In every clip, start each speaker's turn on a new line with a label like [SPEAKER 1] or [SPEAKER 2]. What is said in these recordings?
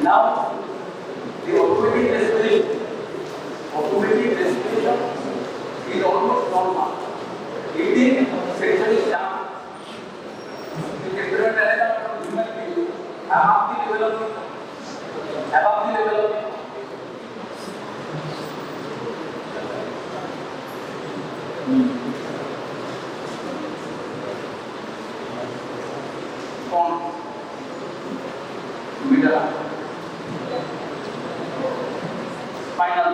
[SPEAKER 1] Now, the automatic respiration is almost normal. It is sexually down. The different element of human being above the level of on middle final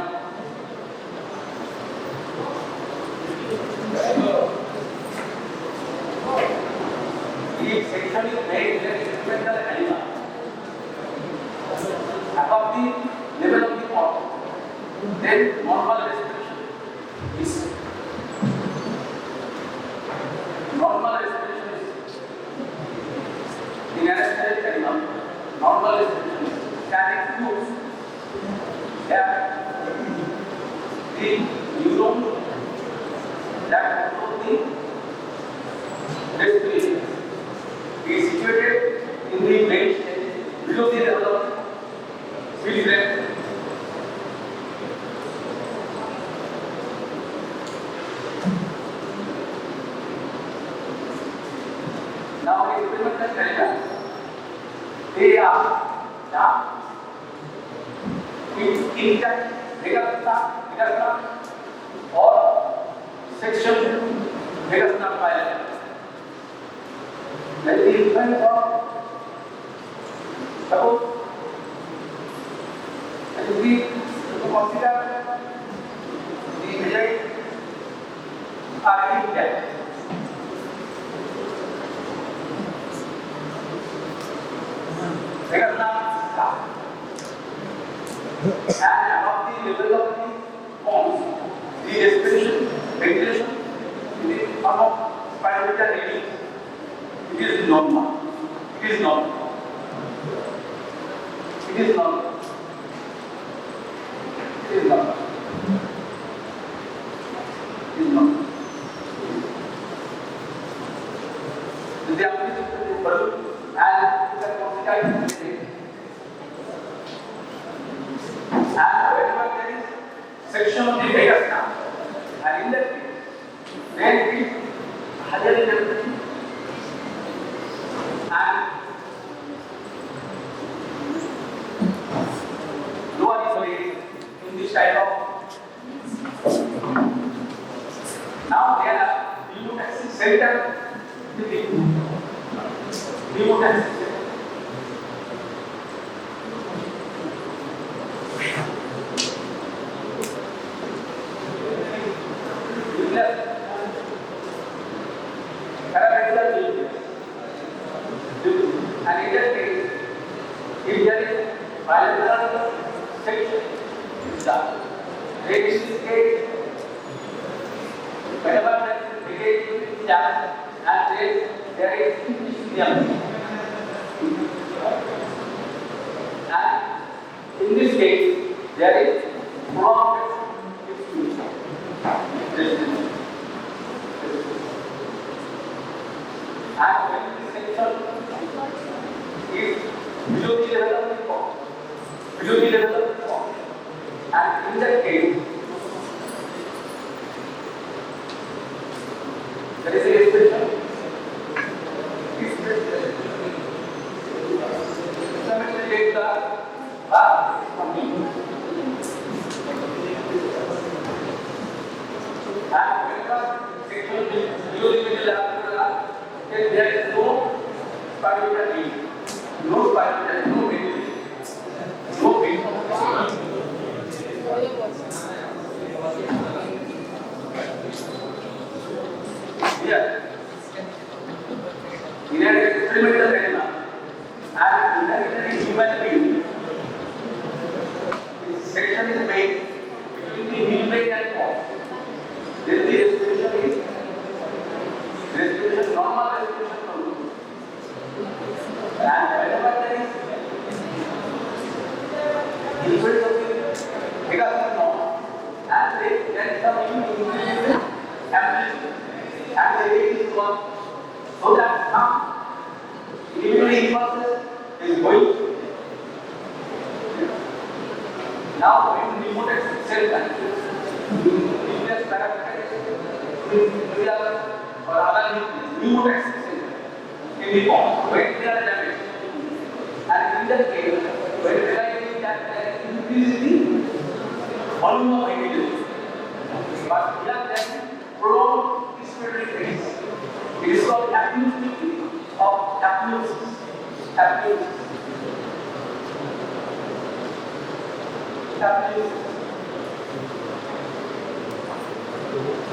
[SPEAKER 1] if section is very experimental animal above the level of the pot, then normal respiration is in anesthetic animal. Normal respiration is can include that the neuron that control the respiration is situated in the brain stem below the level of field gland. Now experimental experiments, they are intact vagina or section vagina pilot. Let the infant of suppose and we consider the results are intact. And above the level of the forms, the respiration, ventilation, in the form of spirometer reading, it is normal. It is normal. It is normal. It is normal. It is normal. The amplitude is balloon and the considered and whenever there is section of the vagus nerve, and in that case, then it is higher in temperature and lower is raised in this type of. Now there are pneumotaxis center with the pneumotaxis center. And in that case, if there is bilateral section, then in this case, whenever there is a chance and there is epididymis. And in this case, there is prolonged resistance. And when this section is below the level of the form, and in that case, there is a expression. And whenever section below the middle lateral, then there is no spirometry, no ventilation, no ventilation. Here, in an experimental animal and in a human being, this section is made between the midbrain and pons. Then the respiration, normal respiration only. And whenever there is influence of the vagus nerve, and there is some amplitude, and the rate is 1, so that some immediately impulses is going Now in remote cell type, nucleus parameter or other nucleus, remote cell type can be formed when they are damaged. And in that case, when realizing that there increase the volume of epididymis, but here there is prolonged respiratory phase. It is called apneutic of apneusis. Apneusis.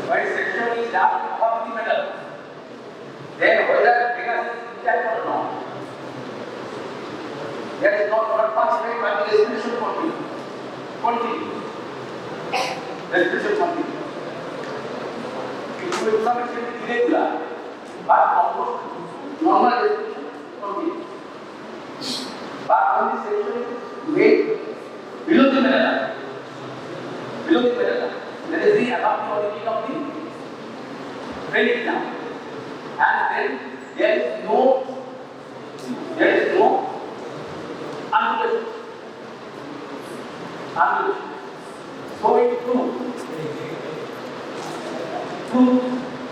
[SPEAKER 1] When section is done of the metal, then whether vegas is intact or not, there is not much rate by the respiration continue. Respiration continue. It will be some extent irregular, but almost normal respiration continue. But when the section is made below the medulla, that is the above the origin of the phrenic nerve, and then there is no ambulation. So it proves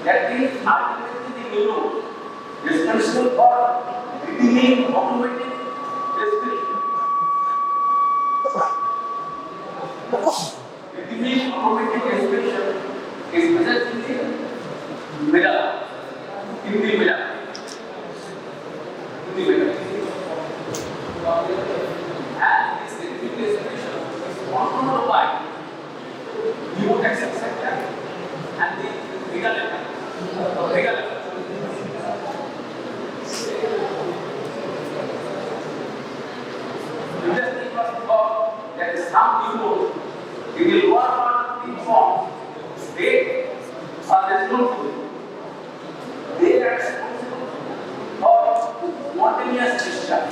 [SPEAKER 1] that the ultimately the neuron responsible for beginning automatic respiration. Beginning automatic respiration is present in the medulla. And this rhythmic respiration is controlled by pneumotax sector and the vagal level. You just think of that some neurons in the lower part of the form, they are responsible. They are responsible for spontaneous discharge.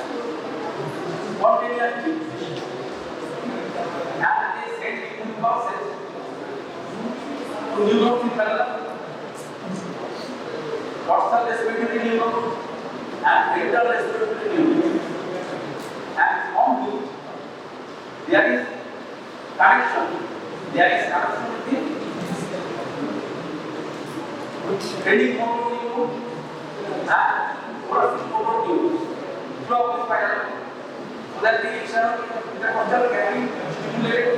[SPEAKER 1] And they send impulses to neurons in parallel. Dorsal respiratory neuron and ventral respiratory neuron. And from which there is connection with the phrenic motor neuron and thoracic motor neuron throughout the spinal cord, so that the intercostal can be stimulated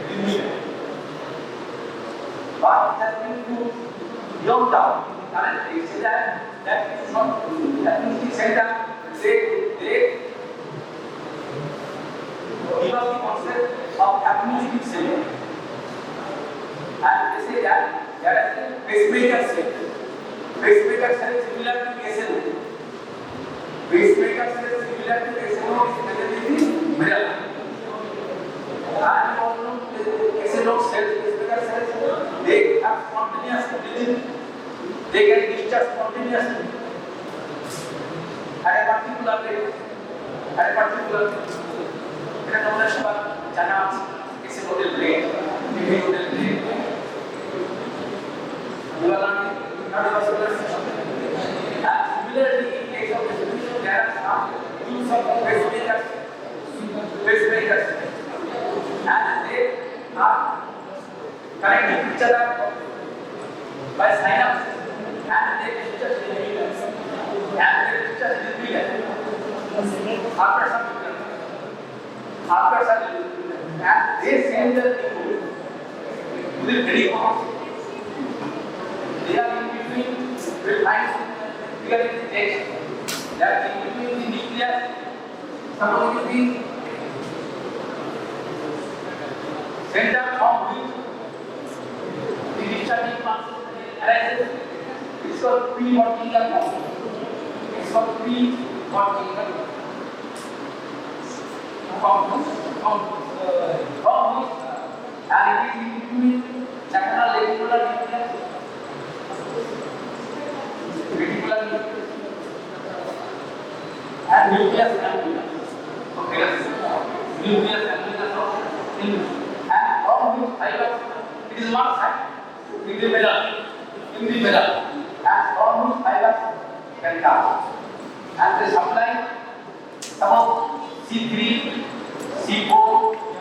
[SPEAKER 1] rhythmically. But it has been proved beyond doubt. Currently, it is that is not apneutic center. They give us the concept of apneutic cell, and they say that there is a pacemaker cell. Pacemaker cell is similar to SNO. Pacemaker cell is similar to SNO is present in the medulla. And also SNO cells, pacemaker cells, they have spontaneous breathing. They can discharge spontaneously at a particular rate. In a knowledge about Janam's SNO rate, BV rate. You are learning cardiovascular system. And similarly, in case of distribution, there are some use of pacemakers, and they are connecting each other by synapses, and they discharge rhythmically. After some and they send the input to the brain. They are in between, will find clear in the text that in between the nucleus supposed to be center from which the discharging process arises. It's called pre-cortical process. From which and it is in between sectional reticular nucleus. And nucleus ambulance. Okay, nucleus ambulance and from which fibers, it is one side, in the middle, and from which fibers can come. And they supply some of C3, C4,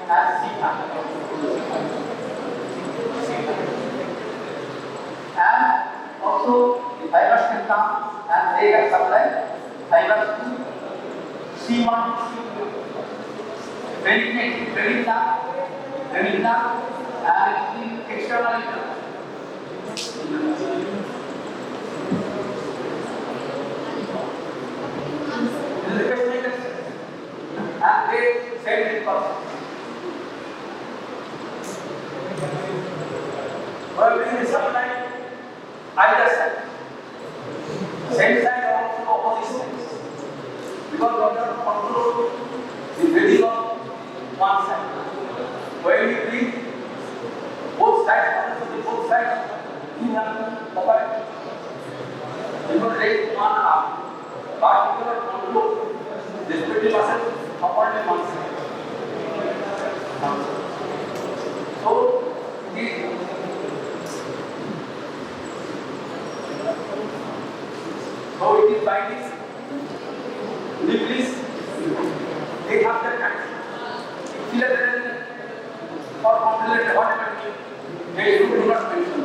[SPEAKER 1] and as theta. And also the fibers can come and they can supply fibers to C1, Verina, and the external internal. This is the pacemakers, and they send it first. While being supplied either side, same side or also opposite sides, because we have to control the breathing of one side. When we breathe, both sides, you have to operate. You will raise one arm, but you cannot control the respiratory muscle upon one side. So, it is by this nucleus, they have the action. Or completed whatever they do not mention.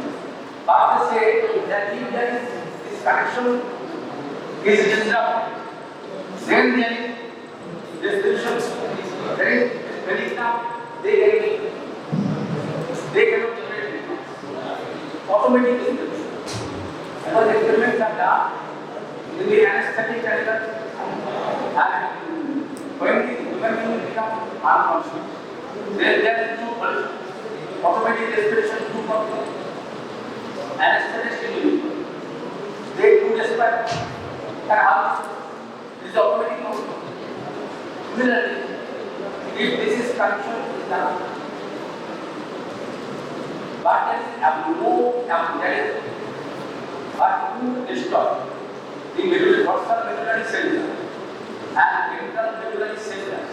[SPEAKER 1] But they say that if there is this connection is disrupted, then there is restriction, there is vericula, they cannot generate automatic distribution. Because experiments are done in the anesthetic chamber and when the human becomes unconscious, there is no automatic respiration to come. Anesthetic stimuli, they do respect and how this is automatic motion. Similarly, if this is connection is done, but there is but to destroy the dorsal medullary cells and ventral medullary cells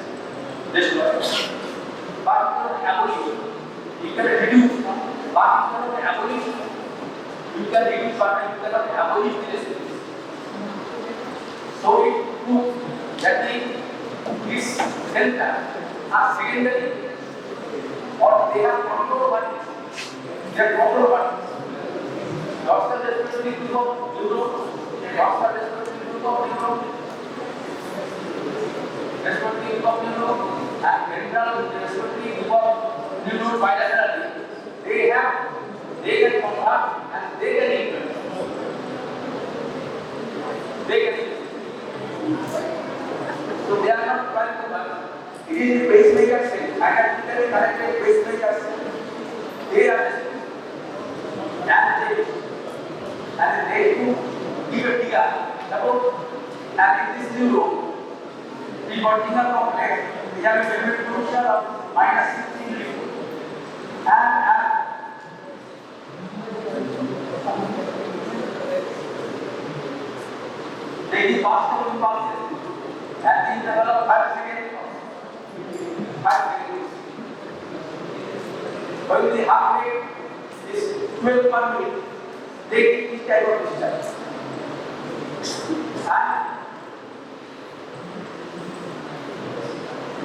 [SPEAKER 1] destroy. But abolish, you can reduce, but abolish, you can reduce, but you cannot abolish the respiration. So it proves that these cells are secondary or they have control bodies. They are control bodies. Dorsal respiratory group of neurons, dorsal respiratory group of neurons, respiratory group of neurons, and ventral respiratory group of neurons bilaterally. They can convert and they can influence. They can influence. So they are not trying to work. It is the pacemaker cell. I have connected pacemaker cell. They are and they do give a tiga. Suppose and in this neuro, the cortical complex, we have a memory potential of -16 degree. And they give possible impulses at the interval of 5 seconds. 5 seconds. When the heart rate is 12 per minute, they give this type of discharge. And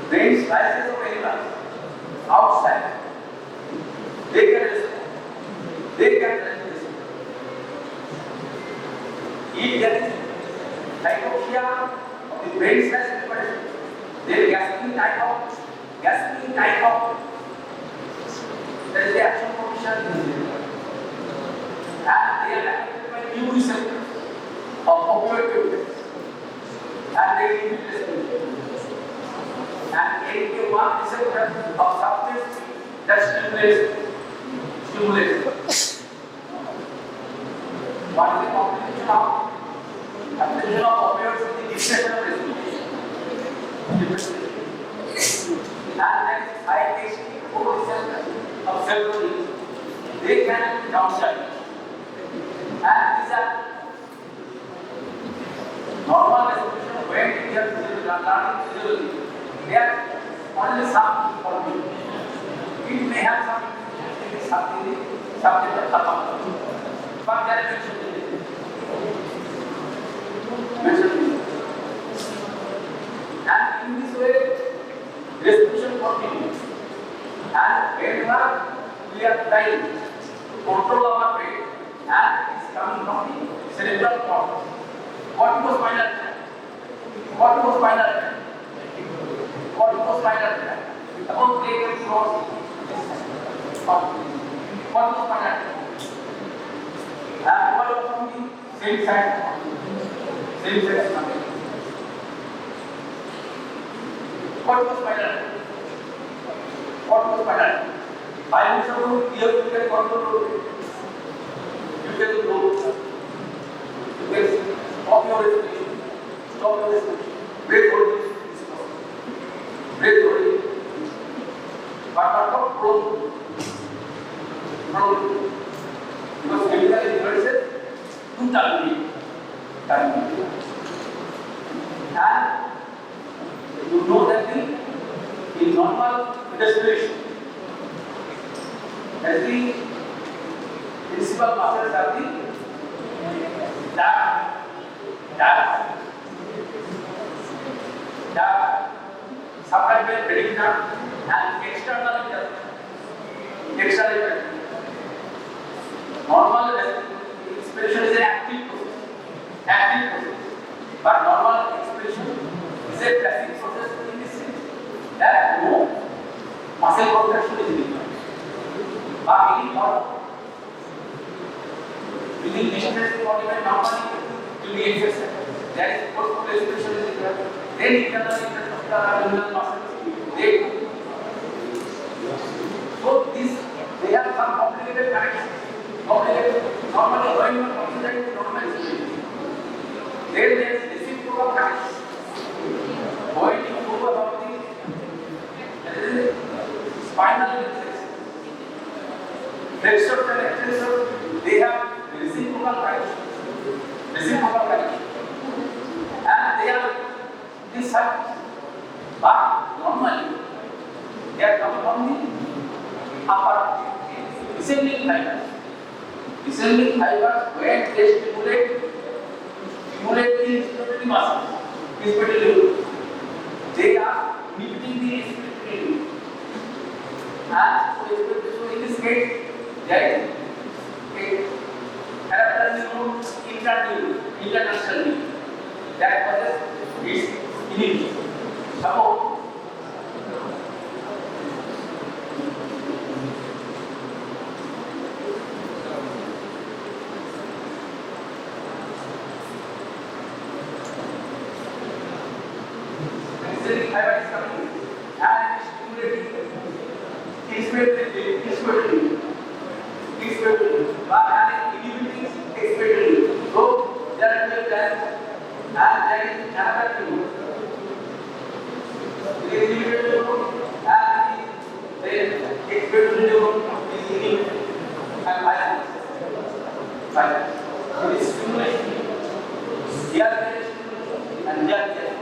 [SPEAKER 1] brain slices of animals outside, they can respond. They can respond. If there is hypoxia of the brain slice respiration, then gasping type of there is the action potential and they are activated by new receptors of opioid peptides and they inhibit respiration. And AK1 receptor of substance that stimulates. What is the complication of opioids with the dictation of respiration? And then high-HT4 receptor of serotonin, they can downside. And these are normal respiration when we are learning physiology. They are only some information. It may have something that comes, but there is mentioned. And in this way, respiration continues. And whenever we are trying to control our weight, and it's coming from the cerebral cortex. What was spinal cord? What was spinal cord? What was spinal cord? About they can cross. What was spinal cord? And what was from the same side? Same side. What was spinal cord? What was spinal cord? 5 minutes ago, here you can control it. You can go. You can stop your respiration. Stop your respiration. Breathe only. Breathe only. But not prone. Prone. Because chemical influences to time. And you know that in normal respiration, as the principal muscles are the diaphragm, supplied by peritonium and external intestine. Normal expression is an active process, but normal expression is a passive process in the sense that no muscle contraction is required. But any thought within distance body may normally to be exercised. That is forceful expression is required. Then internal abdominal muscles they do. So this they have some complicated connections. Complicated. Normally when you are considering normal situation, then there is reciprocal connection. When you go about the spinal reflex, flexor and extensor, they have reciprocal connection. Reciprocal connection. And they are this side. But normally they are coming from the upper descending fibers. Descending fibers when they stimulate the respiratory muscles, respiratory, they are inhibiting the respiratory. And so in this case, there is a peripheral neuron, international neuron that causes its inhibition. Suppose fiber is coming and stimulating but inhibiting expectorally. So there is a gland and there is another neuron. The inhibited neuron and the expectorary neuron is inhibited and vice. It is stimulation. Here there is stimulation and here there is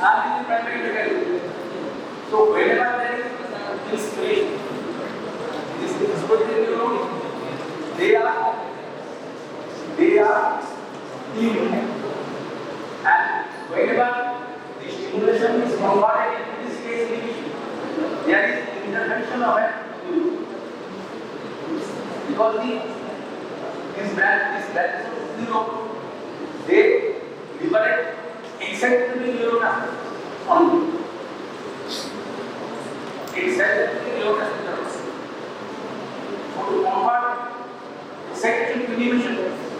[SPEAKER 1] and in primary mechanism. So whenever there is inspiration, this inspiratory neuron, they are stimulated, and whenever the stimulation is converted into this case inhibition, there is intervention of a neuron because this neuron, they liberate excitatory neuron only. Excitatory neuron. So to convert excitatory inhibition,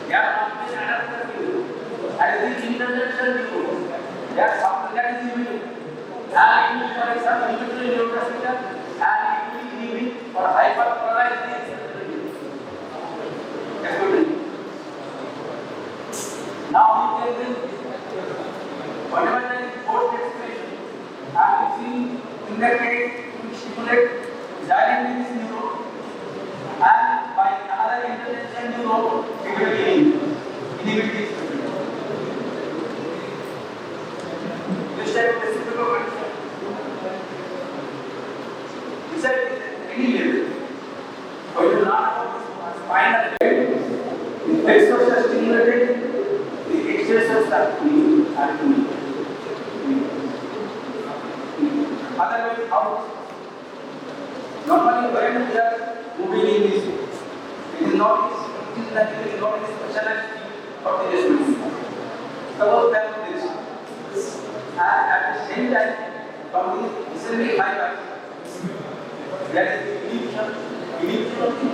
[SPEAKER 1] they are always another neuron. And this intervention neuron, they are something that is inhibited. And it will be some inhibitory neurotransmitter and it will inhibit or hyperpolarize the now we can whatever there is forced expression, and we see in that case we stimulate directly this neuron, and by another intervention neuron it will inhibit this. This type of reciprocal connection. Besides any level, when you learn about this spinal, the flexors are stimulated, the extensors are and otherwise, how? Normally, when we are moving in this, it is not a specialized for the distance. Suppose that this, and at the same time, from the descending fibers, there is inhibition of the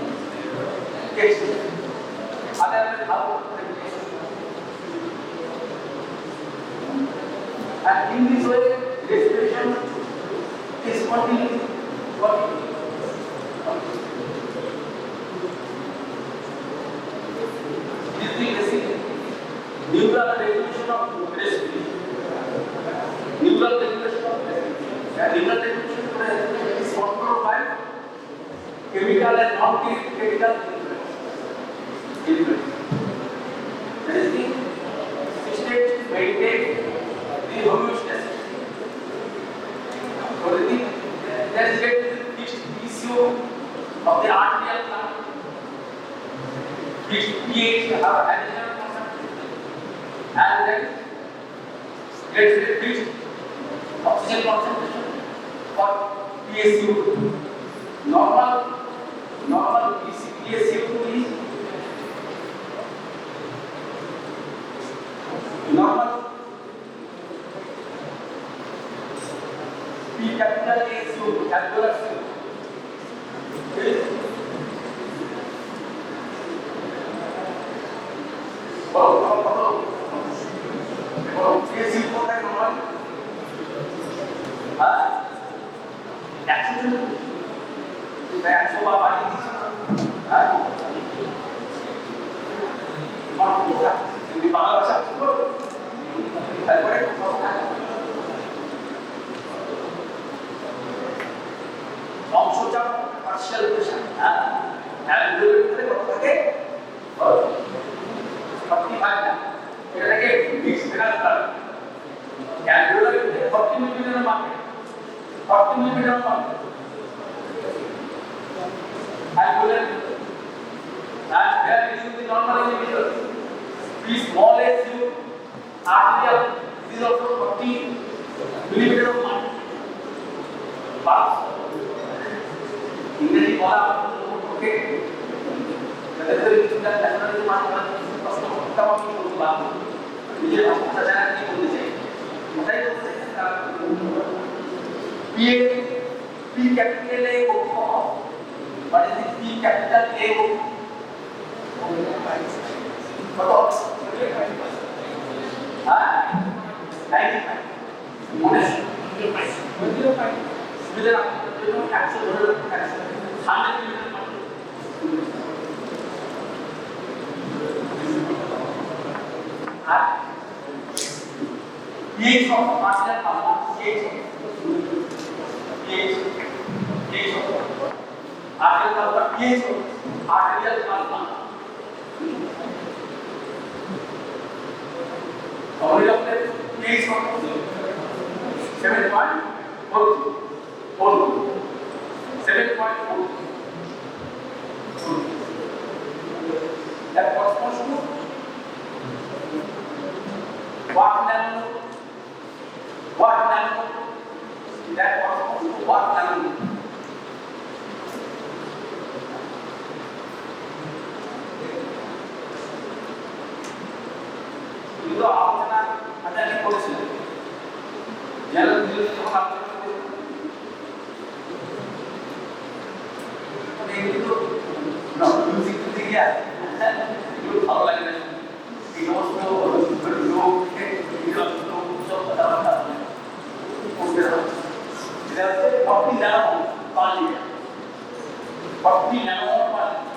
[SPEAKER 1] text. Otherwise, how? And in this way, respiration is continuous. This is the basic neural regulation of respiration. Neural regulation of respiration. And neural regulation of respiration is controlled by chemical and non-chemical influence. That is the state to maintain the homeostasis. So there is a fixed issue of the arterial plant. Fixed pH have additional concentration, and then there is a fixed oxygen concentration for PaCO2. Normal PaCO2 is normal P capital ACO2 as well as partial pressure and do 45 mixed mineral can do 40 millimeter market 40 millimeter market and where is the normal individual P small as you arterial is also 40 millimeter of market but इंग्रजी बोला okay कधीतरी तुमच्या lateral मार्गात प्रश्न होता मी बोलला म्हणजे आपण सगळ्यांना की बोलते मोठाई बोलते P capital A O what is the P capital A O बताओ हां 95 मोनेश 05 Within action, 100 millimeter. pH of arterial plasma, pH of arterial plasma, pH of arterial plasma. Only of the pH of 7.4. 7.4. That corresponds to what nano? That corresponds to what nano? You know how much I can put it. Yellow, no, music to the yeah. You follow like that. He knows no, but no, he doesn't know so about there are 40 nano quality. 40 nano quality.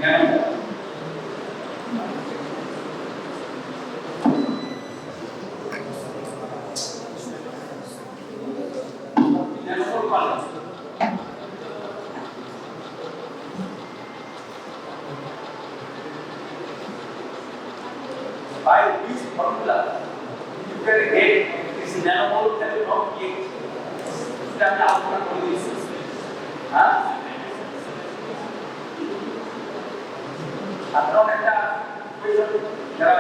[SPEAKER 1] Nano. By this formula, you can get this nanomole value of pH. That after this, after that, there are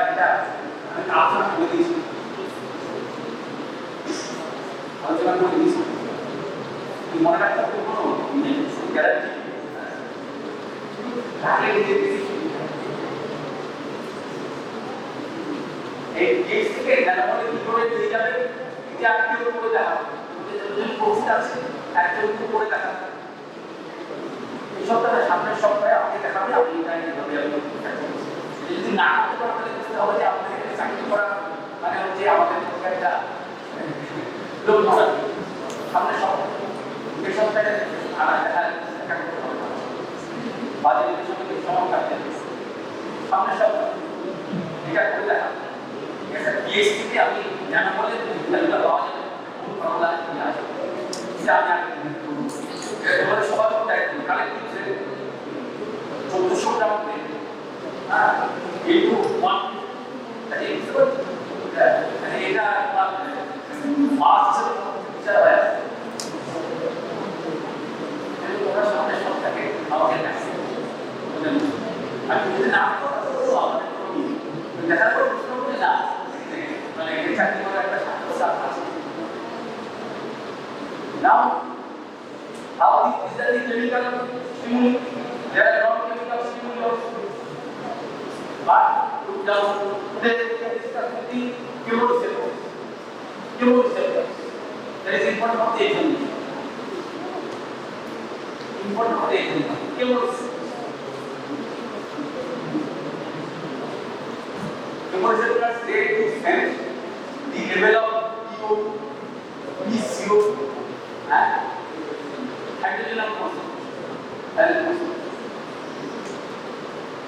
[SPEAKER 1] after this. বলে দিয়েছি মনে রাখতে হবে কোনো guarantee এই case থেকে ন্যানোমলে কি করে দিয়ে যাবে এটা আর কেউ করে দেখাবো যদি প্রশ্ন আছে একজন করে দেখাবো এই সপ্তাহে সামনের সপ্তাহে আপনি দেখাবে আপনি এটা কিভাবে যদি না করতে পারেন তাহলে বুঝতে হবে যে আপনাদের এখানে চাকরি করা মানে হচ্ছে আমাদের একটা লোক ধরা সামনের সপ্তাহে এই সপ্তাহে আর দেখা বাজেটের সঙ্গে সময় থাকতে সামনের সপ্তাহে এটা করে দেখা এটা পিএইচডিতে আমি জানা বলে রেজাল্টটা পাওয়া যাবে কোন ফর্মুলা কি আছে এটা আমি আগে এবারে সবার মধ্যে একদম কালেক্ট করছে 1400 টাকা করে হ্যাঁ ইনটু 1 তাহলে এটা মাস হিসাবে হয় ওরা সামনে সব থাকে আমাকে দেখে আমি যদি না করো আমাদের দেখার পর প্রশ্ন করে না মানে এটা চাকরি করার একটা সাহস আছে নাও how is the chemical stimuli there are non-chemical stimulus but put down today discuss with the chemoreceptors that is important of the examination important of the examination chemoreceptors they to sense the level of PO, PCO and hydrogen atmosphere.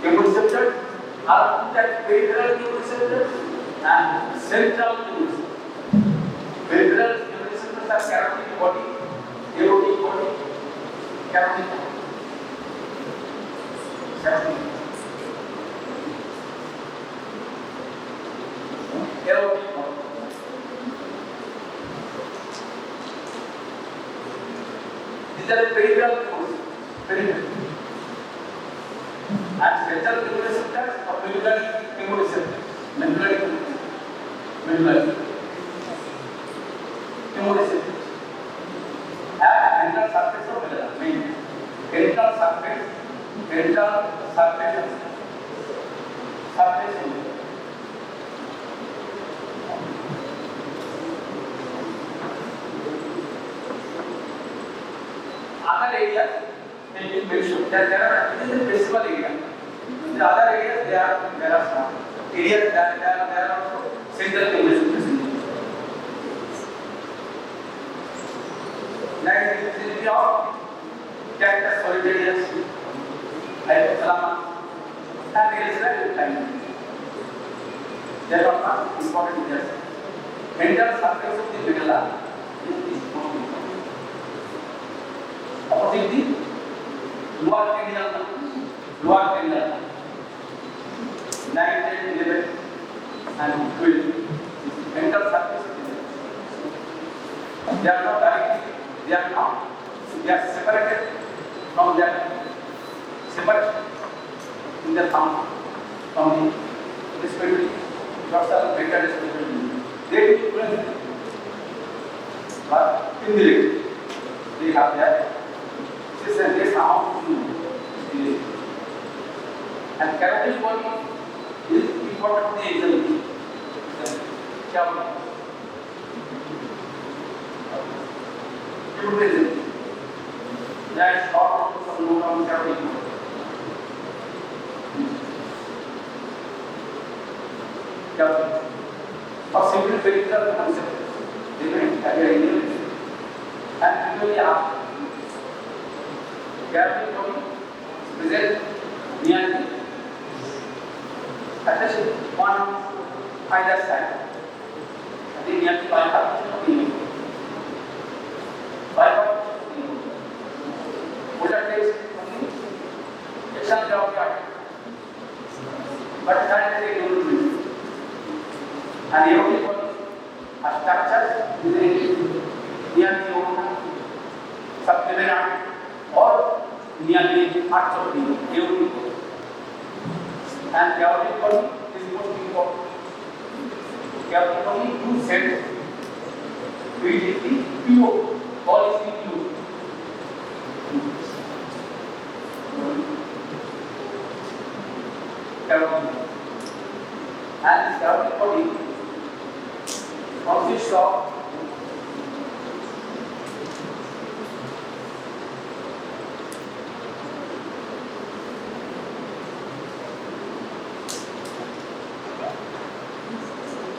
[SPEAKER 1] Chemoreceptors are that peripheral chemoreceptors and central chemoreceptors. Peripheral chemoreceptors are carotid body, aortic body, carotid body. Aortic body. These are peripheral chemoreceptors. And central chemoreceptors or medullary chemoreceptors. Medullary chemoreceptors. Have ventral surface of medulla. Ventral surface other areas can be mentioned that there are this is the principal area the other areas there are some areas that there are also central chemoreceptors like the vicinity of cactus solitarius hypothalamus and erectile there are some important areas ventral surface of the medulla is most important opposite the lower cranial 9, 10, 11 and 12 ventral surface they are not directly they are separated from that separate in the thumb from the respiratory dorsal ventral respiratory they will present but indirectly they have that this and this amount and carotid body is important for the examination. क्या बोला? क्यों present? That is short of some note on carotid body. क्या बोला? और simple peripheral concept. Different area and usually carotid body present near attached one either side. I think near the bifurcation of the image. Bifurcation of the image. What are these? Example of that. But that is a good thing. And aortic body are structures near the subclavian or near the arch of the aortic body. And the aortic body is most important. The aortic body two cells, which is the tube, polycystic tube. Carotid. And this carotid body consists of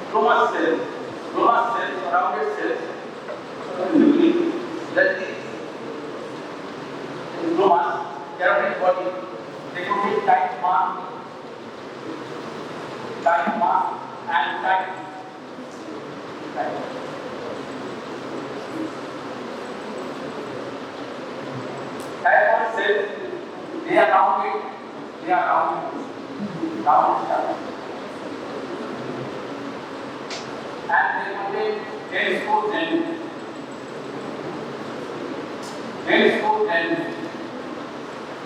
[SPEAKER 1] stromal cells, rounded cells, that is stromas, carotid body, they could be tight mass and tight. Type 1 cells, they are rounded, and they contain dense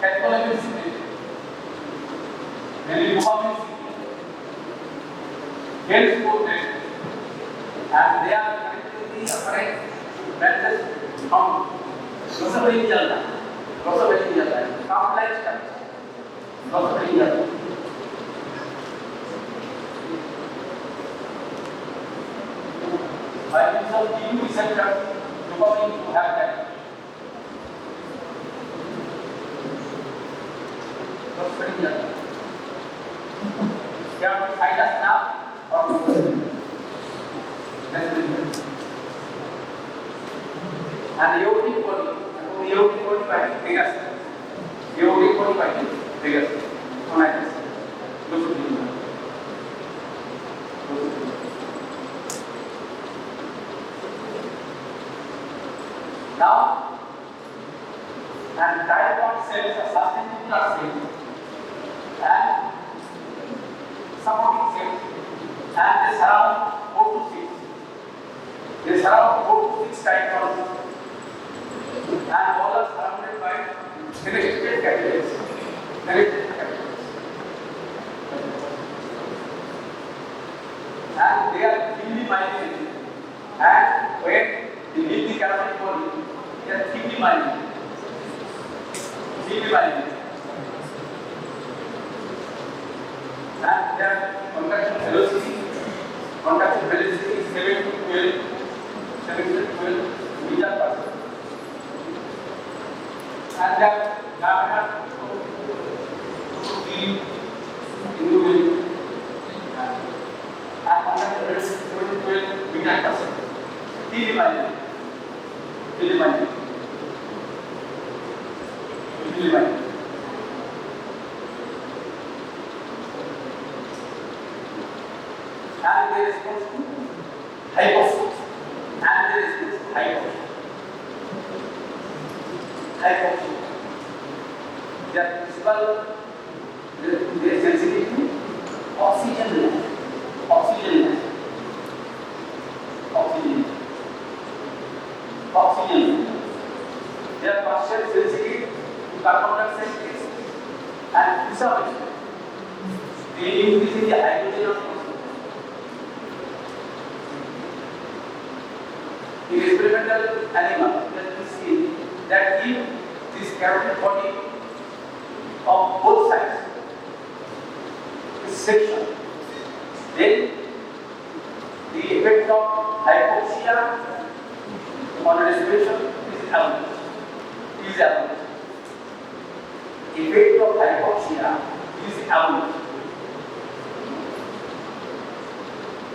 [SPEAKER 1] catecholamine secretion, then dopamine secretion, dense core gland, and they are connected to the apparent branches from glossopharyngeal gland, cup-like structure, glossopharyngeal gland. By means of T2 receptor, dopamine to have that. There are sinus nerve or and the aortic body by figures. The aortic body by figures. Now, and type 1 cells are sustenance cells and supporting cells, and they surround 4 to 6. They surround 4 to 6 type 1 and all are surrounded by connected capillaries. And they are thinly myelinated, and when they leave the carotid body, they are thinly myelinated. And their contraction velocity is 7 to 12 meters per second. And their diameter into and contraction velocity 7 to 12 meters per second. Thinly and they respond to hypoxia. Their principal, they are sensitive to oxygen. They are partially sensitive to carbon dioxide gas and to some extent they increase the hydrogen of oxygen. In experimental animal, let me see that if this carotid body of both sides is sectioned, then the effect of hypoxia on respiration is absent. Effect of hypoxia is absent.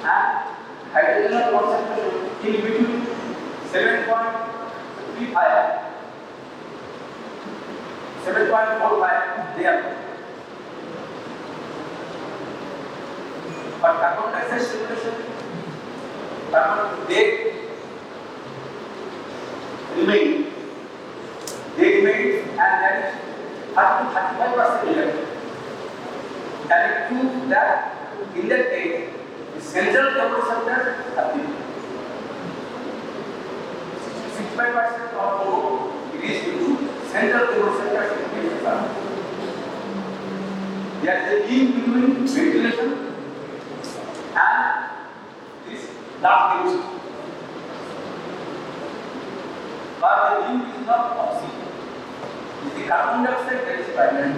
[SPEAKER 1] And hydrogen concentration in between 7.35, 7.45 there. But carbon dioxide stimulation, they remain, and that is 35% reduction. And it proves that in that case, the central chemoreceptor are big. 65% or more, it is due to central chemoreceptor stimulation. There is a link between ventilation and this dark emission. but the use is not oxygen. It is the carbon dioxide that is primary.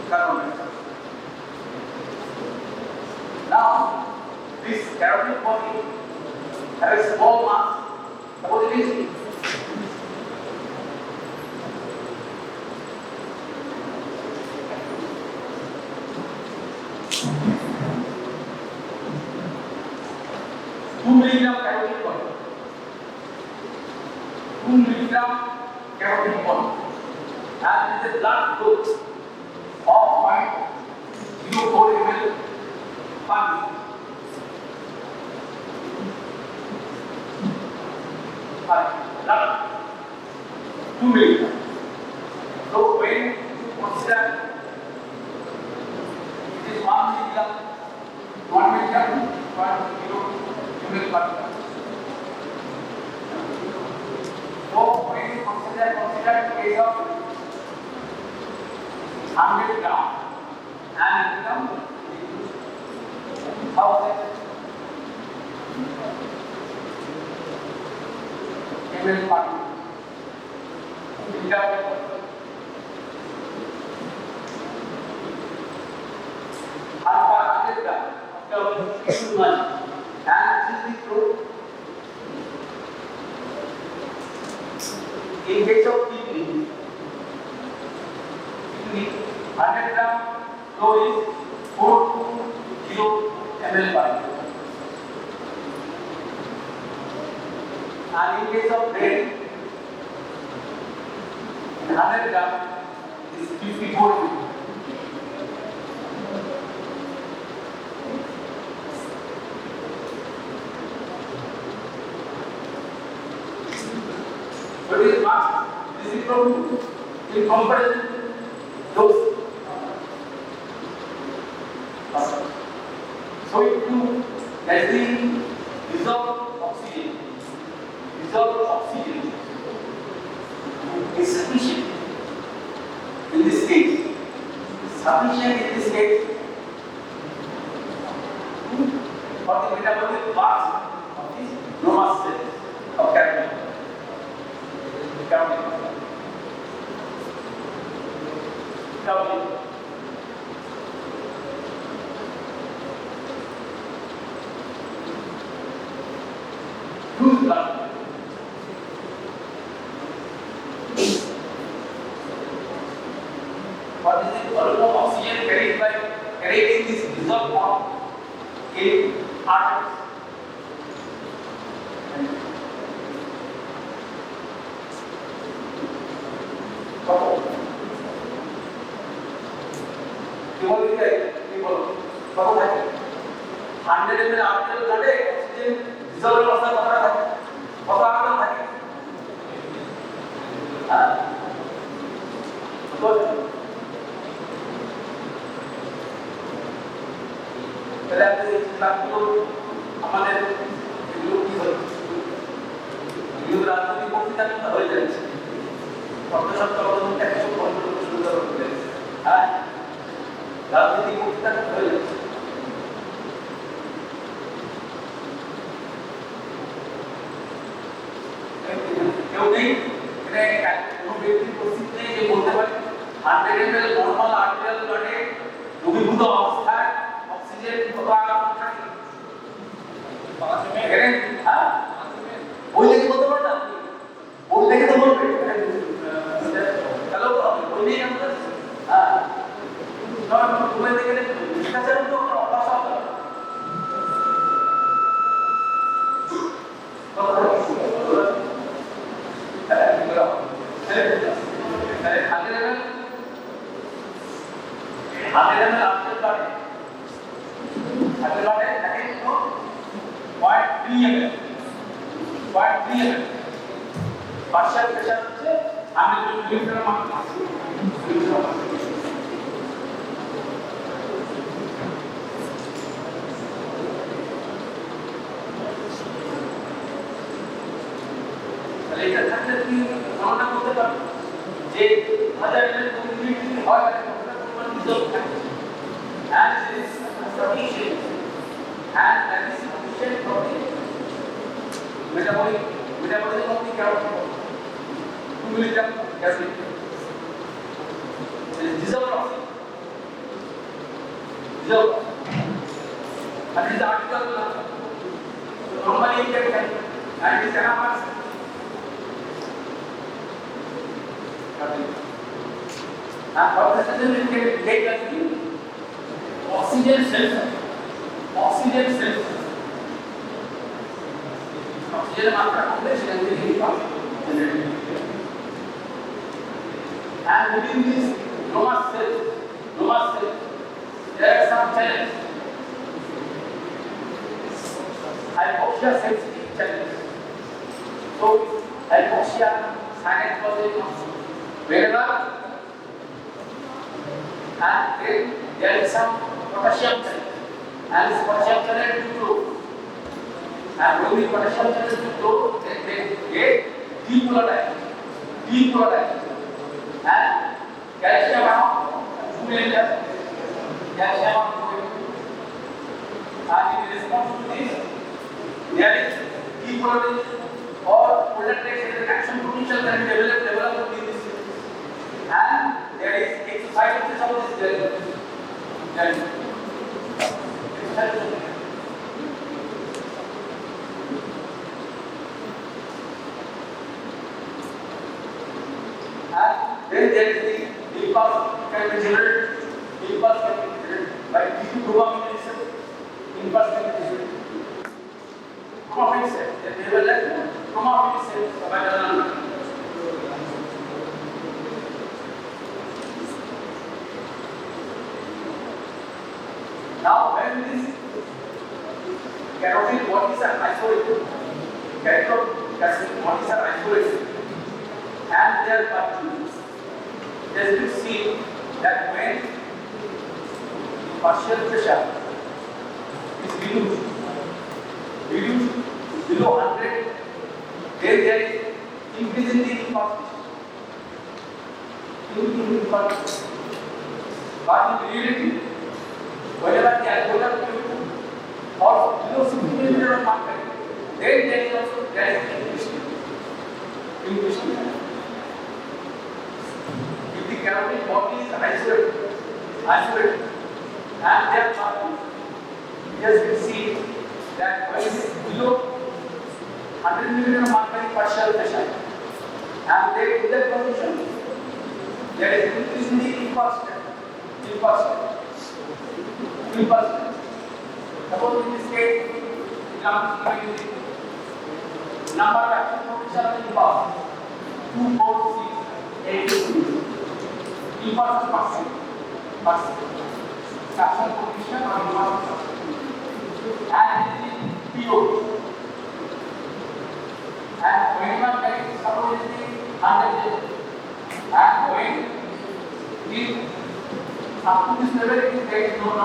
[SPEAKER 1] Carbon dioxide. Now, this carotid body has a small mass. Suppose it is 2 milligram carotid body. 2 milligram carotid body. And it is a blood flow of 0.04 ml per minute. Blood 2 milligram. So when you consider it is 1 milligram, 1 milligram, 1 kilo ml per minute. So when you consider the case of 100 gram and it becomes 1000 ml per minute. And this is the truth. In case of kidney, 100 gram flow is 420 ml per minute. And in case of brain, 100 gram is 54 ml. What is mass? This is from in comparison those. So if you as the dissolved oxygen is sufficient in this case. Sufficient in this case for the metabolic parts of these normal cells of carotid. Whose blood? What is the volume of oxygen carried in this dissolved form in arteries? Metabolism of the carotid. 2 milligram gasoline. There is dissolved oxygen. Dissolved oxygen. And this is the article. So normally you can and it is anamas. And what is the reason you can take gasoline? Oxygen cells. Oxygen cells. Oxygen मात्रा complex energy generated. And within this glomus cells, there are some channels. Hypoxia sensitive channels. So hypoxia sinus positive. Wherever and then there is some potassium channel, and this potassium channel to flow. And when the potassium channel to flow, then they get depolarized. And calcium ion accumulates. Calcium ion and in response to this, there is depolarization or polarization action potential that is developed in this. And there is exercise of this gland. And then there is the impulse can be generated. Impulse can be generated by dopamine receptor. Impulse can be generated. Chromatin cell. They have left chromatin cells available. Now, when this carotid bodies are isolated, carotid bodies are isolated, and they are partial. As you see that when partial pressure is reduced below 100, then there is increase in the impulse. But in reality, whenever the alveolar fluid or below 60 millimeter of mercury, then there is also increase. If the carotid body is isolated, and they are partial, yes, we see that when it is below 100 millimeter of mercury partial pressure, and they in that condition, there is increase in the impulse. Suppose in this case, number of action potential of impulse 2, 4, 6, 8, 2. Impulse is passing. Action potential or impulse. And this is PO. And when you are getting suppose it is 100, and when it up to this level, it is there is not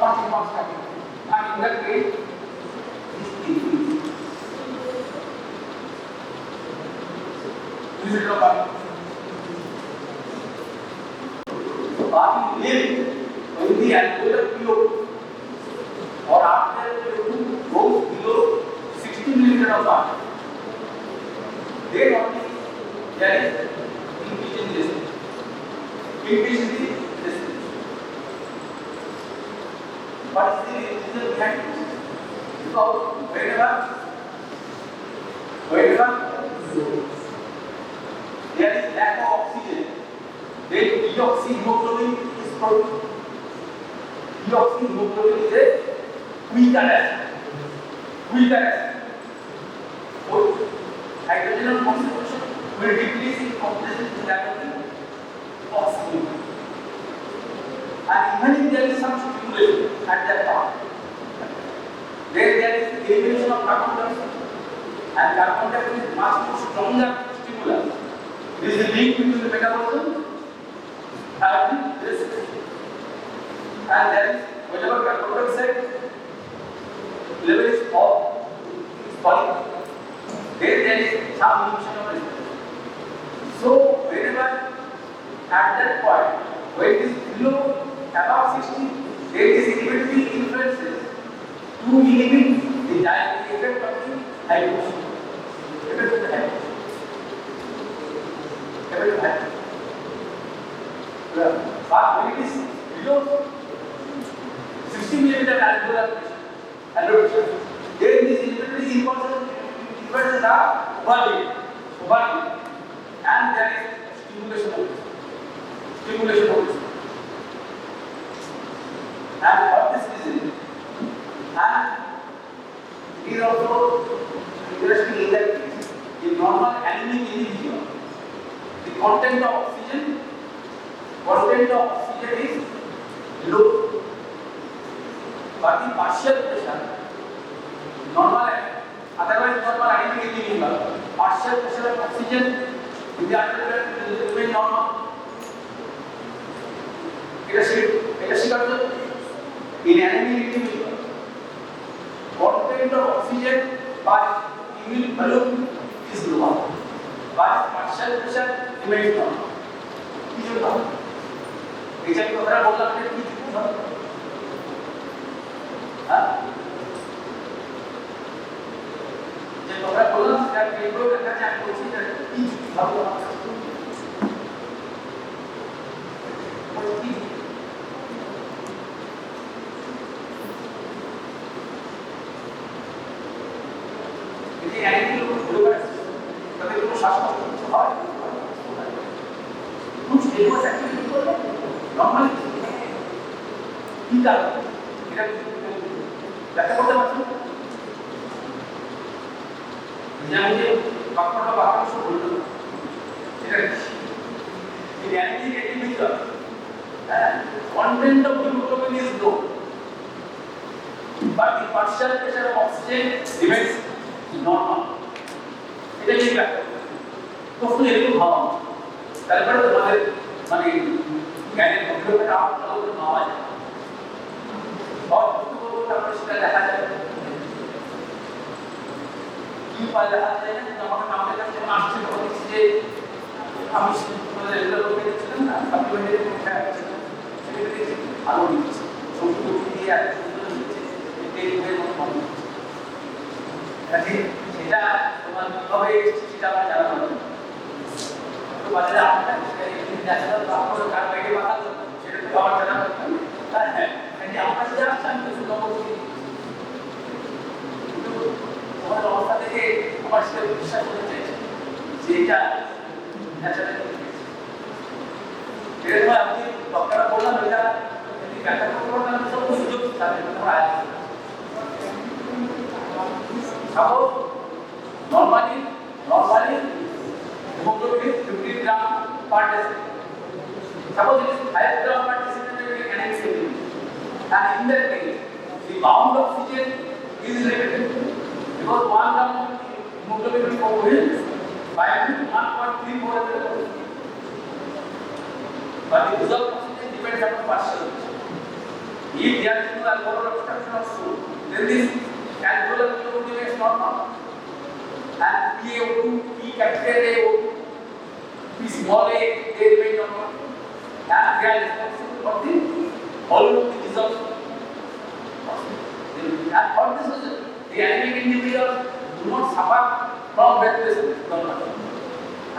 [SPEAKER 1] much impulse coming. And in that case, this is the body. Body live when the alveolar fluid or after fluid goes below 60 millimeter of body. Then only there is increase in this. Increase in the what is the reason behind it? Because whenever there is lack of oxygen, then deoxyhemoglobin is produced. Deoxyhemoglobin is a weaker acid. So hydrogen concentration will decrease in comparison to that of the oxygen. And even if there is some stimulation at that point, then there is elimination of carbon dioxide, and carbon dioxide is much more stronger stimulus. This is the link between the metabolism and the respiration. And there is whenever carbon dioxide level is falling, then there is some inhibition of respiration. So whenever at that point, when it is below above 60, there is inhibiting influences to inhibit the effect of the hypoxia. 75. But when it is below 60 millimeter alveolar pressure, then this inventory impulses are overlaid, and there is stimulation of this. And for this reason, and it is also interesting in that in normal anemic individual, the content of oxygen is low, but the partial pressure, otherwise normal anemic individual, partial pressure of oxygen in the alveolar will remain normal. In anemic individual, content of oxygen by unit volume is lower, but partial pressure remains normal. एजाई को अगर बोलना है कि हाँ जब अगर बोलना है कि पेपर करना चाहिए तो उसी तरह की भाव ये एंटी लोग बोलते हैं कभी तो शास्त्र और कुछ देखो एक्चुअली नॉर्मल কি কারণ এটা ব্যাখ্যা করতে পারছো যেমন যে বাক্যটা বাক্যাংশ বললো এটা in anemic individual content of hemoglobin is low but the partial pressure of oxygen remains normal এটা কি ব্যাখ্যা প্রশ্ন এরকম ভাবা তারপরে তোমাদের মানে জ্ঞানের গভীরতা আলোচনা পাওয়া যায় और तो তারপরে সেটা দেখা যায় কি পাওয়া যায় না আমাকে আমাদের কাছে আসছে তখন যে আমি মানে রেগুলার করতে ছিলাম না সাপ্লিমেন্টারি কোর্সে সেটা আলো দিচ্ছে সংস্কৃত দিয়ে আর এই এর মতো মনে হচ্ছে সেটা তোমার কিভাবে সেটা আমরা জানা হবে তো বাজারে আমরা ন্যাচারাল তারপরে কার বাইরে বানালো সেটা তো আমার জানা হবে হ্যাঁ মানে আমরা যা আসছেন কিছু নবী কিন্তু তোমার অবস্থা থেকে আমার সেটা বিশ্বাস করতে চাইছে যে এটা ন্যাচারাল এর আমি ডক্টর বললাম এটা যদি ব্যাখ্যা করবো না সব সুযোগ থাকে তোমরা suppose normally hemoglobin is 50 gram per deciliter. Suppose it is 5 gram per deciliter in anemic individual, and in that case the bound oxygen is limited because 1 gram of hemoglobin will coagulate by 1.34 but the dissolved oxygen depends upon partial pressure. If there is no alveolar obstruction of stool, then this alveolar hemoglobin is not normal. And PaO2, P capital A-O2, P small a, they remain normal. And they are responsible for the volume of the dissolved oxygen. And for this reason, the anemic individuals do not suffer from breathlessness.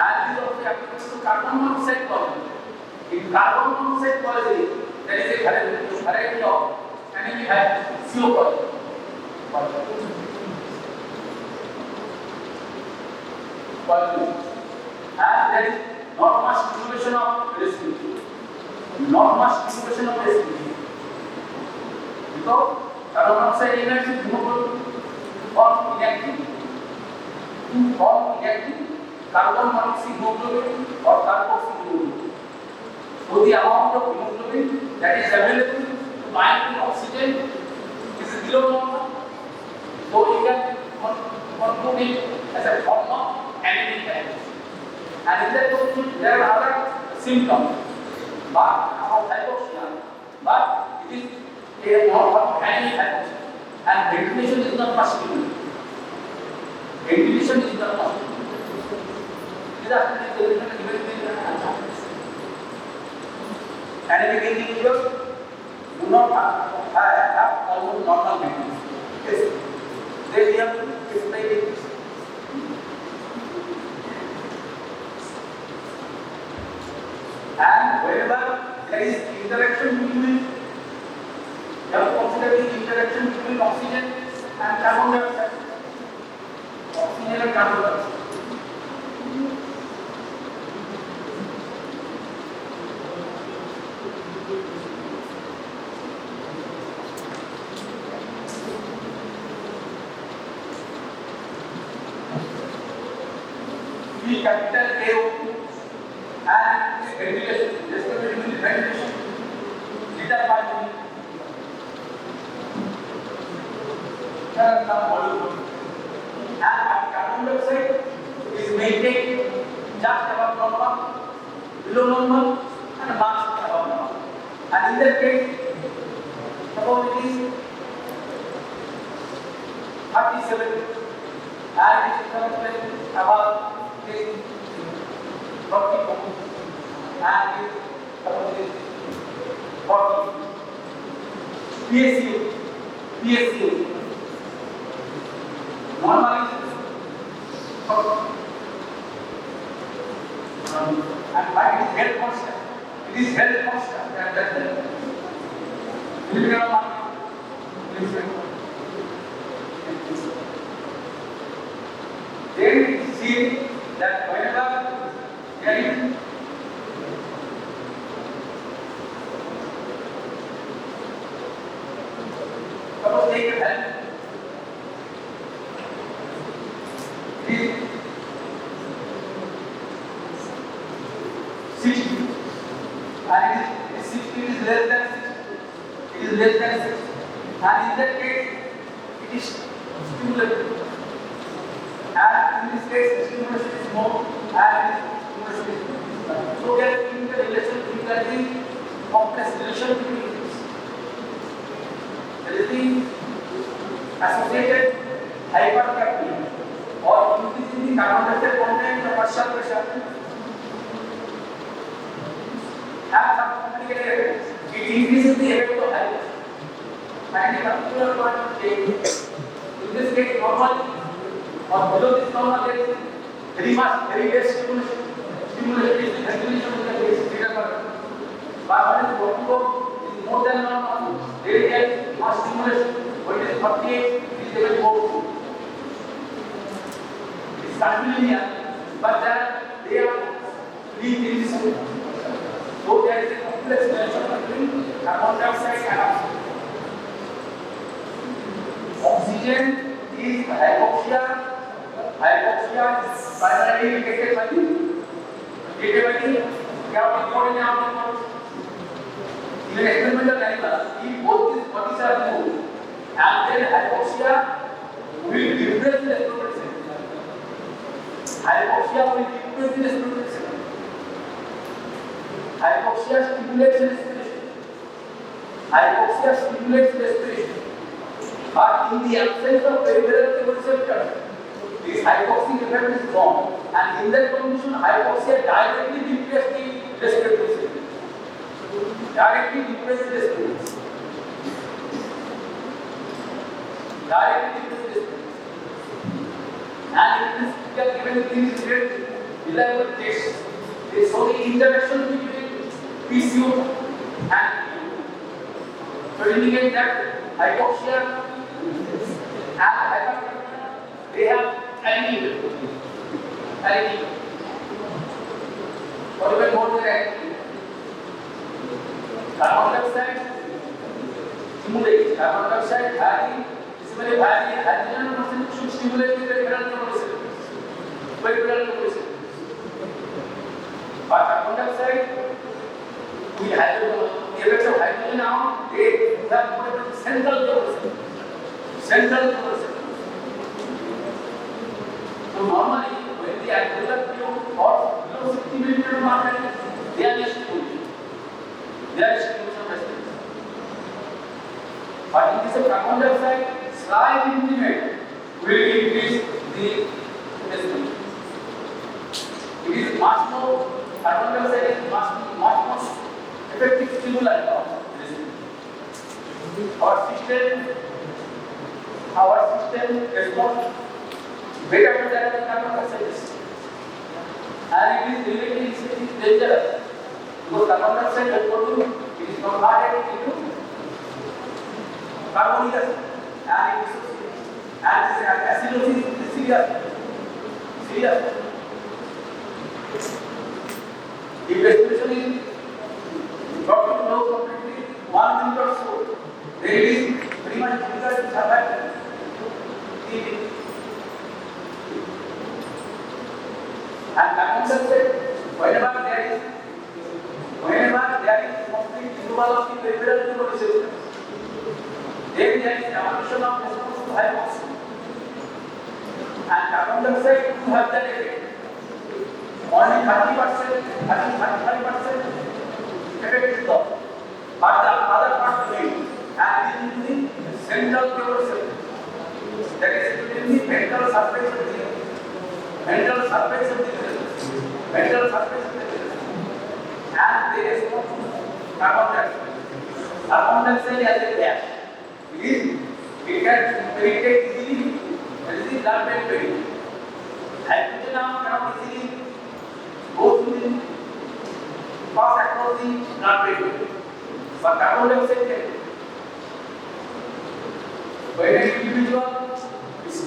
[SPEAKER 1] And this also applies to carbon monoxide poisoning. In carbon monoxide poisoning, there is a variety of anemic slow poisoning. And there is not much stimulation of respiration. Because carbon monoxide ignites hemoglobin to form inactive carbon monoxide hemoglobin or carboxy hemoglobin. So the amount of hemoglobin that is available to bind to oxygen is below normal. So you can conclude it as a form of anemic type. And in that condition, there are other symptoms, but of hypoxia, but it is a form of anemic hypoxia. And ventilation is not possible. These are anemic individuals do not have almost normal ventilation. Yes. They have and carbon dioxide. Oxygen and carbon dioxide. The capital AO and ventilation, respiratory ventilation, little part there are some molecules, and carbon dioxide is maintained just above normal, below normal, and mass above normal. And in that case, suppose it is 37, and it is something above 40, and it suppose it is 40. PSU. Normal is 40. And why it is held constant? It is held constant. That's then we see that whenever there is suppose take a help. It is 60 and it is 60 is less than 60. It is less than 60. And in that case it is stimulated. And in this case stimulation is more and stimulation is more. So we are seeing the relation between the complex relation between this. There is the associated hypercapnia or increasing the carbon dioxide content in the partial pressure have some complicated effects. It increases the effect of hypoxia. And a particular point of change, in this case normally or below this normal there is very less stimulation. Stimulation is the ventilation of the base trigger. But when it is more than normal, there is more stimulation. When it is 38, it is even more. It is continuous, but then they are decreasing. So there is a complex relation between carbon dioxide and oxygen. Oxygen is hypoxia. Hypoxia is primarily detected by even experimental animals, if both these bodies are moved, and then hypoxia will depress the respiratory system. Hypoxia will depress the respiratory system. Hypoxia stimulates respiration. Hypoxia stimulates respiration. But in the absence of peripheral receptors, this hypoxic effect is gone, and in that condition, hypoxia directly depresses the respiratory system. Directly depresses the respiratory system. Directly depresses the respiratory system. And it is given in these great reliable tests. They show the interaction between PCO and PU. So indicate that hypoxia and hypercapnia, they have angle, or even more than angle. Carbon dioxide stimulates. Carbon dioxide is very high. Hydrogen percent should stimulate the peripheral receptors. But carbon dioxide, with hydrogen, the effects of hydrogen now, they have more central receptors. So normally, when the alveolar tube or below 60 millimeter margin, they are stimulation. They are stimulation of vesicles. But in case of carbon dioxide, slight increment will increase the vesicles. It is much more, carbon dioxide is much more effective stimuli of vesicles. Our system responds better to that than carbon dioxide. And it is really dangerous because carbon dioxide it is converted into carbonic acid and it dissociates. And acidosis is serious. Serious. If respiration is got to close completely 1 minute or so, then it is very much difficult to survive. And carbon dioxide, whenever there is complete removal of the peripheral resistance, then there is evolution of response to hypoxia. And carbon dioxide to have that effect. Only 30%, 35% effect is lost. But the other part remains. And this is the central nervous system. That is in the ventral surface of the ventral surface of the ventral surface of the and there is carbon dioxide. Carbon dioxide as a gas. It can penetrate easily. That is the blood-brain barrier. Hydrogen cannot easily go through the pass across the blood-brain barrier. But carbon dioxide can. When an individual is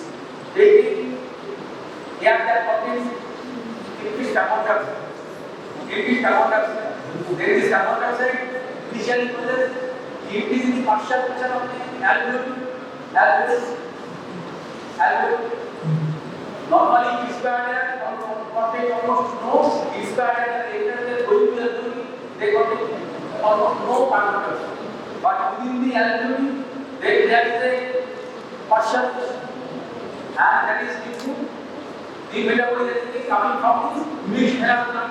[SPEAKER 1] taking air that contains increased carbon dioxide, there is carbon dioxide initially possessed increase in the partial pressure of the alveolus. Normally expired air contain almost no expired air going to the alveoli, they contain almost no carbon dioxide. But within the alveoli, there is a partial pressure, and that is due to the metabolism coming from the mixed phenomena,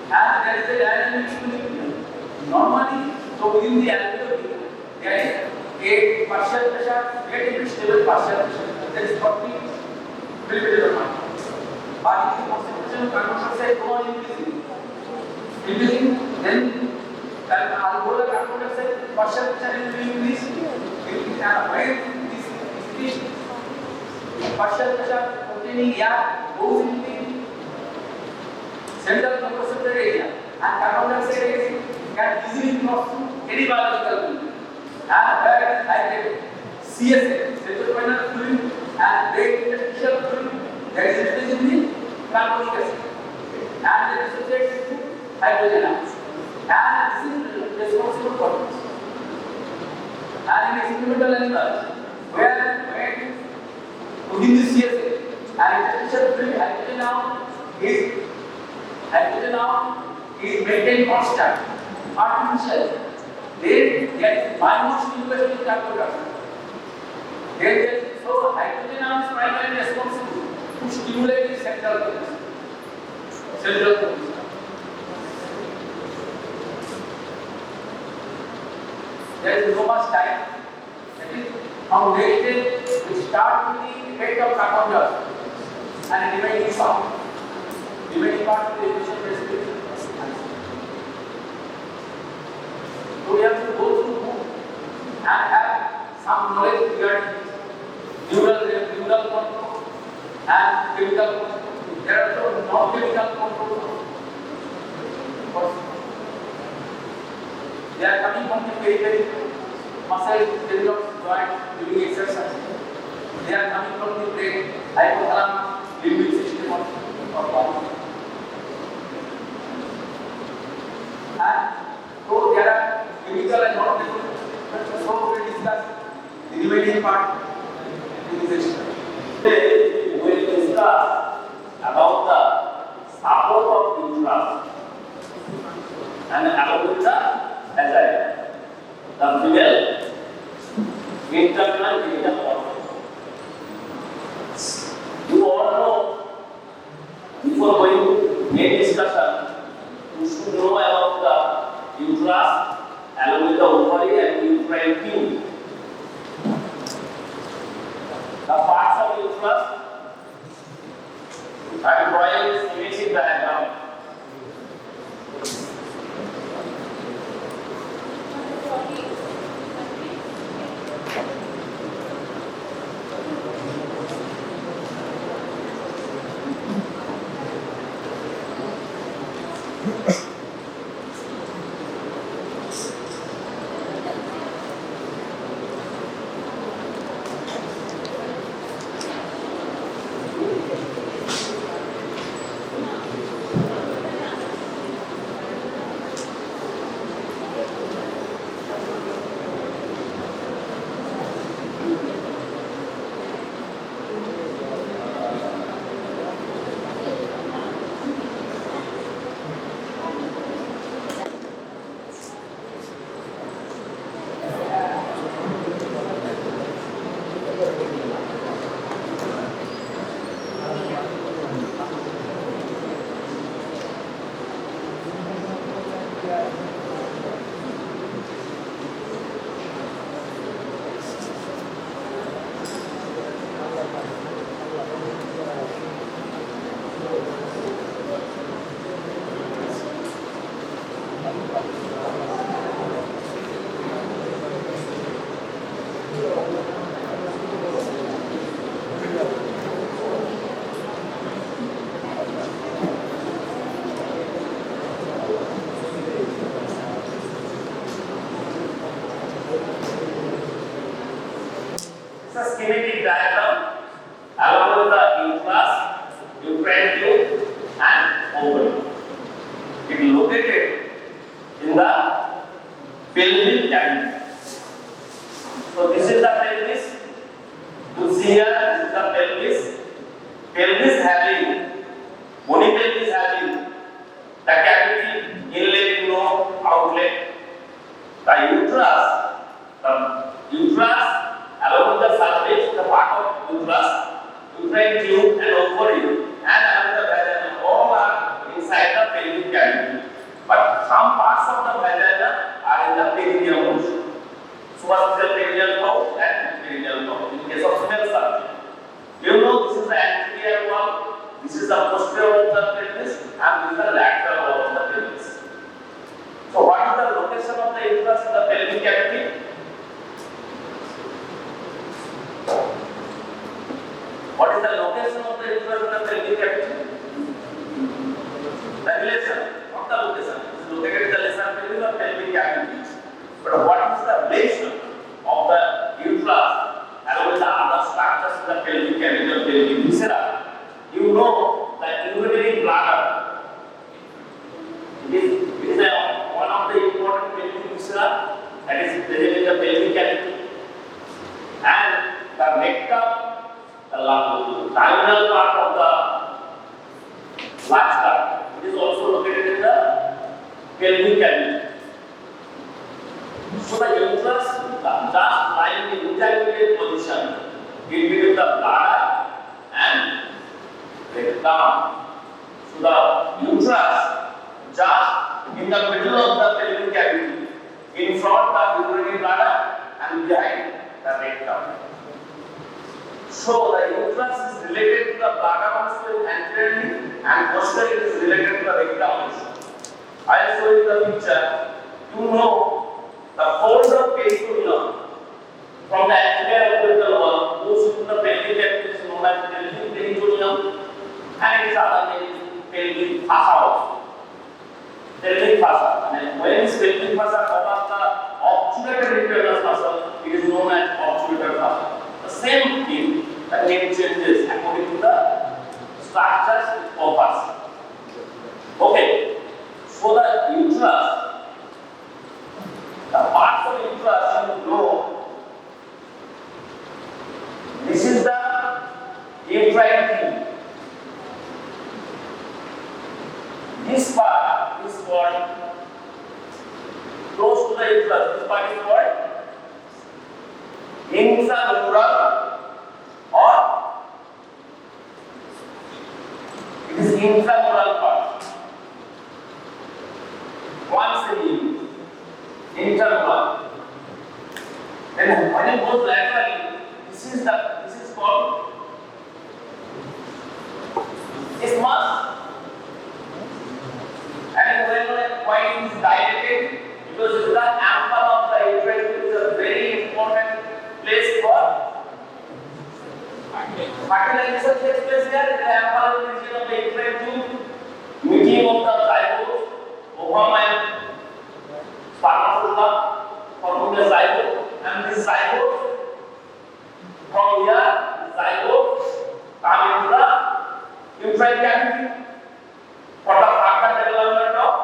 [SPEAKER 1] and there is a dynamic equilibrium. Normally, so within the alveoli, there is a partial pressure, relatively stable partial pressure. That is 40 millimeters of mercury. But if the concentration of carbon dioxide go on increasing, then alveolar carbon dioxide partial pressure will increase, and when this increased partial pressure containing air goes into the central nervous area, and carbon dioxide can easily cross through any biological fluid. And where it is hydrated, CSA, cerebrospinal fluid, and brain interstitial fluid, that is increased in the carbonic acid, and it associates to hydrogen ions. And this is responsible for this. And in experimental animals, where within the CSA, and interstitial fluid, hydrogen ion is maintained constant, artificial. Then there is minor stimulation in carbon dioxide. Then there is so hydrogen ion is primarily responsible to stimulate the central nervous system. There is no much time. That is, from next day we start with the effect of carbon dioxide and remaining part. Remaining part is the efficient respiration. So we have to go through and have some knowledge regarding neural control and chemical control. There are also non-chemical controls. They are coming from the periphery, muscle, tendons, joints during exercise. They are coming from the brain, hypothalamus, limbic system of body. And so there are chemical and non-chemical. So we discuss the remaining part in this session.
[SPEAKER 2] Today we will discuss about the support of uterus and about the agile, the female internal genital organ. You all know, before going to main discussion, you should know about the uterus along with the ovary and uterine tube. The parts of uterus, I will draw a image diagram. diagram along with the uterus, uterine tube, and ovary. It is located in the pelvic cavity. So this is the pelvis. You see here, this is the pelvis. Pelvis having, bony pelvis having the cavity, inlet, no outlet. The uterus along with the cervix, the part of uterus, uterine tube and ovary, and along the vagina, all are inside the pelvic cavity. But some parts of the vagina are in the perineal portion. Superficial perineal pouch and perineal pouch. In case of female surgery, you know this is the anterior wall, this is the posterior wall of the pelvis, and this is the lateral wall of the pelvis. So what is the location of the uterus in the pelvic cavity? What is the location of the uterus in the pelvic cavity? The relation, not the location. It is located in the lesser pelvis or pelvic cavity. But what is the relation of the uterus along with the other structures in the pelvic cavity or pelvic viscera? You know that urinary bladder. It is one of the important pelvic viscera that is present in the pelvic cavity, and the rectum, the terminal part of the large duct, it is also located in the pelvic cavity. So the uterus just lying in intermediate position in between the bladder and rectum. So the uterus just in the middle of the pelvic cavity, in front of the urinary bladder and behind the rectum. So the uterus is related to the bladder also anteriorly, and posteriorly is related to the rectum also. I will show you the picture. You know the fold of peritoneum from the anterior orbital wall goes into the pelvic cavity is known as pelvic peritoneum, and it is other name pelvic fossa also. Pelvic fossa, and when this pelvic fossa covers the obturator internal muscle, it is known as obturator fossa. The same thing, the name changes according to the structures it covers. Okay, so the uterus, the parts of uterus you know, this is the uterine tube. This part is called close to the uterus. This part is called intramural, or it is intramural part. Once a year, intramural. Then when it goes laterally, this is called isthmus. And when it is dilated, because it is the ample of the uterus, it is a very important place for fertilization takes place here. The ample region of the uterine tube, meeting of the zygote, ovum and spermatozoa forming the zygote, and this zygote from here, the zygote come into the uterine cavity for the further development of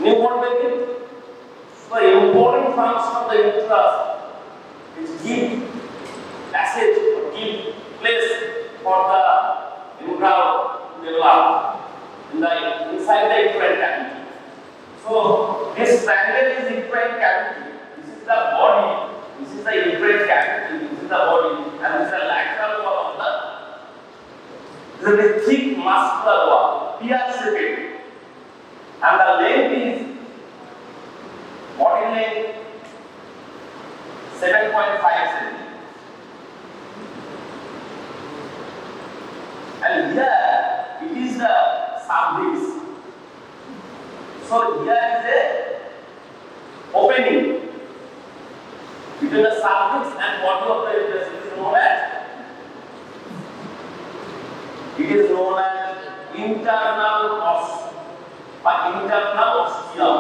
[SPEAKER 2] newborn baby. So the important function of the uterus is give passage or give place for the embryo to develop inside the uterine cavity. So this triangle is uterine cavity. This is the body. This is the uterine cavity. This is the body, and this is the lateral wall of the. This is a thick muscular wall, pear-shaped, and the length is body length 7.5 cm. And here it is the cervix. So here is a opening between the cervix and body of the uterus. It is known as internal os or internal ostium.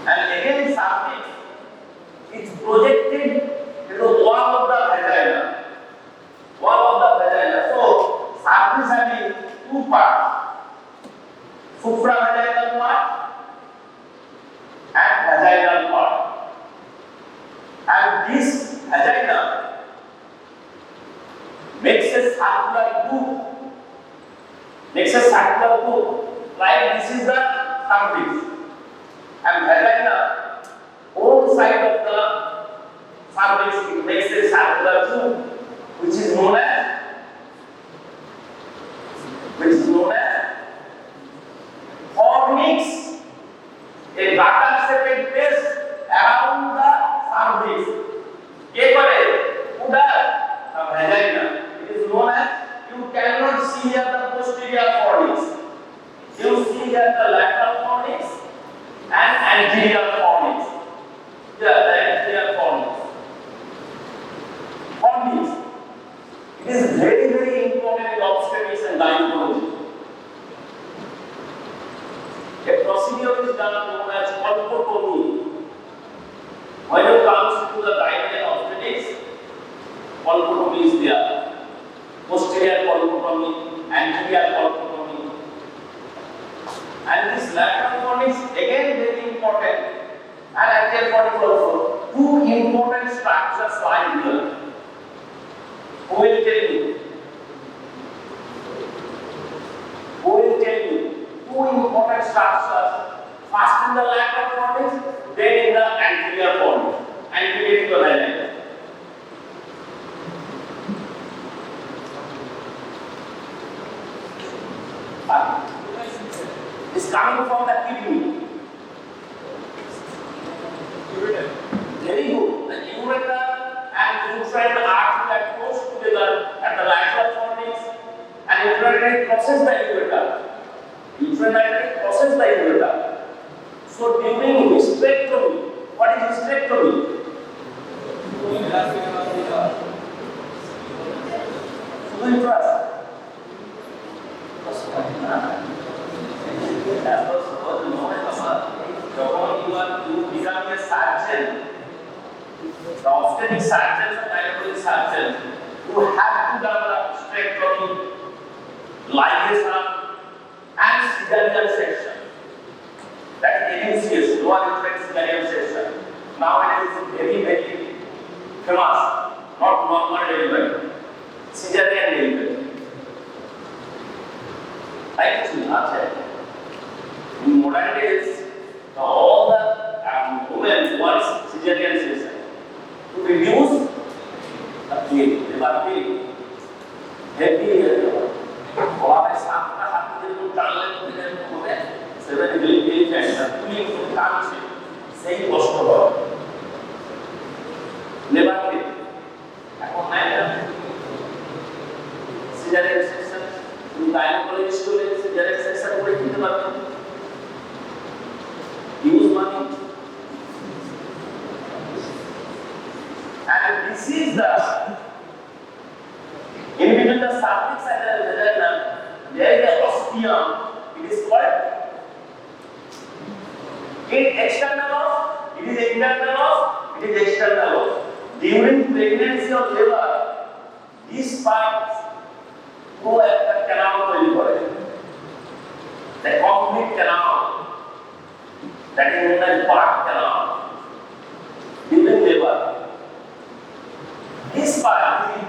[SPEAKER 2] And again, cervix, its projected in the wall of the vagina. Wall of the vagina. So, surface having two parts. Supravaginal part and vaginal part. And this vagina makes a circular groove. Like this is the cervix. And vagina, one side of the cervix, it makes a circular groove, which is known as fornix, a gutter-shaped base around the cervix. Who does? The vagina. It is known as, you cannot see here the posterior fornix. You see here the lateral fornix and anterior fornix. Here, the anterior fornix. It is very, very important in obstetrics and gynecology. A procedure is done known as colpotomy. When it comes to the gynecology and obstetrics, colpotomy is there. Posterior colpotomy, anterior colpotomy. And this lateral fornix again very important. And anterior fornix also. Two important structures lie here. Who will tell you? Two important structures. First in the lateral fornix, then in the anterior fornix. Anterior to the vagina. Is coming from the kidney. Very good. The urethra and uterine artery are close together at the lateral fornix, and uterine crosses the urethra. So during hysterectomy, what is hysterectomy? Uterus. You become a surgeon, the obstetric surgeons and gynecology surgeons, you have to develop hysterectomy, ligation, and cesarean section. That is elucidates, lower uterine cesarean section. Nowadays it is very, very famous, not normal delivery, cesarean delivery. Like it is not there. In modern days, all the women want cesarean section to reduce the pain, labor pain, heavy और सामना हाथी जो टांगले तो बिना होते seven बिलिटी factor pulling तो काम से सही कष्ट हो labor pain এখন নাই cesarean section gynecologists को cesarean section করে দিতে পারবেন use money. And this is the in between the cervix and the vagina, there is the ostium. It is called external os, it is internal os, it is external os. During pregnancy or labor, these parts go at the canal corridor. The complete canal, that is known as birth canal. During labor, this part is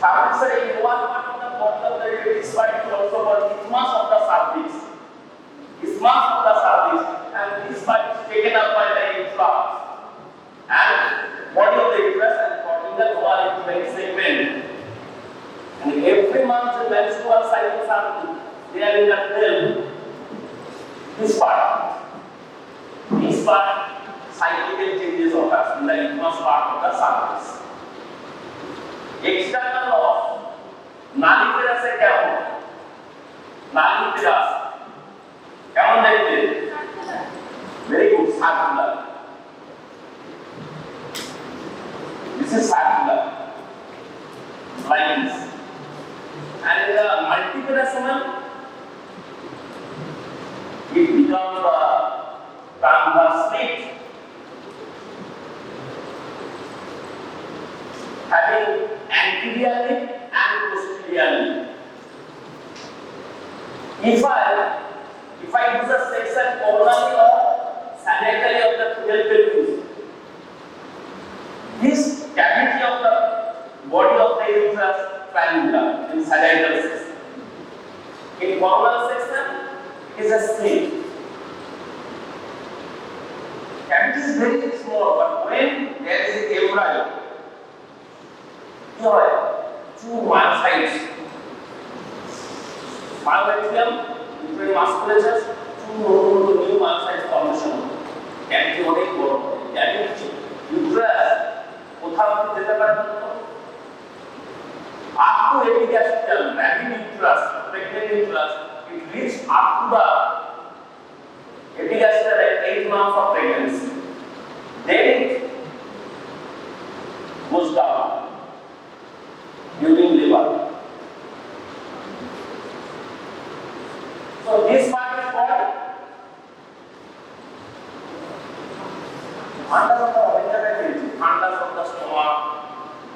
[SPEAKER 2] cervix in one part of the bottom, this part is also called isthmus of the cervix. Isthmus of the cervix, and this part is taken up by the influx and body of the uterus and causing the lower uterine segment. And every month the menstrual cycles are there in the tail. This part cyclical changes occurs in the innermost part of the cervix. External of नालीपिरा से क्या हो? नालीपिरा caiman देखते? Very good, circular. This is circular lines. And in the multipiral seminal, it becomes the transverse slit. having anteriorly and posteriorly. If I do the section coronally or sagittally of the female pelvis, this cavity of the body of the uterus triangular in sagittal section. In coronal section, it is a slit. Cavity is very small, but when there is an embryo, you have two one sides. Myometrium, uterine musculature, two new one sides formation. Cavity অনেক বড়। Cavity uterus কোথাও যেতে পারে না। Up to epididymis, gravid uterus, pregnant uterus, it reaches up to the epididymis at 8 months of pregnancy. Then it goes down during labor. So this part is called fundus of the vagina, fundus of the stomach,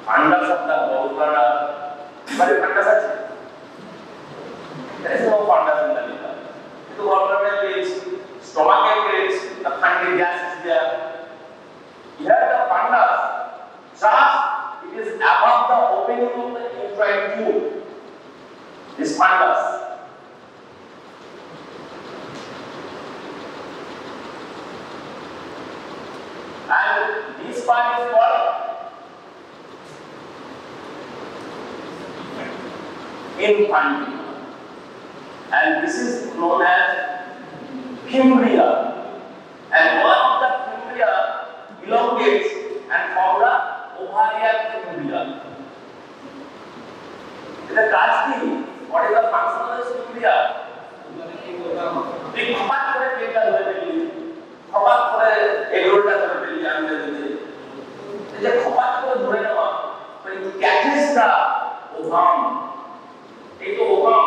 [SPEAKER 2] fundus of the gallbladder. But if fundus is there is no fundus in the liver. The gallbladder is stomach is the fundus gas is there. Here the fundus just it is above the opening of the uterine tube. This fundus. And this part is called infantile. And this is known as fimbria. And one of the fimbria elongates and forms the ovarian fimbria. The Kajki, what is the function of this fimbria? The khpat kore peta hoye belli, khpat kore egrota kore belli amne dite. The khpat kore dhore newa, so it catches the ovum. এই তো ovum,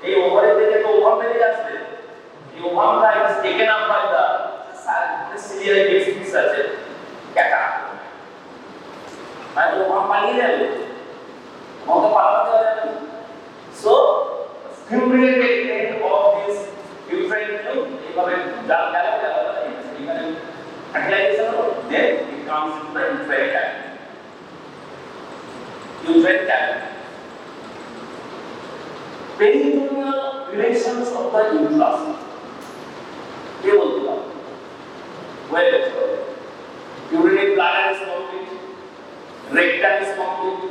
[SPEAKER 2] এই ovary থেকে তো ovum বেরিয়ে আসবে। এই ovumটা is taken up by the ciliary vesicles আছে, ক্যাটা। মানে ovum পালিয়ে যাবে, ovum তো পালাতে যাবে না। So, stimulated end of this uterine tube, এইভাবে জাল গেল এখানে fertilization হলো, then it comes into the uterine cavity. Uterine cavity. Peritoneal relations of the uterus. ये बोलते हैं। Well, urinary bladder is complete, rectum is complete.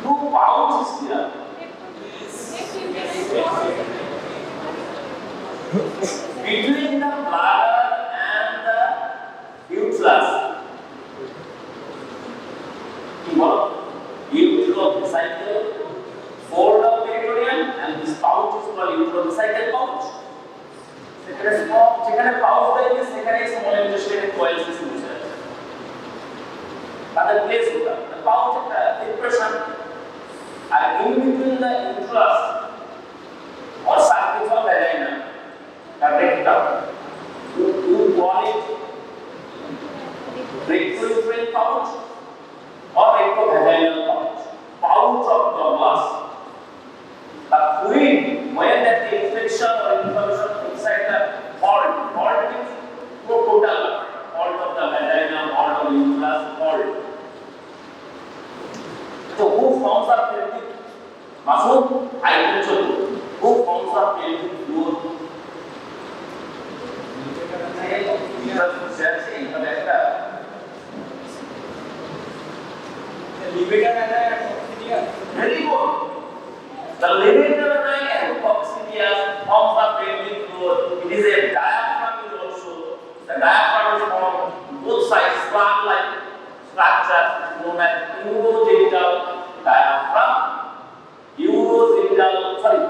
[SPEAKER 2] Two pouches here. Between the bladder and the uterus. Uterovesical fold of peritoneum and this pouch is called uterovesical pouch. যেখানে pouch দেয় সেখানে small intestinal coil system আছে। তাদের place ওটা pouch একটা depression আর in between the uterus or surface of vagina, the rectum. You call it rectouterine pouch or rectovaginal pouch. Pouch of Douglas. The fluid, when that infection or inflammation inside the vault means total vault of the vagina, vault of the uterus, vault. So who forms the pelvic muscle? Hydrogen. Who forms the pelvic floor? Very good. The levator and coccygia forms the pelvic floor. It is a diaphragm also. The diaphragm is formed both sides, slab-like structure known as urogenital diaphragm. Pelvic diaphragm.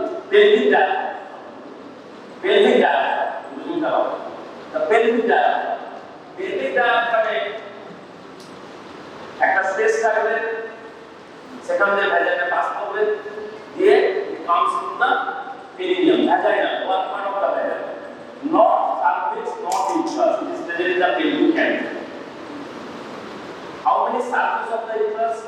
[SPEAKER 2] Pelvic diaphragm. The pelvic diaphragm. Pelvic diaphragm একটা space থাকবে, সেখান দিয়ে vagina pass করবে, দিয়ে comes into the perineum, vagina, one part of the vagina. Not cervix, not uterus. It is present in the pelvic cavity. How many the surface of the uterus?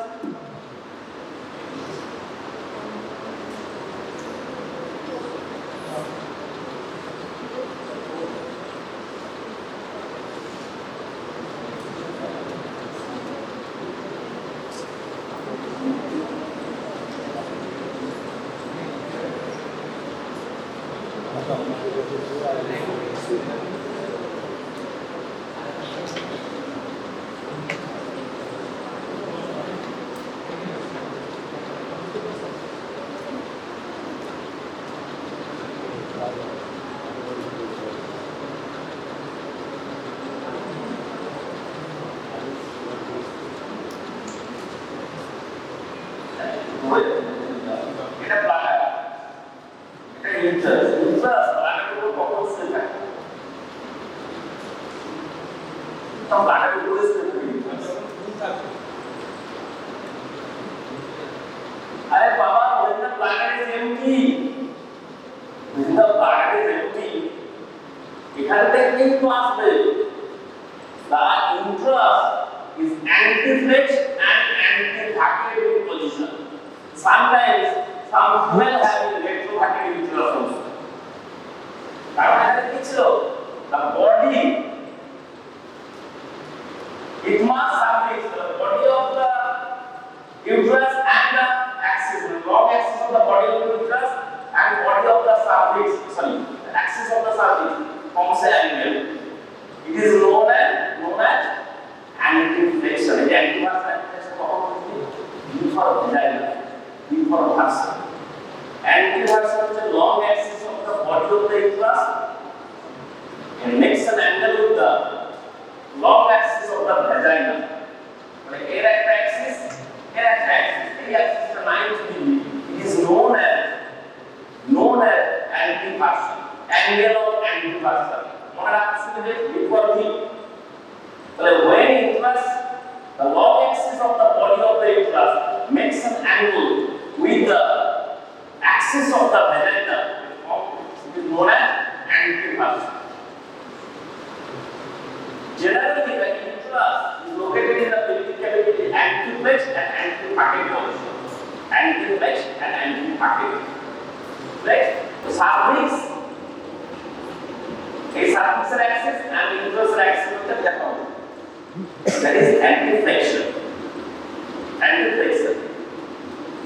[SPEAKER 2] এটা bladder, এটা uterus. Uterus ব্লাডারের উপর কখন step থাকে? তখন ব্লাডারের উপরে step থাকে। আরে বাবা, when the bladder is empty, when the bladder is empty, এখান থেকে কিন্তু আসবে। The uterus is antiflex and antivacuum in position. Sometimes some women have retrovacuum uterus also. কারণ এটা কি ছিল? The body, it must have the body of the uterus and the axis, the long axis of the body of the uterus and body of the cervix, the axis of the cervix forms an angle. It is known as antiflexion. The antiflexion for vagina, for person. Antiflexion is the long axis of the body of the uterus and makes an angle with the long axis of the vagina. Like erectile axis, the axis is 90 degree. It is known as antiflexion, angle of antiflexion. What happens to it before the when uterus, the long axis of the body of the uterus makes an angle with the axis of the vagina. It is known as antiflexion. Generally, the uterus is located in the pelvic cavity, antiflex and antivacuum position. Antiflex and antivacuum. Right? The cervix, a cervix axis and uterus axis of the vagina. That is antiflexion. Antiflexion.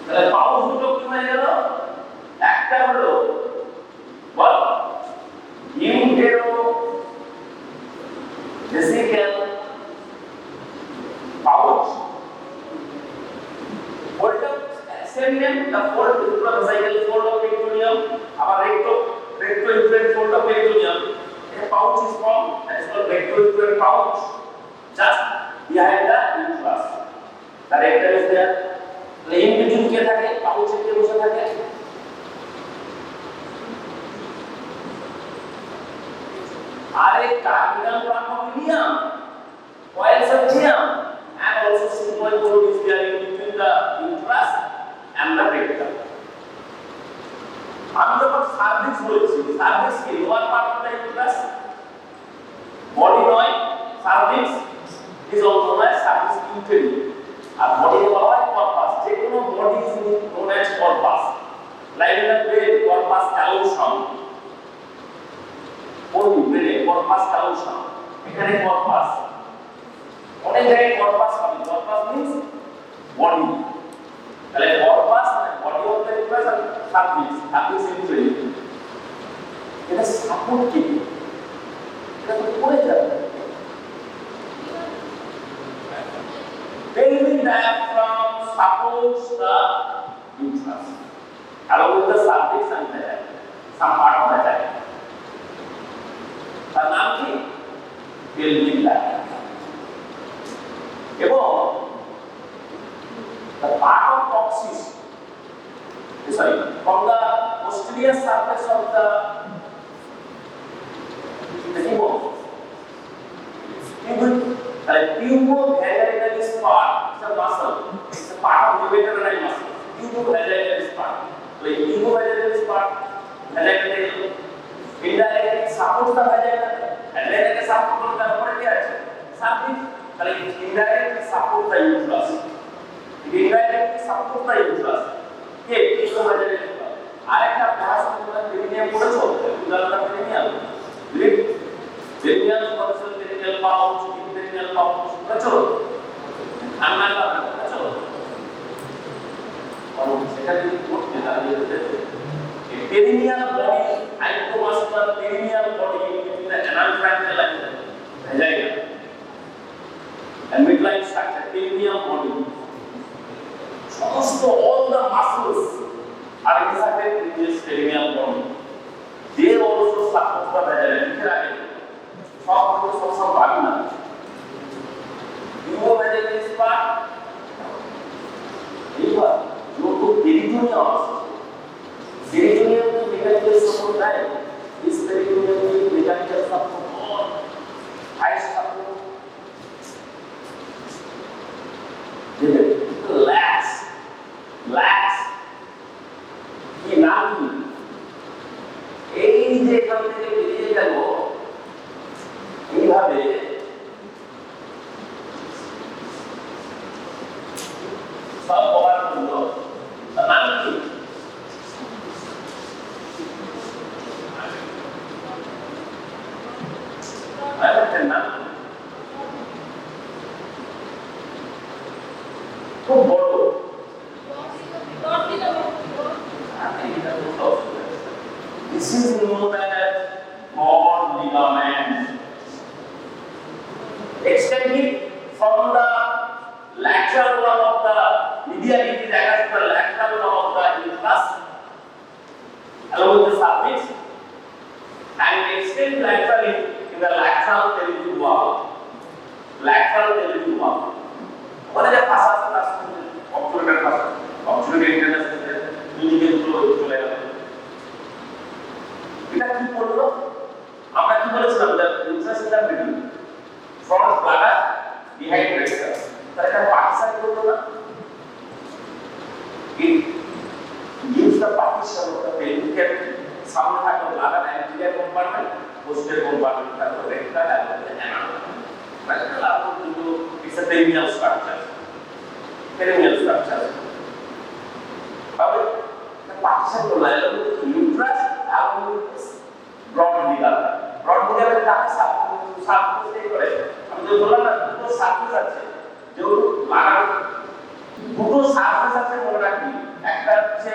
[SPEAKER 2] তাহলে পাউস দুটো কি হয়ে গেল? একটা হলো বল uterovesical pouch, fold of seminal, the fold vesicle fold of peritoneum, our recto-uterine fold of peritoneum. A pouch is formed, that is called recto-uterine pouch, just behind the uterus. The rectum is there. The in between কে থাকে? Pouch কে বসে থাকে। আর এই terminal প্রাকমিডিয়াম, coil septum, and also sigmoid cord is there in between the uterus and the rectum. আমি যখন cervix বলছি, cervix কি? Lower part of the uterus, body নয়, cervix is also known as cervix uterine. আর body বলা হয় corpus. যে কোনো body is known as corpus. Like in the brain, corpus callosum. Body ব্রেনে corpus callosum, এখানে corpus। অনেক জায়গায় corpus হবে। corpus means body. তাহলে corpus মানে body of the uterus and cervix uterine. এটা সাপোর্ট কি? এটা তো পড়ে যাবে। Pelvic diaphragm supports the uterus along with the cervix and vagina, some part of the vagina. তার নাম কি? pelvic diaphragm. এবং the part of coccyx, from the posterior surface of the humerus, pubovaginal part, it's a muscle, it's a part of the uterine muscle. Pubovaginal part, like pubovaginal part, vaginal indirectly supports the vagina, and then it supports the upper cervix, like indirectly support the uterus. It indirectly supports the uterus. Okay, this is what it is. আরেকটা পড়াশোনা perineum পড়েছো? উদাহরণটা perineum. Perineum পড়েছো, perineal pouch, perineal pouch পড়েছো? আমরা পড়েছো? সেটা যদি পড়তে তাহলে perineal body, hypomuscular perineal body between the anal triangle and the vagina. And midline structure, perineal body. Almost all the muscles are inserted in this perineal body. They also support the vagina. Some vagina. Urovaginous part. Liver, due to peritoneum. Peritoneum to mechanical support line. This peritoneum to mechanical support or high support. Lax. কি নাম কি? এই যে এখান থেকে বেরিয়ে গেল এইভাবে সব কভার করলো তার নাম কি? নাম খুব বড় this is known as cord ligament extending from the lateral wall of the medial it is attached to the lateral wall of the uterus along with the cervix and extend laterally in the lateral pelvic wall. What is the passage of the obturator passage? Obturator internal ligament flow চলে গেল। এটা কি করলো? আমরা কি বলেছিলাম যে uterus is the middle, front bladder, behind rectus. তাহলে এটা partition করলো না? It gives the partition of the pelvic cavity. সামনে থাকে bladder anterior compartment, posterior compartment থাকে rectal and the anal. Rectal are it's a perineal structure. The partition করলো uterus and broad ligament. Broad ligament তাকে সাবকুস করে। আমি যে বললাম না দুটো সাবকুস আছে। যেহেতু bladder দুটো সারফেস আছে মনে রাখবি। একটা হচ্ছে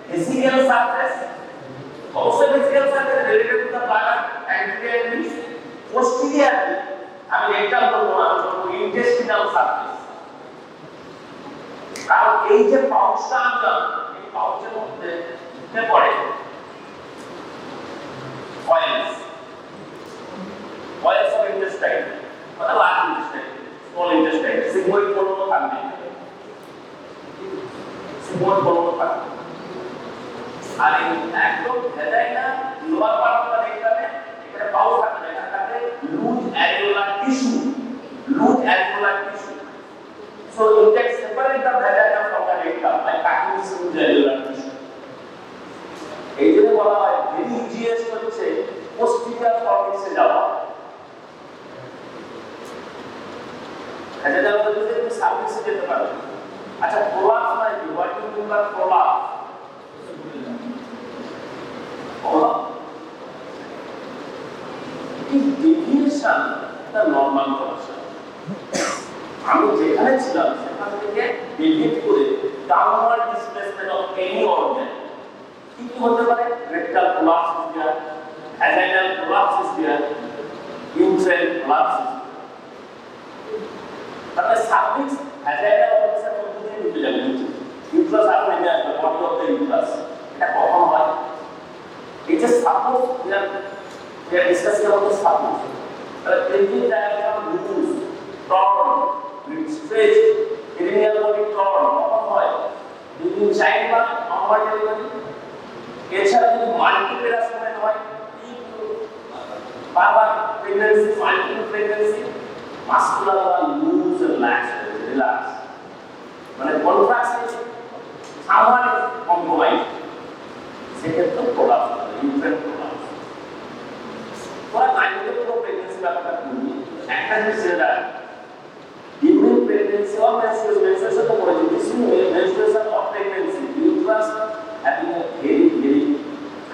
[SPEAKER 2] vesical surface, also vesical surface related to the bladder anteriorly, posteriorly আমি একটা বলবো না, intestinal surface. কারণ এই যে পাউচটা আনলাম, এই পাউচের মধ্যে ঢুকে পড়ে oils of intestine, মানে large intestine, small intestine, sigmoid colon থাকবে। sigmoid colon থাকবে। আর এই একদম ভেজাইনা লোয়ার পার্টটা দেখতে হবে, এখানে পাউচ থাকবে, এখানে থাকবে loose areolar tissue. So you can separate the vagina from the rectum by cutting this loose alveolar tissue. এই জন্য বলা হয় very easiest হচ্ছে posterior cervix-এ যাওয়া। ভেজাইনাল মধ্যে তুমি সার্ভিক্সে যেতে পারো। আচ্ছা প্রলাপস মানে কি? What do you mean by prolapse? Is deviation the normal condition? আমি যেখানে ছিলাম সেখান থেকে ডেভিয়েট করে downward displacement of any organ কি হতে পারে? Rectal collapse is there, vaginal collapse is there, uterine collapse is there. তাহলে সার্ভিক্স ভ্যাজাইনাল অর্গানের মধ্যে দিয়ে ঢুকে যাবে, ইউট্রাস আর নেমে আসবে, বডি অফ দ্য ইউট্রাস। এটা কখন হয়? এই যে suppose we are discussing about the support. Pelvic diaphragm moves, torn, stretch, perineal body torn, কখন হয়? During childbirth, normal delivery. এছাড়া যদি মাল্টিপেরাস মোমেন্ট হয়, বারবার প্রেগন্যান্সি, মাল্টিপল প্রেগন্যান্সি, মাসকুলার বা লুজ রিল্যাক্স, মানে কন্ট্রাকশন সামহার কম্প্রোমাইজ, সেক্ষেত্রে প্রলাপস হবে, ইনফ্যান্ট প্রলাপস। ওরা নাইনটি পুরো প্রেগন্যান্সি ব্যাপারটা করবে একটা জিনিস সেটা during pregnancy or menstruation to put this menstruation or pregnancy, uterus having a very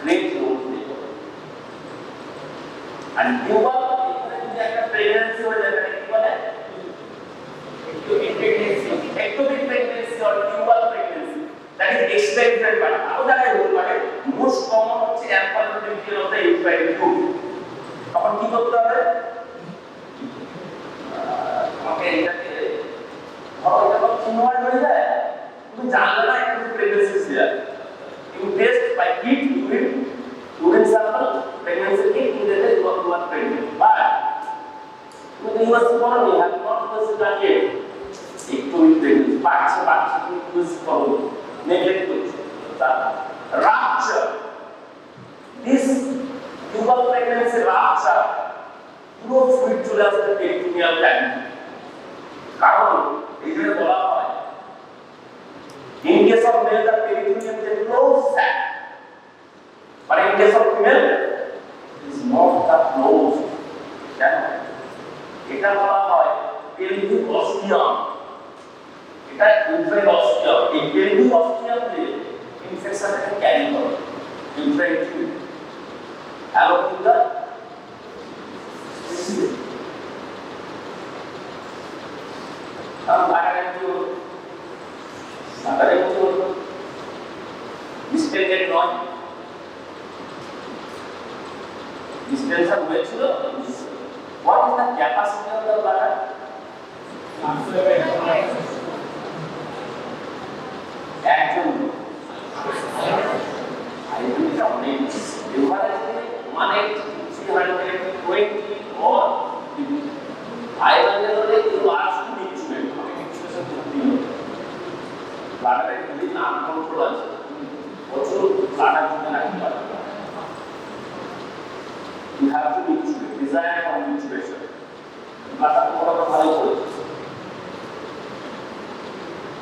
[SPEAKER 2] great role to play. And tubal pregnancy or ectopic pregnancy or tubal pregnancy, that is expected, but how that I will most common amputation of the uterine tube. তখন কি করতে হবে? আমাকে এটাকে ধরো এটা তো চিহ্নমান হয়ে যায়, তুমি জানলে না একটু প্রেগন্যান্সি ছিল, you test by kit urine sample pregnancy kit in the test what you are pregnant, but you must follow have not considered yet একটু pregnancy parts use follow neglect rupture, this tubal pregnancy rupture পুরো fluid চলে আসে peritoneal gland, কারণ এই যে বলা হয় in case of male the peritoneum is a closed sac, but in case of female it is not the closed, এটা বলা হয় pelvic ostium, এটা uterine ostium, এই pelvic ostium তে ইনফেকশন ক্যারি করে uterine tube along with the distended নয়, distension হয়েছিল। What is the capacity of the bladder? একজন I think অনেক এভারেজে 180-320 or I generally you ask to instrument bladder যদি না কন্ট্রোল আছে প্রচুর bladder জমে রাখতে পারে, you have to intubate, desire for intubation, bladder পুরোটা ভালো করে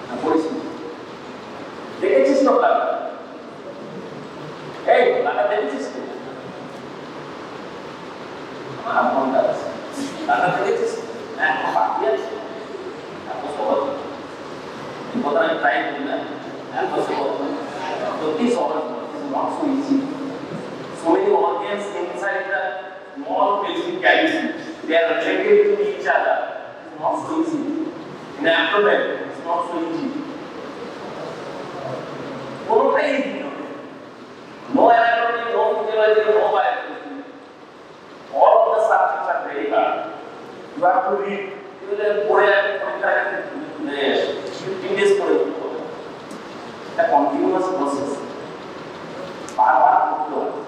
[SPEAKER 2] না পরিস্থিতি দেখেছিস তো bladder, এই bladder দেখেছিস তো আমার মনটা আছে bladder দেখেছিস না বাকি আছে আপনি সহজ কথা আমি ট্রাই করি না and possible so this organ is not so easy, so many organs inside the small pelvic cavity they are related to each other, it's not so easy in the abdomen, it's not so easy, কোনোটাই easy নয়, no anatomy, no physiology, no biology, all of the subjects are very hard, you have to read, you will pore and pore 15 days pore a continuous process, বারবার করতে হবে,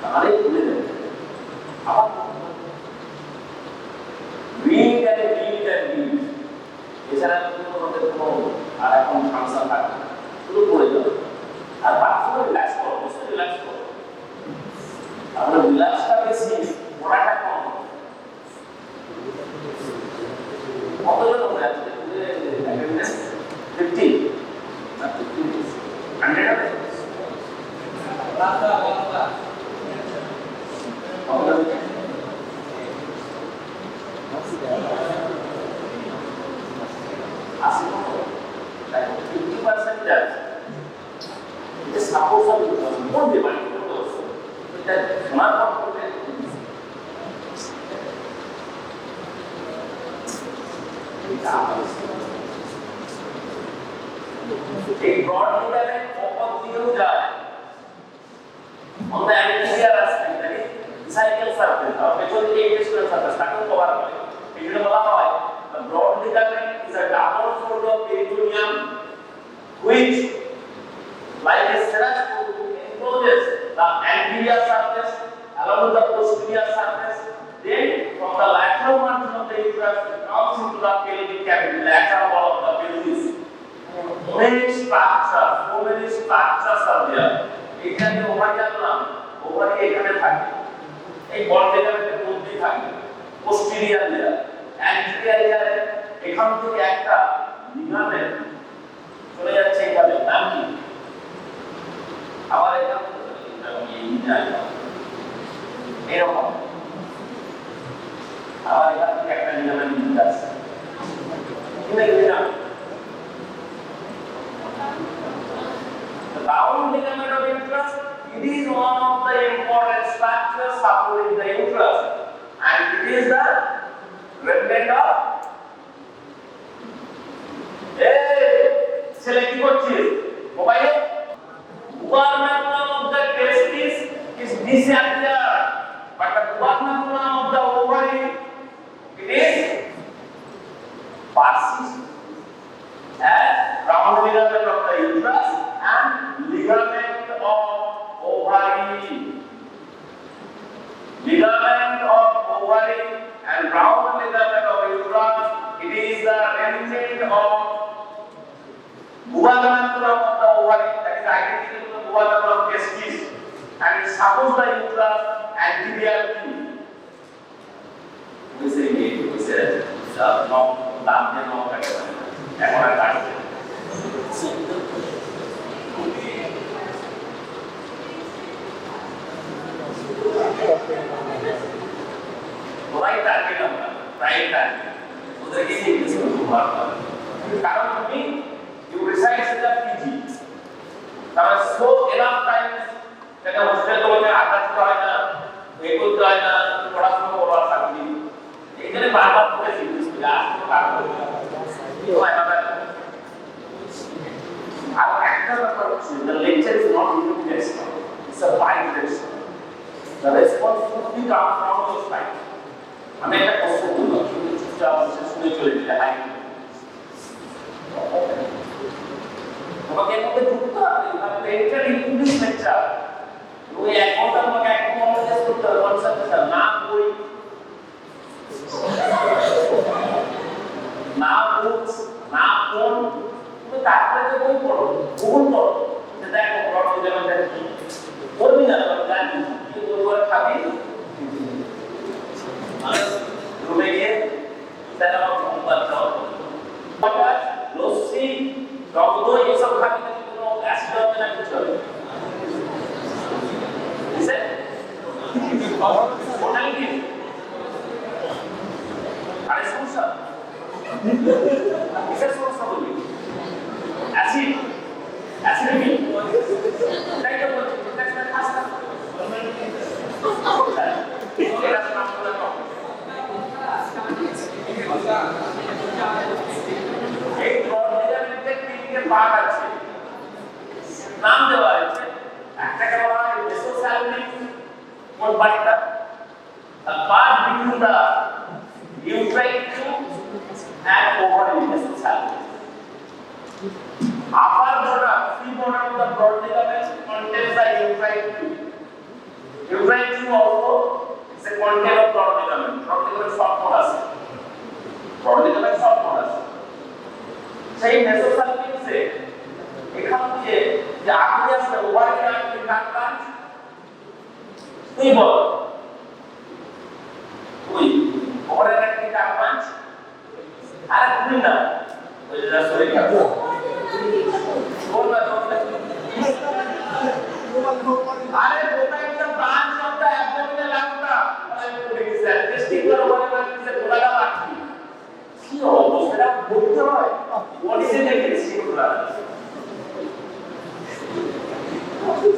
[SPEAKER 2] তাহলে ভুলে যাবে, আবার read এছাড়া কোনো আর এখন ফাংশন থাকে না, শুধু পড়ে যাবে আর বাকি রিল্যাক্স করো, বসে রিল্যাক্স করো, আমরা রিল্যাক্সটা বেশি পড়াটা কম, কতজন মনে আছে অ্যাটেন্ডেন্স 50 না 50 100 আছে আসলে 50% আছে, এটা সাপোজ আমি বলতে পারি এটা শোনার পর করলে এই ব্রড লিগামেন্ট ওপর দিয়েও যায় on the anterior aspect, that is vesical surface or পেছন দিকে intestinal surface তাকে কভার করে, এই জন্য বলা হয় the broad ligament is a double fold of peritoneum which like a serous encloses the anterior surface along with the posterior surface, then from the lateral margin of the uterus it comes into the pelvic cavity, lateral wall of the pelvis. Many structures are there. এখানে ovary আনলাম, ovary এখানে থাকে, এই বল লিগামেন্টের মধ্যে থাকে, posterior layer, anterior লেয়ারে এখান থেকে একটা লিগামেন্ট চলে যাচ্ছে এইভাবে, নাম কি? আবার এখান থেকে এরকম আবার এখান থেকে একটা লিগামেন্ট নিতে আসছে round ligament of uterus, it is one of the important structures supporting the uterus, and it is the remnant of ছেলে কি করছিস মোবাইলে gubernaculum of the testis is disappeared, but the gubernaculum of the ovary it is persist as round ligament of the uterus and ligament of ovary. Ligament of ovary and round ligament of uterus, it is the remnant of gubernaculum of the ovary, that is identical to the gubernaculum of testis, and it supports the uterus anteriorly. We say no, no, এখন আর কাটবে right target আমরা right target ওদেরকে ইংলিশ করতে পারবো কারণ তুমি you reside in the PG তাহলে সো এনাফ টাইম যেটা হোস্টেল তোমাকে আঘাত হয় না এই করতে হয় না পড়াশোনা করার সাথে এইখানে বারবার করে ইংলিশ করে আসতে পারবো আর একটা ব্যাপার হচ্ছে the lecture is not unidirectional, it's a bidirectional. The responsibility comes from your side. আমি একটা কষ্ট করলাম চুপচাপ শুনে চলে গেলে হাই তোমাকে এর মধ্যে ঢুকতে হবে তাহলে এটা ইংলিশ লেকচার ওই এক ঘন্টা তোমাকে এক ঘন্টা শেষ করতে হবে কনসেপ্টটা না বই না বুকস না ফোন তুমি তারপরে যে বই পড়ো গুগল করো যে দেখো প্রবলেম যেমন দেখি করবি না তবে জানি কি বই খাবি রুমে গিয়ে তারা মোবাইল চাও লস্যি রক্ত এসব খাবি না কোনো অ্যাসিড হবে না কিছু হবে বুঝছেন ওটাই কি আরে সমস্যা কিসের সমস্যা বলি অ্যাসিড অ্যাসিডিটি তাই তো বলছি এটা একটা খাস্তা এটা নাম বলা এই প্রোটিনের তিনটে পার্ট আছে নাম দেওয়া আছে একটাকে বলা হয় মেসোসাইলিক কোন পার্টটা part between the urethra and ovary mesosalpinx. Upper border, free border of the broad ligament contains the urethra tube. Urethra tube also is a content of broad ligament. Broad ligament short border. Broad ligament short border. সেই মেসোসালপিংসে এখান দিয়ে যে আগে আসলে ovary line কাটলাম তুই বল তুই ovary line কাটলাম আর তুই না ওই যে সরি কাটবো বল না আরে ওটা একটা ব্রাঞ্চ অফ দা অ্যাবডোমিনাল লাংটা আমি পড়ে গেছি টেস্টিকুলার ওভারি লাইন যে গোলাটা বাকি কি অবস্থা বলতে হয় what is it again singular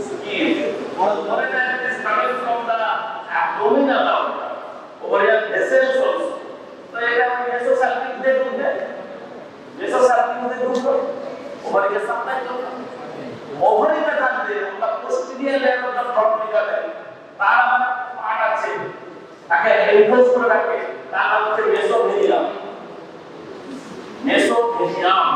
[SPEAKER 2] skin what is that is coming from the abdominal aorta over here vessels also so এটা আমি mesosalpinx দিয়ে ঢুকবে mesosalpinx দিয়ে ঢুকবে ওভারি কে সাপ্লাই করবে ওভারি তে থাকবে আমরা posterior layer of the front ligament তার আমার পার্ট আছে তাকে এনফোর্স করে রাখে তার নাম হচ্ছে মেসোভেনিয়াম মেসোভেনিয়াম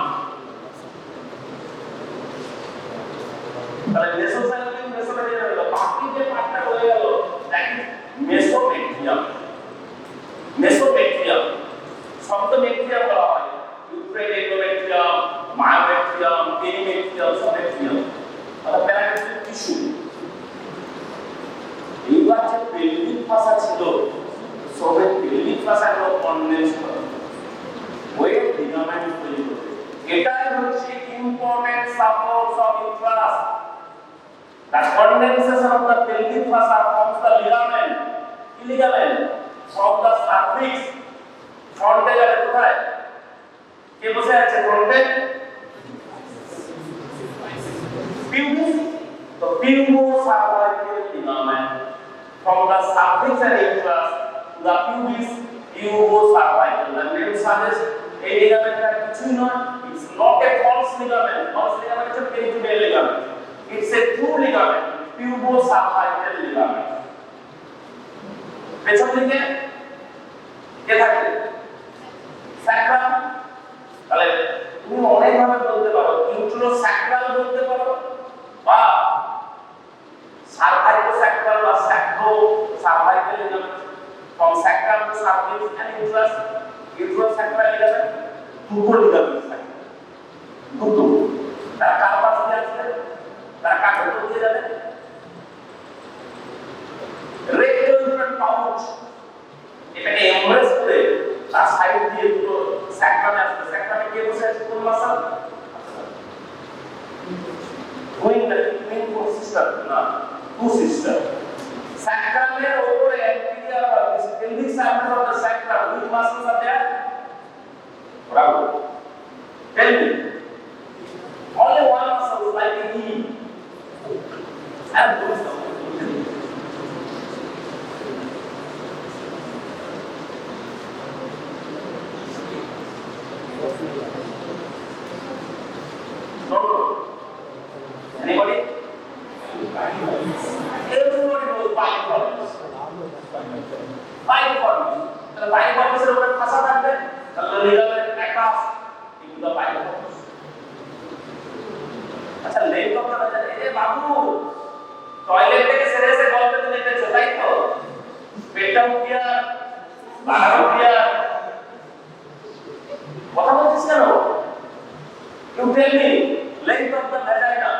[SPEAKER 2] তাহলে মেসোসাইলিক মেসোভেনিয়াম হলো বাকি যে পার্টটা হয়ে গেল দ্যাট ইজ মেসোভেনিয়াম মেসোভেনিয়াম শব্দ মেট্রিয়াম বলা হয় ইউক্রেন এন্ডোমেট্রিয়াম মায়োমেট্রিয়াম পেরিমেট্রিয়াম সমেট্রিয়াম অর্থাৎ প্যারামেট্রিক টিস্যু এইবার যে পেলভিক ফাসা ছিল সবে পেলভিক ফাসা হলো কনডেন্স করে ওয়েট লিগামেন্ট তৈরি করে এটাই হচ্ছে important supports of uterus the condensation of the pelvic ফাসা forms the ligament কি লিগামেন্ট from the cervix ফ্রন্টে যাবে কোথায় কে বসে আছে ফ্রন্টে pubis the pubocervical ligament from the cervix and uterus to the pubis pubocervical the name suggests এই লিগামেন্টটা কিছুই নয় it's not a false ligament is a peritoneal ligament it's a true ligament pubocervical ligament পেছন দিকে কে থাকে sacrum তাহলে তুমি অনেক ভাবে বলতে পারো ইন্ট্রোস্যাক্রাল বলতে পারো বা সার্ভাইকোস্যাক্রাল বা sacrocervical ligament from sacrum to cervix and uterus uterosacral ligament দুটো লিগামেন্ট থাকে দুটো তারা কার পাশ দিয়ে আসবে তারা কাকে দিয়ে যাবে rectal pouch এটাকে এমব্রেস করে তার সাইড দিয়ে দুটো স্যাক্রামে আসবে স্যাক্রামে কে বসে আছে কোন muscle going the between two sister না two sister sacramental over anterior or pelvic surface of the sacrum which muscles are there bravo tell me only one muscle like the knee and those no anybody everybody knows piriformis তাহলে piriformis এর উপরে ফাঁসা থাকবে তাহলে ligament attach into the piriformis আচ্ছা length of the A Babu toilet থেকে সেরে এসে গল্পে তুমি দেখছো তাই তো পেটটা উঠিয়া বাড়া উঠিয়া কথা বলছিস কেন you tell me length of the vagina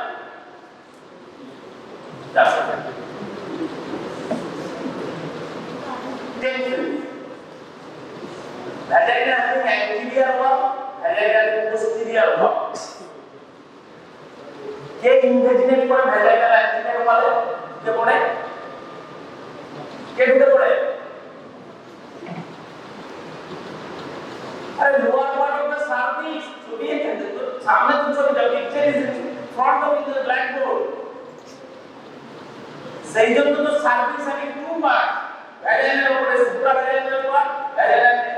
[SPEAKER 2] that's it 10 feet vagina having anterior wall vagina having posterior wall কে ইনভেজিনেট করে vagina anterior wall কে পড়ে কে ঢুকে পড়ে अरे lower part of the cervix छवि है सामने तो छवि the picture is in front of the blackboard सही जब तो cervix है टू पार्ट vaginal ऊपर supra vaginal part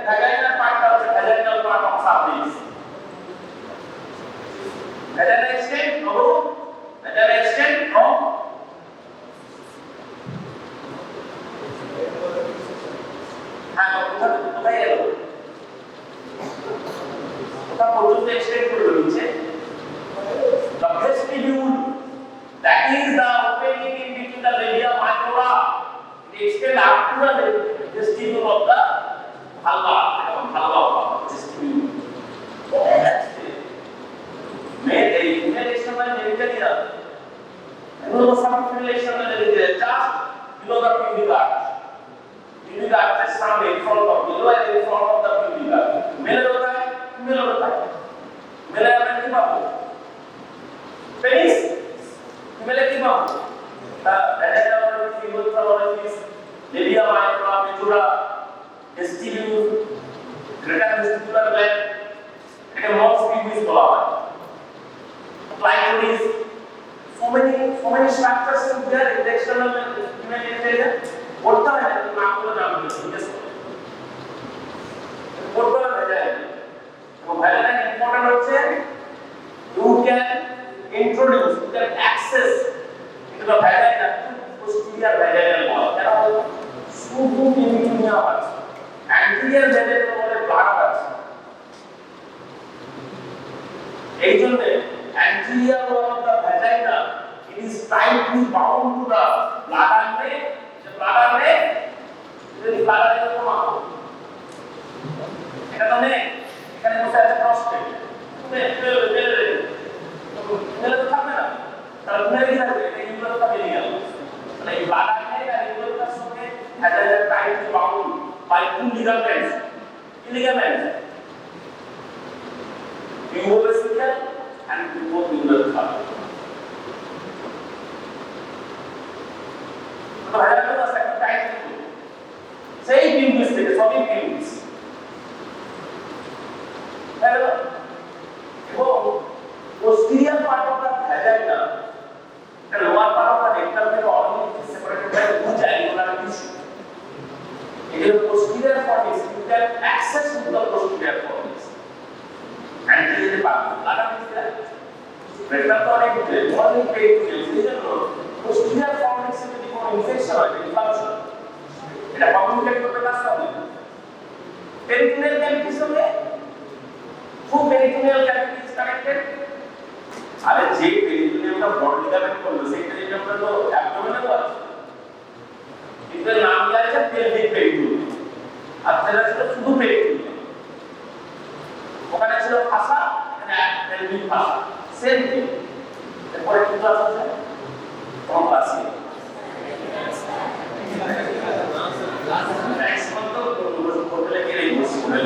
[SPEAKER 2] vaginal part का vaginal part of cervix vaginal extend no vaginal extend no हाँ तो भाई ওটা পর্যন্ত এক্সটেন্ড করে রয়েছে the vestibule that is the opening in between the labia majora it extend up to the vestibule of the vulva এবং vulva vestibule that's it male external genitalia below some external genitalia just below the pubic arch is found in front of below and in front of the pubic arch male होता है female होता है male में क्या बात penis female की बात vagina और urethra और is labia majora majora vestibule greater vestibular gland এটা mons pubis বলা হয় clitoris so many structures in there in the external female genitalia পড়তে হয় না নামগুলো জানতে ঠিক আছে পড়তে হয় vagina এবং vagina ইম্পর্টেন্ট হচ্ছে you can access into the vagina posterior vaginal wall এটা হলো শুধু নিউক্লিয়া আছে anterior vaginal wall ব্লাড আছে এইজন্য anterior wall of the vagina it is tightly bound to the bladder में যদি bladder এর কমাও এটা তো নেই এখানে বসে আছে prostate মেলে তো থাকবে না তাহলে মেলে কি থাকবে এটা ইউরোথ্রা বেরিয়ে গেল তাহলে এই bladder নেই আর ইউরোথ্রার সঙ্গে has a tightly bound by two ligaments pubovesical and pubourethral तो vagina तो second tight সেই পিউবিস থেকে সবই পিউবিস, তাই না? এবং posterior part of the vagina, the lower part of the rectum থেকে already separated by two gigantular tissue. It is posterior fornix. You can access to the posterior fornix. Anterior part. Lada means that rectum to অনেক অনেক peripheral posterior fornix এ যদি কোনো infection হয়, dysfunction, এটা communicate করতে কাজ করবে। পেরিটোনিয়াল ক্যাভিটির সঙ্গে two peritoneal cavities connected. আরে যে পেরিটোনিয়ামটা ব্রড লিগামেন্ট করলো সেই পেরিটোনিয়ামটা তো অ্যাবডোমেনেও আছে, কিন্তু এর নাম দেওয়া আছে পেলভিক পেরিটোনিয়াম, আর সেটা ছিল শুধু পেরিটোনিয়াম। ওখানে ছিল ফাসা, এখানে পেলভিক ফাসা, সেম থিং। এরপরে কি ক্লাস আছে? কোন ক্লাসে? ম্যাক্সিমাম তো হোটেলে গেলেই বসে পড়ে।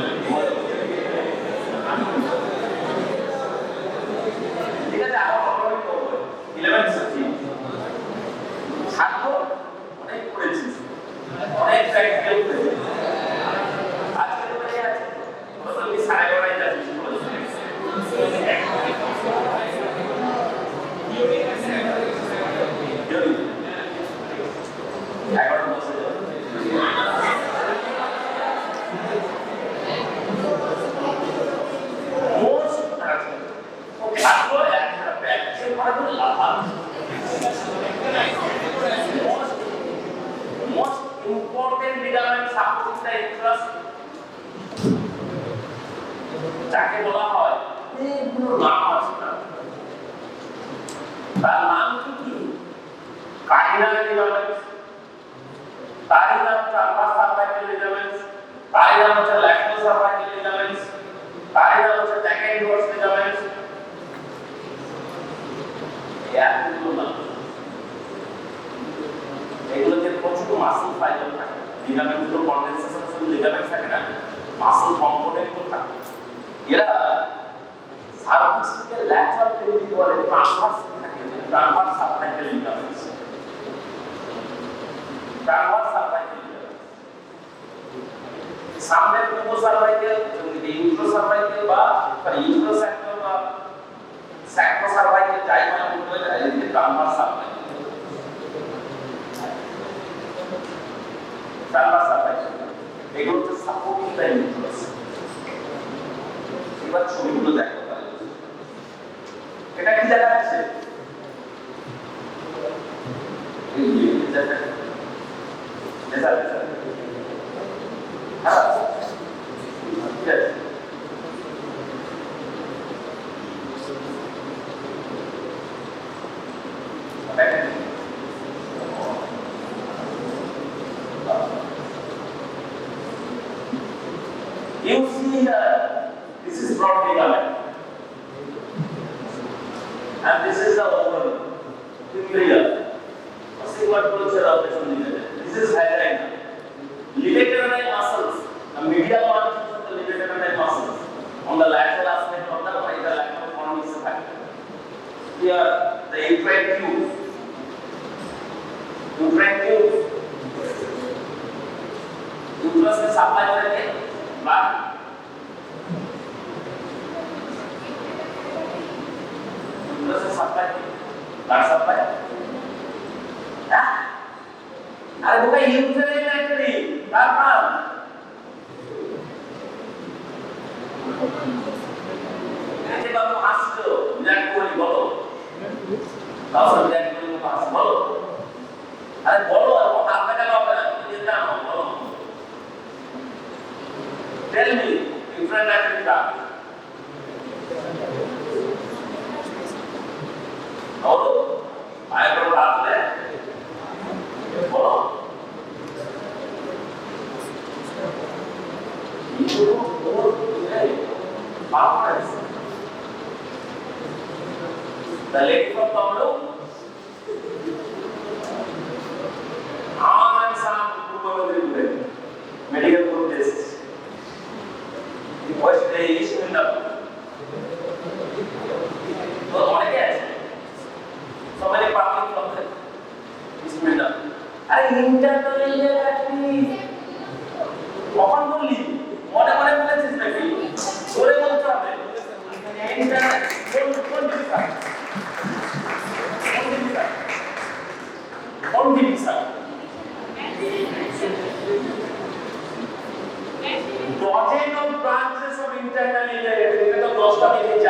[SPEAKER 2] ঠিক আছে, আবার অটোমেটিক করব 11 সাবজেক্ট ছাত্র অনেক পড়েছি, অনেক প্র্যাকটিক্যাল করেছি। আজকে তো এই আছে কত কি সাড়ে গড়াই যাচ্ছে most important ligament supporting the uterus যাকে বলা হয় এগুলো নাম আছে না, তার নাম কি? কার্ডিনাল লিগামেন্টস, তার নাম ট্রান্সভার্স সার্ভাইকাল লিগামেন্টস, তার নাম হচ্ছে ল্যাটারাল সার্ভাইকাল লিগামেন্টস, তার নাম হচ্ছে ট্যাকেন্ডোর্স লিগামেন্টস। এগুলোতে প্রচুর মাসল ফাইবার থাকে, লিগামেন্টগুলো কনডেনসেশন শুধু লিগামেন্ট থাকে না, মাসল কম্পোনেন্টও থাকে। এরা সার্ভিস থেকে ল্যাটারাল পেরিফেরি বলে ট্রান্সভার্স থাকে, transverse cervical ligaments, transverse cervical ligaments. সামনে পুরো সার্ভাইকাল, ইউট্রো সার্ভাইকাল বা ইউট্রো স্যাক্রাল বা স্যাক্রো সার্ভাইকাল যাই মানে বলতে হয়, এদিকে ট্রান্সভার্স সার্ভাইকাল, ট্রান্সভার্স সার্ভাইকাল। এগুলো হচ্ছে সাপোর্টিং দ্য ইউট্রাস। এবার ছবিগুলো দেখো, এটা কি দেখা যাচ্ছে? এই দেখা যাচ্ছে, হ্যাঁ ঠিক আছে। You see here, this is broad ligament, and this is the oval fibula. See what closer operation ligament. This is hyaline. Ligamentary muscles, the medial margins of the ligamentary muscles on the lateral aspect of the lateral fornix factor. Here, the uterine tubes. Uterine tubes. Uterus में supply करेंगे blood. Uterus से supply blood supply. अरे वो का uterine artery, carbon. ऐसे बाबू आस्तो, विराट कोहली बोलो. Last Virat Kohli को पास बोलो. अरे बोलो, वो हाथ में क्या होगा ना? ये क्या बोलो. Tell me, uterine artery का. बोलो, आए करो बात ले. बोलो. ये ये powers. The lady from Tamil. आनंद साहब पूर्वमंत्री हुए. Medical protest. What's the issue in the? तो और क्या है? समझे पार्किंग from the इसमें ना. अरे internal area actually body is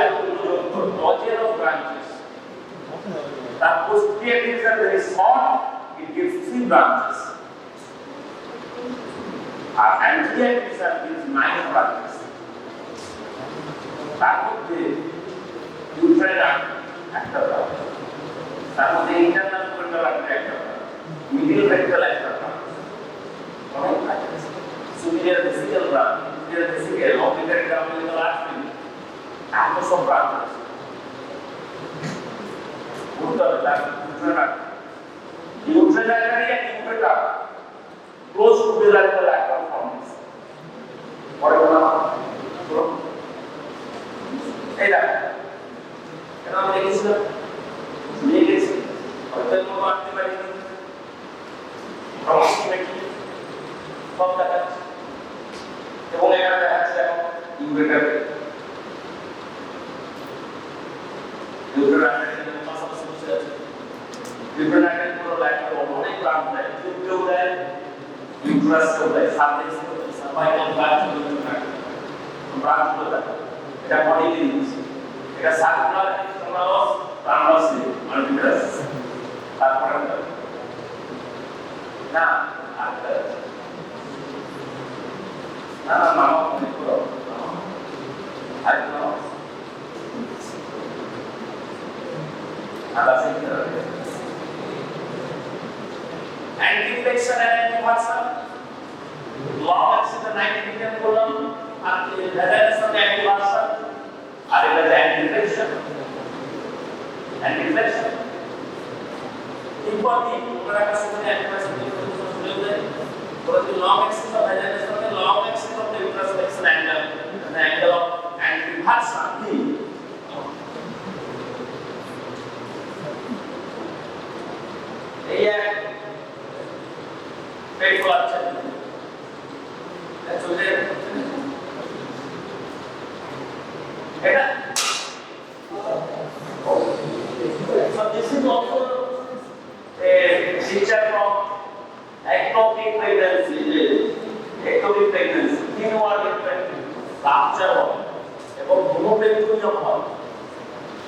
[SPEAKER 2] nodular of branches. The posterior is very short, it gives 3 branches. Anterior is gives 9 branches. তার মধ্যে ইউট্রাইন একটা ব্রাঞ্চ, তার মধ্যে ইন্টারনাল কোয়েন্টাল একটা ব্রাঞ্চ, মিডিল রেক্টাল একটা ব্রাঞ্চ, অনেক আছে। Superior vesical branch, inferior vesical, অবলিগারি ডাবলিগাল আর্টারি, এত সব ব্রাঞ্চ আছে। বুঝতে হবে তার ইউট্রাইন আর্টারি আর ureter close to the lateral forms. পরে বলা এই না এটা আমরা দেখেছিলাম, নিয়ে গেছি অর্থাৎ কোনো আনতে পারিনি, প্রমাণিত সব দেখাচ্ছে এবং এখানে দেখাচ্ছে এখন ইউরেটার পাশাপাশি বসে আছে। ইউরেটার পুরো লাইটার অনেক প্রাণ দেয়, টিউবকেও দেয়, ইউট্রাসকেও দেয়, সাবলেক্সকেও দেয়, সার্ভাইকাল ব্রাঞ্চগুলো দেয়। এটা বডিতে দিচ্ছে, এটা সার্কুলার এক্সট্রামাস ট্রান্সভার্সি মাল্টিপ্লাস। তারপরে না আচ্ছা না না মামা মনে করো আর কোনো আলাদা সিস্টেম আছে। অ্যান্টিফ্লেকশন এন্ড অ্যান্টিভার্সন লং অ্যাক্সিস 90 ডিগ্রি করলাম, আর ভেজাইনাস অ্যান্টিভার্সন আর এটা অ্যান্টিফ্লেকশন। অ্যান্টিফ্লেকশন ইম্পর্টেন্ট তোমরা কাছে শুনে অ্যান্টিভার্সন শুনে দেয় বলে যে লং অ্যাক্সিস অফ ভেজাইনাস মানে long Axis of the uterus flexion angle, the angle of অ্যান্টিভার্সন কি এই এক পেট ফলাচ্ছে চলে এটা। So this is also a feature from ectopic pregnancy. Ectopic pregnancy, inward rupture হয় এবং হেমোপ্লেকুরিয়াম হয়,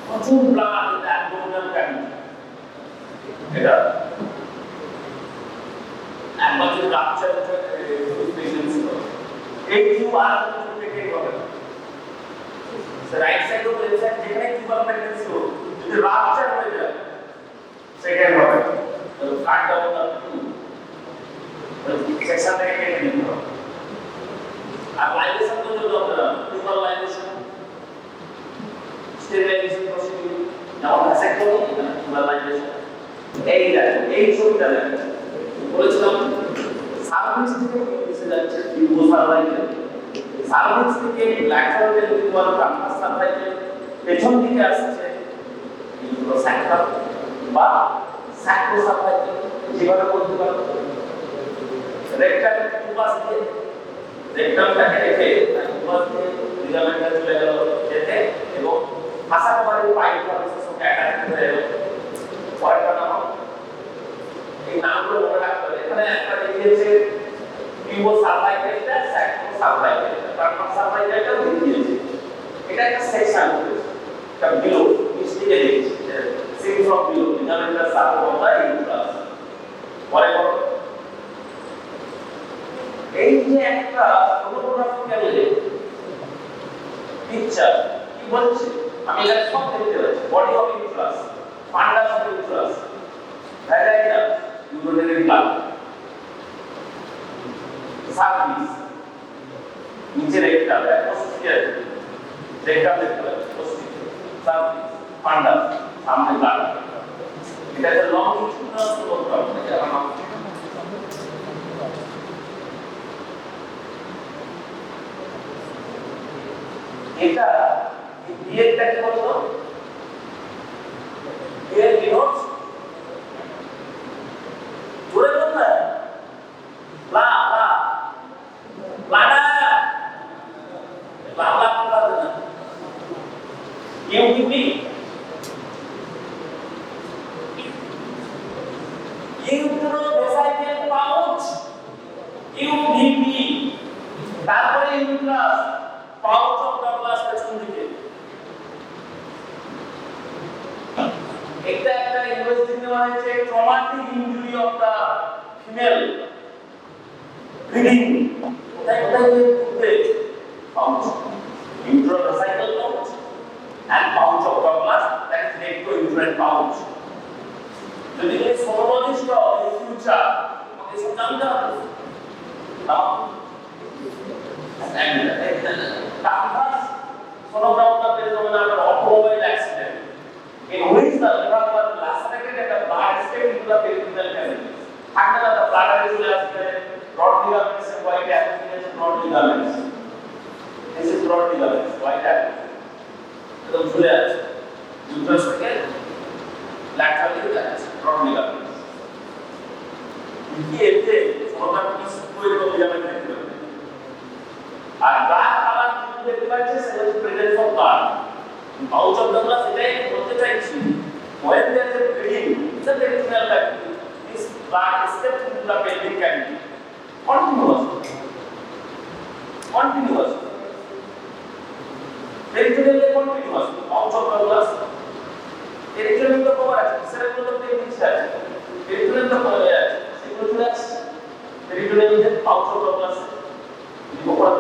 [SPEAKER 2] প্রচুর blood in the abdominal cavity. এটা একবার যদি রাপচার প্রেগন্যান্সি হয় এই টিউব আর প্রেগনেন্ট হবে না। রাইট সাইড ও লেফট সাইড যেখানে টিউবার প্রেগন্যান্সি হোক যদি রাপচার হয়ে যায় সেকেন্ড হবে, তো কাট ডাউন দা সেকশন থেকে কেটে দিতে হবে। আর লাইগেশন তো যদি হবে না, টিউবার লাইগেশন, স্টেরিলাইজেশন প্রসিডিউর, যেমন ভ্যাসেক্টমি, টিউবার লাইগেশন। এই দেখো এই ছবিটা দেখো, বলেছিলাম সার্ভিক্স থেকে নিচে যাচ্ছে টিউবো সার্ভাইকেল, সার্ভিক্স থেকে ল্যাটারাল টিউবার ট্রান্সভার্স সার্ভাইকেল, পেছন দিকে আসছে ইউরোস্যাক্টাল বা স্যাক্রো সার্ভাইকেল, যেভাবে বলতে পারো। রেক্টাল টিউবাস দিয়ে রেক্টামটাকে রেখে টিউবাস দিয়ে লিগামেন্টটা চলে গেল যেতে এবং হাসাকবারের পাইপ প্রসেসের সঙ্গে অ্যাটাচ হয়ে গেল। পরেরটা নাম এই নামগুলো মনে রাখতে হবে। এখানে একটা দেখিয়েছে টিউবো সার্ভাইকেলটা, স্যাক্রো সার্ভাইকেলটা, ট্রান্সভার্স সার্ভাইকেলটা দেখিয়েছে। এটা একটা সেকশন রয়েছে, এটা বিলো নিচে দেখিয়েছে, seen from below ligamental circle of the uterus. পরে বলো এই যে একটা ফটোগ্রাফিক্যাল পিকচার কি বলছে, আমি এটা সব দেখতে পাচ্ছি। Body of uterus, ফান্ডাস of uterus, vagina, urinary blood, service, নিচে রেক্টাল, পোস্টিরিয়র রেক্টাল দেখতে পাচ্ছি, পোস্টিরিয়র সার্ভিস, ফান্ডাস, সামনে ব্লাড। এটা একটা লংজিটিউডিনাল ফটোগ্রাফ, এটা আমার এটা বিয়েটা কি বলতো, বিয়ের ডিনোটস জোরে বল না, লা লা লাডা লা লা বলা না, ইউটিপি ইউট্রো ভেসাইকেল পাউচ, ইউভিপি, তারপরে ইউট্রাস, পাউচ অফ ডাগলাস পেছন দিকে, বলা হয়েছে traumatic injury of the female bleeding কোথায় কোথায় উঠবে pouch uterine vesicle pouch and pouch of Douglas that is recto-uterine pouch যদি এই সোনোলজিস্ট ইন ফিউচার আমাকে সব জানতে হবে নাও Canvas sonograph is known as an automobile accident in which the liver was lacerated and the blood escaped into the peritoneal cavity. After the bladder is lacerated, broad ligaments and white aggregates, broad ligaments. This is broad ligaments, white aggregates. So the uterus, uterus again, laterally that's broad ligaments. This is sonograph is going to ligament activity. আর black colour দেখতে পাচ্ছেন সেটা হচ্ছে presence of blood pouch of the glass এটাই বলতে চাইছি when there is a bleeding it's a peritoneal cavity this blood escapes into the pelvic cavity continuous peritoneal continuous pouch of the glass peritoneal তো cover আছে cerebral তো নিচে আছে peritoneal তো cover আছে সেগুলো চলে আসছে peritoneal যে pouch of the glass cover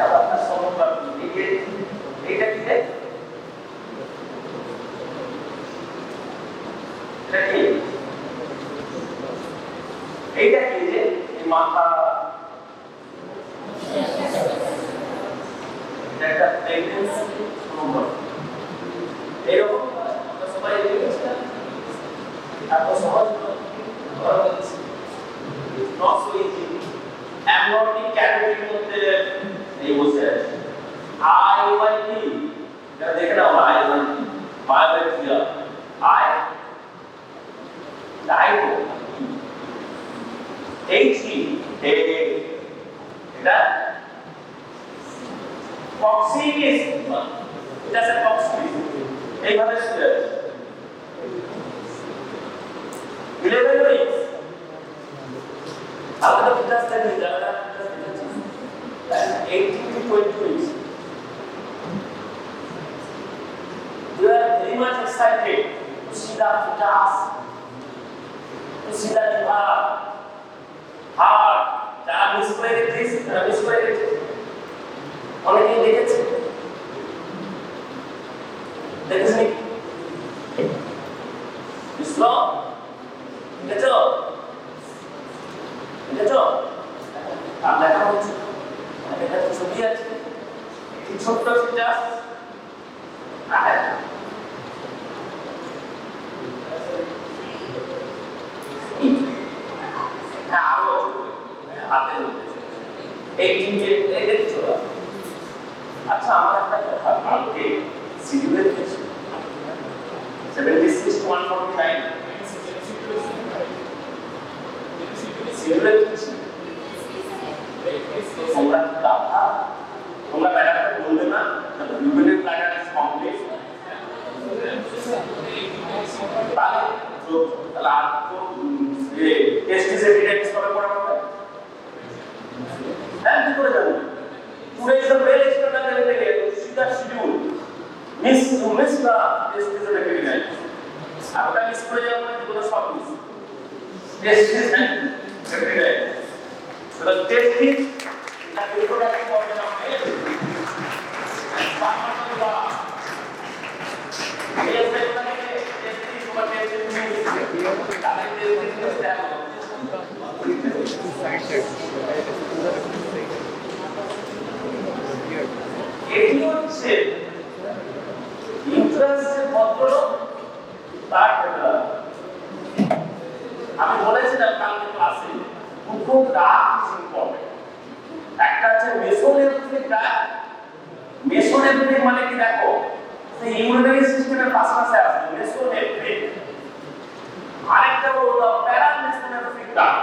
[SPEAKER 2] আবার তার সমগ্র এইটা কি এইটা কি যে এই মাথা এটা একটা প্রেগন্যান্সি সমগ্র এরকম আমরা সবাই দেখেছি এত সহজ not so easy amniotic cavity মধ্যে এই বসে আছে IYT এটা দেখে নাও IYT বায়োলজিয়া I ডাইগো HE এটা কক্সিস এটা আছে কক্সিস এইভাবে শুয়ে আছে 11 weeks after the fetus then is 18 to 20 weeks. We are very much excited to see the fetus, to see the liver, heart, the miscarriage. অনেকেই দেখেছে দেখেছেন ইসলাম দেখেছো দেখেছো আর দেখা হচ্ছে এটা ছবি আছে এই ছোট্ট ফিটাস হ্যাঁ আরো হাতে এই তিনটে এই দেখছো আচ্ছা আমার একটা কথা কালকে সিডিউলে দেখেছি 76 to 149 সিডিউলে দেখেছি তোমরা দাদা তোমরা ম্যাডামকে বলবে না ইউনিট প্ল্যানার ইজ কমপ্লিট তাহলে আর তো টেস্টিস এপিডিডিমিস কবে পড়ানো হবে হ্যাঁ কি করে জানো today is the well external থেকে সিধা শিডিউল মিস দা টেস্টিস এপিডিডিমিস আর ওটা মিস করে যাবে মানে কোনো সব মিস testis epididymis so the testis the reproductive organ of male spermatogenesis male testis over এটি হচ্ছে ইন্টারেস্টের ভদ্রলোক তার আমি বলেছিলাম কালকে ক্লাসে দুটো ডাক ইম্পর্টেন্ট একটা হচ্ছে মেসোনেফ্রিক ডাক মেসোনেফ্রিক মানে কি দেখো সেই ইউরিনারি সিস্টেমের পাশাপাশি আছে মেসোনেফ্রিক আরেকটা হলো প্যারামেসোনেফ্রিক ডাক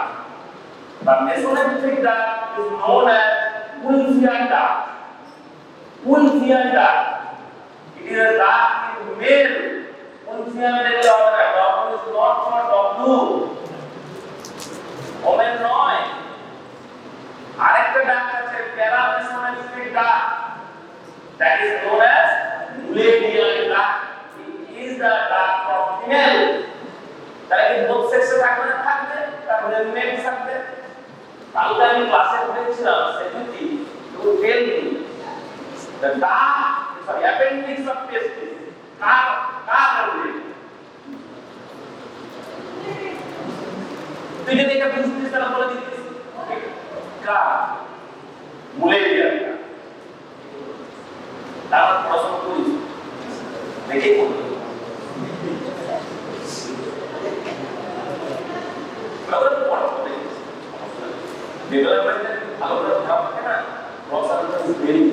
[SPEAKER 2] The mesonephric duct is known as Wolffian duct. Wolffian duct. It is a duct in male. Wolffian is not for W. Women নয়. আরেকটা duct আছে paramesonephric duct. That is known as Wolffian duct. It is the dark of female. তাহলে কি both sex-এ থাকবে না থাকবে, তারপরে male থাকবে। কালকে আমি ক্লাসে পড়েছিলাম সেদিনই to tell me the appendix of testis কার রয়েছে। তুই যদি এটা বুঝতিস তাহলে বলে দিতিস কার মুলেরিয়া তার প্রশ্ন করিস দেখে কোন প্রবলেম পড়া হবে ডেভেলপমেন্ট ভালো করে ভাব থাকে না প্রসেস ইজ ভেরি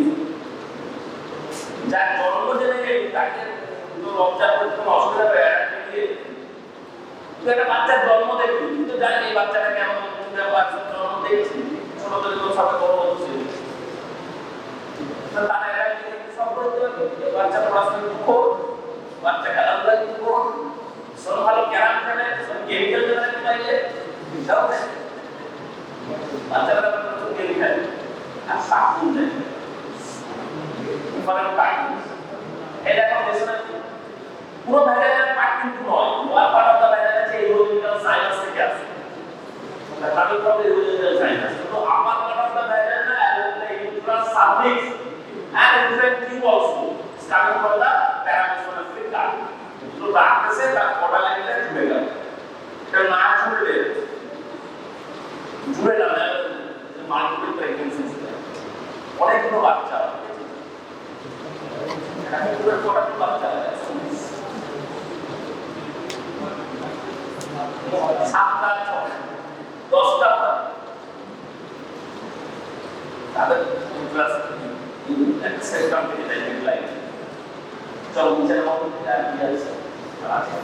[SPEAKER 2] যার জন্ম জেনে তাকে তো লজ্জা করতে কোনো অসুবিধা হবে না তুই একটা বাচ্চার জন্ম দেখবি কিন্তু জানি এই বাচ্চাটা কেমন বাচ্চার জন্ম দেখছি ছোট থেকে তো সবাই বড় হচ্ছে তারা এরা সব করতে হবে বাচ্চা পড়াশোনা দুঃখ বাচ্চা খেলাধুলা দুঃখ শোন ভালো ক্যারাম খেলে শোন গেম খেলতে পারলে এটাও বাচ্চারা প্রচুর গেম খেলে আর সাপুন দেয় ফলে পাই এটা এখন বেশি পুরো ভ্যাজাইনাল পার্ট কিন্তু নয় lower part of the vagina আছে ইউরোজিনাল সাইনাস থেকে আসে তাহলে প্রবলেম ইউরোজিনাল সাইনাস তো আপার part of the vagina and the uterus cervix and uterine tube also starting from the paramesomous fluid তো রাখতেছে তার বড় লাইনটা জুড়ে গেল এটা না জুড়ে গেল মাল্টিপল প্রেগন্যান্সিস অনেকগুলো বাচ্চা আমি পুরো কটা বাচ্চা সাতটা দশটা তাদের ক্লাস সেকশন থেকে ডাইরেক্ট লাইন চল নিচের মতো আছে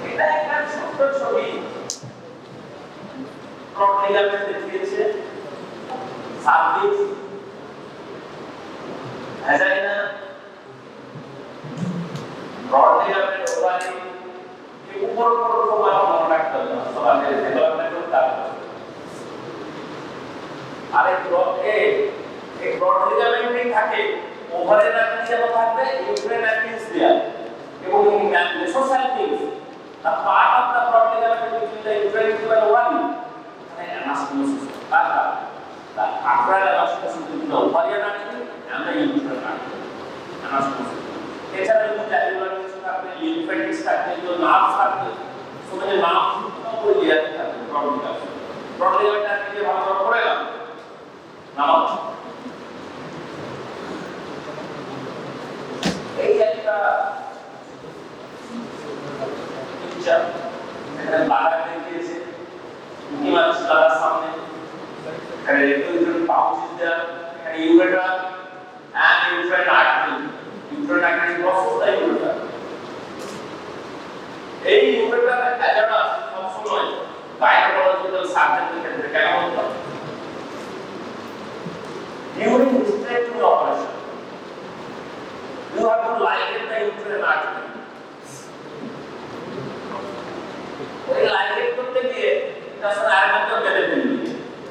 [SPEAKER 2] এটা একটা ছোট ছবি প্রোটিগামেন্ট দেখিয়েছে সার্ভিক্স ভ্যাজাইনা প্রোটিগামেন্ট ওভারি এই উপর মনে রাখতে হবে সবার ডেভেলপমেন্ট করতে হবে আর এই প্রোটিগামেন্ট থাকে ওভারের নাকি যেমন থাকবে ইউট্রাইন অ্যাপিস দেয়া এবং মেসোসাইটিক্স the part of the protoligament between the uterine tube and ovary মানে anastomosis পাতা the after anastomosis between the ovarian artery and the uterine artery anastomosis এছাড়া ejaculation কিছু থাকবে lymphatics থাকবে তো নার্ভ থাকবে so many nerves ওই লেয়ার থাকবে protoligament আজকে ভালো করে পড়ে গেল নাম এই একটা পিকচার এখানে বাগান দেখিয়েছে ইমাজ লাগার সামনে এখানে রেপ্রোডাক্টিভ পাউচ দেয়া এখানে urethra and uterine artery crosses the urethra এই ইউরেথ্রা এজাডা সবসময় গাইনোকোলজিক্যাল সার্জারির ক্ষেত্রে কেন হতো during hysterectomy operation you have to ligate the uterine artery ওই লাইগেট করতে গিয়ে তাছাড়া আর একটা বেঁধে ফেলবি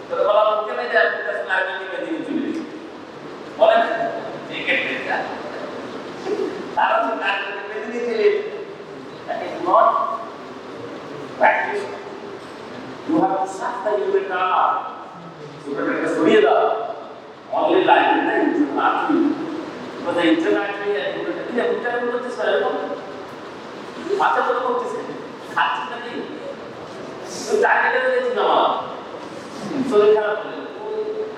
[SPEAKER 2] তো বলা মুখে নেই যে তাছাড়া আর একটা বেঁধে চলে বলেন এই ক্ষেত্রে তারা তো কাজ করতে বেঁধে দিয়ে চলে that is not practice you have to suck the urethra urethra সরিয়ে দাও only ligate the uterine artery because the uterine artery and urethra করতে সারবো মাথা করে করতেছে খাচ্ছি না কি তো টার্গেটে রয়েছে না মা শরীর খারাপ হলে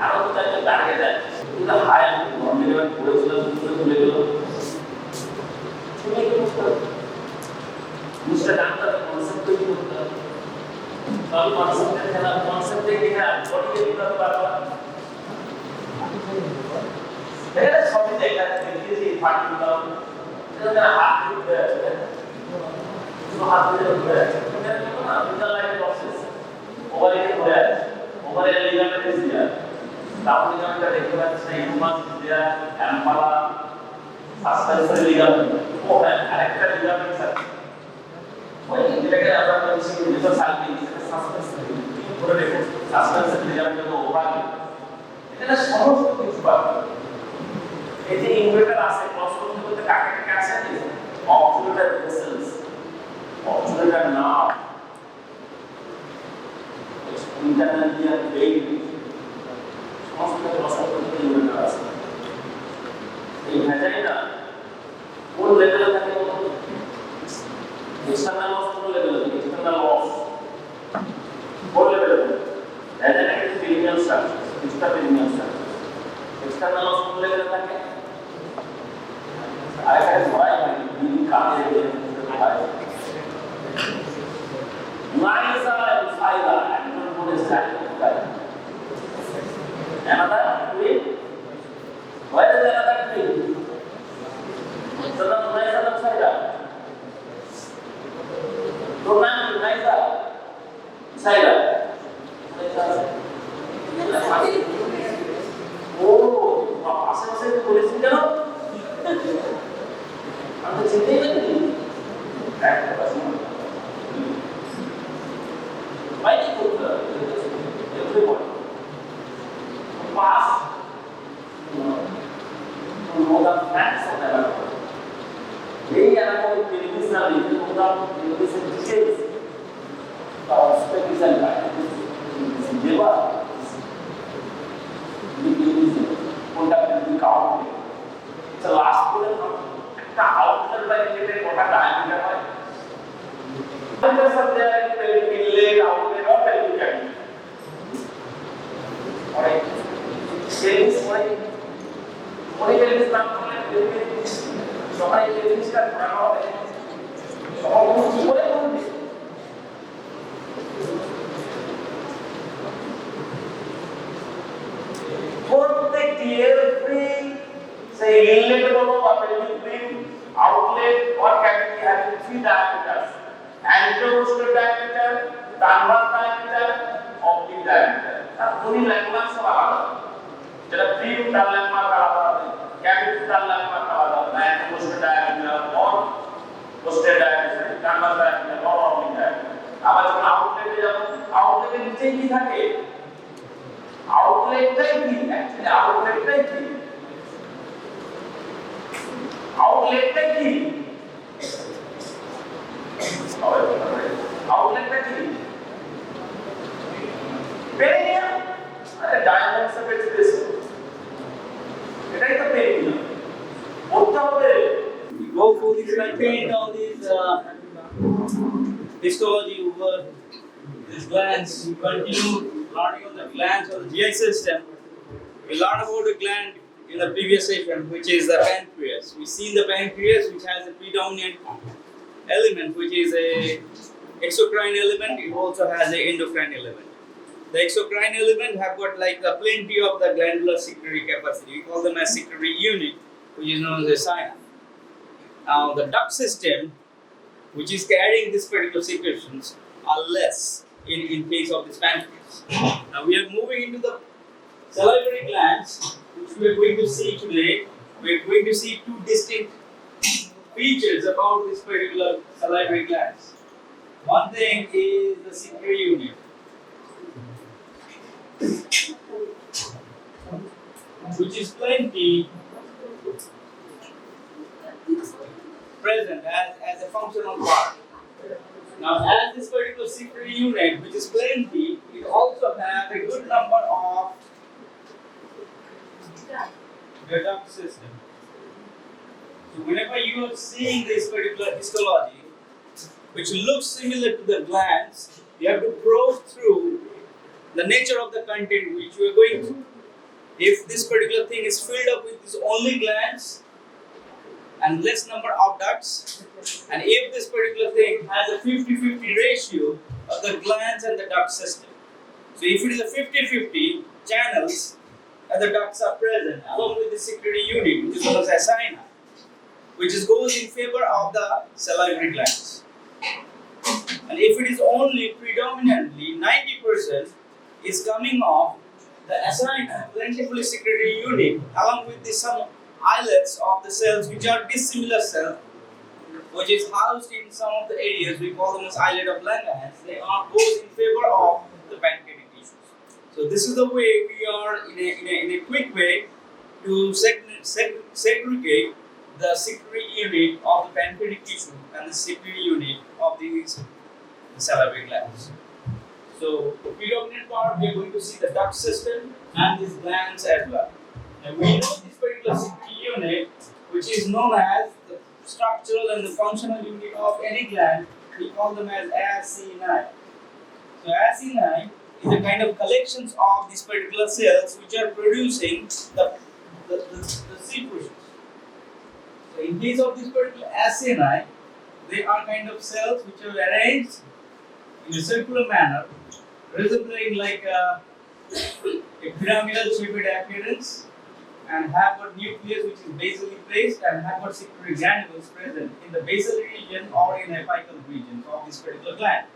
[SPEAKER 2] আরো তো চাইলে টার্গেট আছে কিন্তু হাই আমি নর্মালি পড়েছিলাম চলে গেল তুমি কি করতে বুঝতে ডাক্তার কনসেপ্ট তৈরি করতে সব কনসেপ্টের খেলা কনসেপ্টে কিনা বডিকে দিতে পারবা এটা সবই দেখা দেখিয়েছি ফাটি দাও এটা হাত দিতে আছে তো হাত দিতে হবে এটা কি না ভিটালাইজ প্রসেস ওভারে করে আছে ওভারে লিগামেন্ট দিয়া ডাউন লিগামেন্টটা দেখতে পাচ্ছেন ইউমাস দিয়া অ্যাম্পালা সাসপেন্সরি লিগামেন্ট ও হ্যাঁ আরেকটা লিগামেন্ট আছে ওই যেটাকে আমরা বলছি মেসো সালপিং সাসপেন্সরি পুরো দেখুন সাসপেন্সরি লিগামেন্ট তো ওভারে এটা সমস্ত কিছু পাবে এই যে ইনভার্টার আছে ক্রস করতে করতে কাকে কাছে ইন্টারনালি আর বেইলি সমস্ত রসন করতে ইউরেটার আছে। এই ভ্যাজাইনা কোন লেভেলে থাকে? এক্সটার্নাল অফ কোন লেভেলে থাকে? এক্সটার্নাল অফ কোন লেভেলে থাকে? ভ্যাজাইনা কিন্তু perineal structure, extra perineal structure. External of কোন লেভেলে থাকে? আরেকটা ধরাই হয় বিলি কাটে হয় Liza and Sila, and don't put a static guy. Another twin? Where is another twin? So the Liza and Sila. So now Liza, Sila. Oh, আশেপাশে বলেছি কেন? আমি তো চিন্তাই করিনি। একটা প্রশ্ন। Why they put everyone to pass to know the facts of the anatomy. They anatomy pelvis na live to know the pelvis in details. The obstacle and deva the pelvis konta pelvis count. So last bullet একটা outlet by related কটা diameter হয়? Under some there inlet, outlet or pelvic cavity. Alright. Pelvis মনে pelvis নাম করলে pelvis সবাই pelvisটা ঘোরানো হবে। সবাই কি করে করবে? প্রত্যেকটি every say inlet বলো বা pelvic rim, outlet or cavity having 3 diameters. Anterostal diameter, transverse diameter, oblique diameter. আর দুই ল্যান্ডমার্ক সব আলাদা। যেটা প্রিম তার ল্যান্ডমার্ক আলাদা হবে, ক্যাপিটাল তার ল্যান্ডমার্ক আলাদা হবে, anterostal diameter or posterior diameter, transverse diameter or oblique diameter. আবার যখন আউটলেটে যাব, আউটলেটের নিচে কি থাকে? আউটলেটটাই কি? অ্যাকচুয়ালি আউটলেটটাই কি? আউটলেটটাই কি? Outlet কি? Perineum. আরে diamonds of its this. এটাই তো perineum. বলতে হবে
[SPEAKER 3] We go through this content on this histology over these glands. We continue learning on the glands of the GI system. We learned about the gland in the previous session, which is the pancreas. We see the pancreas, which has a predominant element, which is a exocrine element. It also has an endocrine element. The exocrine element have got like the plenty of the glandular secretory capacity. We call them as secretory unit, which is known as a synapse. Now the duct system, which is carrying these particular secretions, are less in case of this pancreas. Now we are moving into the salivary glands, which we are going to see today. We are going to see two distinct features about this particular salivary glands. One thing is the secretory unit, which is plenty present as a functional part. Now, as this particular secretory unit, which is plenty, it also has a good number of the duct system. So, whenever you are seeing this particular histology, which looks similar to the glands, you have to probe through the nature of the content which you are going through. If this particular thing is filled up with these only glands and less number of ducts, and if this particular thing has a 50-50 ratio of the glands and the duct system. So if it is a 50-50 channels and the ducts are present along with the secretory unit, which is known as a synapse, which goes in favor of the salivary glands. And if it is only predominantly 90% is coming off the assigned plentifully secretory unit along with the some islets of the cells which are dissimilar cells, which is housed in some of the areas we call them as islet of Langerhans. They are goes in favor of the pancreatic tissues. So this is the way we are in a quick way to segregate the secretory unit of the pancreatic tissue and the secretory unit of these salivary glands. So the predominant part, we are going to see the duct system and these glands as well. And we know this particular secretory unit, which is known as the structural and the functional unit of any gland, we call them as acini. So acini is a kind of collections of these particular cells which are producing the secretions. So in case of this particular acini, they are kind of cells which are arranged in a circular manner, resembling like a pyramidal shaped appearance, and have got nucleus which is basally placed and have got secretory granules present in the basal region or in apical region of this particular gland.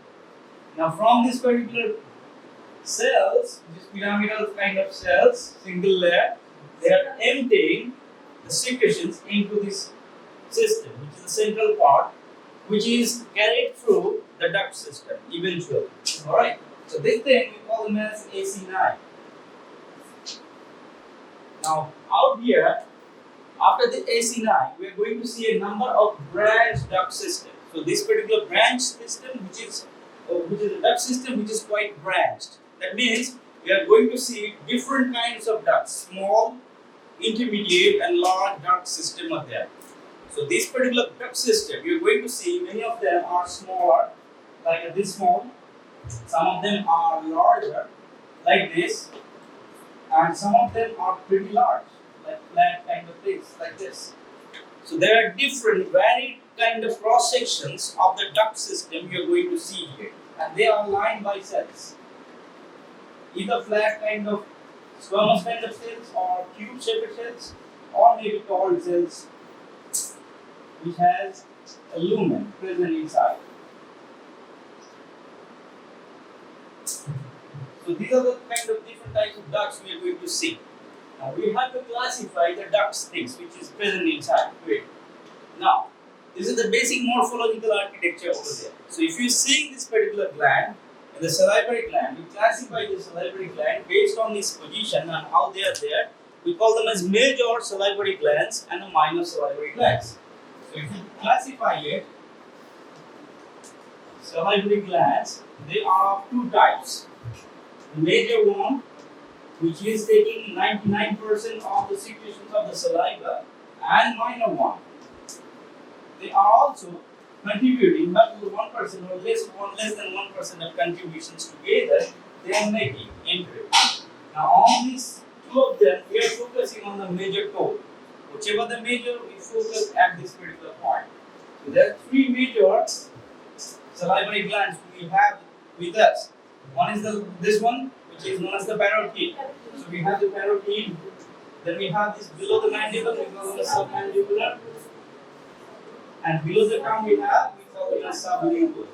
[SPEAKER 3] Now from this particular cells, these pyramidal kind of cells, single layer, they are emptying the secretions into this system, which is the central part, which is carried through the duct system eventually. Alright, so this thing we call them as acini. Now out here, after the acini, we are going to see a number of branch duct systems. So this particular branch system, which is a duct system which is quite branched. That means we are going to see different kinds of ducts, small, intermediate and large duct system are there. So this particular duct system, you are going to see many of them are smaller, like this small. Some of them are larger, like this, and some of them are pretty large, like flat kind of things, like this. So there are different, varied kind of cross sections of the duct system you are going to see here, and they are lined by cells, either flat kind of squamous kind of cells, or tube-shaped cells, or maybe tall cells, which has a lumen present inside. So these are the kind of different types of ducts we are going to see. Now we have to classify the duct things which is present inside. Wait. Now, this is the basic morphological architecture over there. So if you see this particular gland, in the salivary gland, we classify the salivary gland based on its position and how they are there. We call them as major salivary glands and minor salivary glands. So if you classify it, salivary glands, they are of two types. The major one, which is taking 99% of the secretions of the saliva, and minor one. They are also contributing but to 1% or less than 1% of contributions together, they are making into it. Now on these two of them, we are focusing on the major toe. Whichever the major, we focus at this particular point. So there are three major salivary glands we have with us. One is this one, which is known as the parotid. So we have the parotid. Then we have this below the mandible, we call it the submandibular. And below the tongue we call it the sublingual.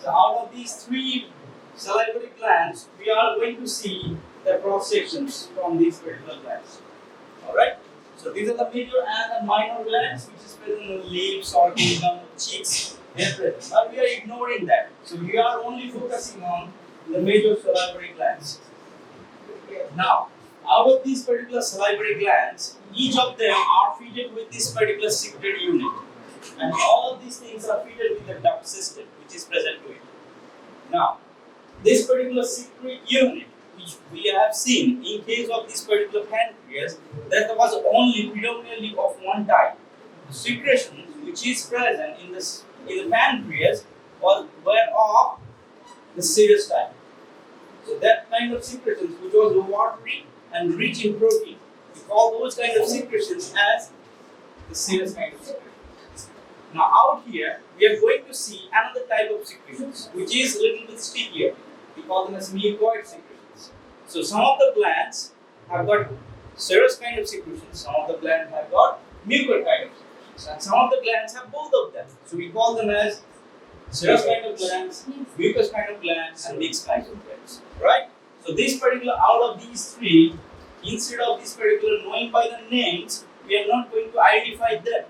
[SPEAKER 3] So out of these three salivary glands, we are going to see the cross sections from these particular glands. Alright? So these are the major and the minor glands, which is present in the lips or the cheeks. But we are ignoring that. So we are only focusing on the major salivary glands. Now, out of these particular salivary glands, each of them are fitted with this particular secretory unit. And all of these things are fitted with the duct system, which is present to it. Now, this particular secretory unit, which we have seen in case of this particular pancreas, that was only predominantly of one type. The secretions which is present in the pancreas were of the serous type. So that kind of secretions which was watery and rich in protein, we call those kind of secretions as the serous kind of secretions. Now out here, we are going to see another type of secretions, which is a little bit stickier. We call them as mucoid secretions. So some of the glands have got serous kind of secretions, some of the glands have got mucoid kind of secretions, and some of the glands have both of them. So we call them as serous kind of glands, mucous kind of glands, and mixed kinds of glands. Right? So this particular, out of these three, instead of this particular knowing by the names, we are not going to identify them.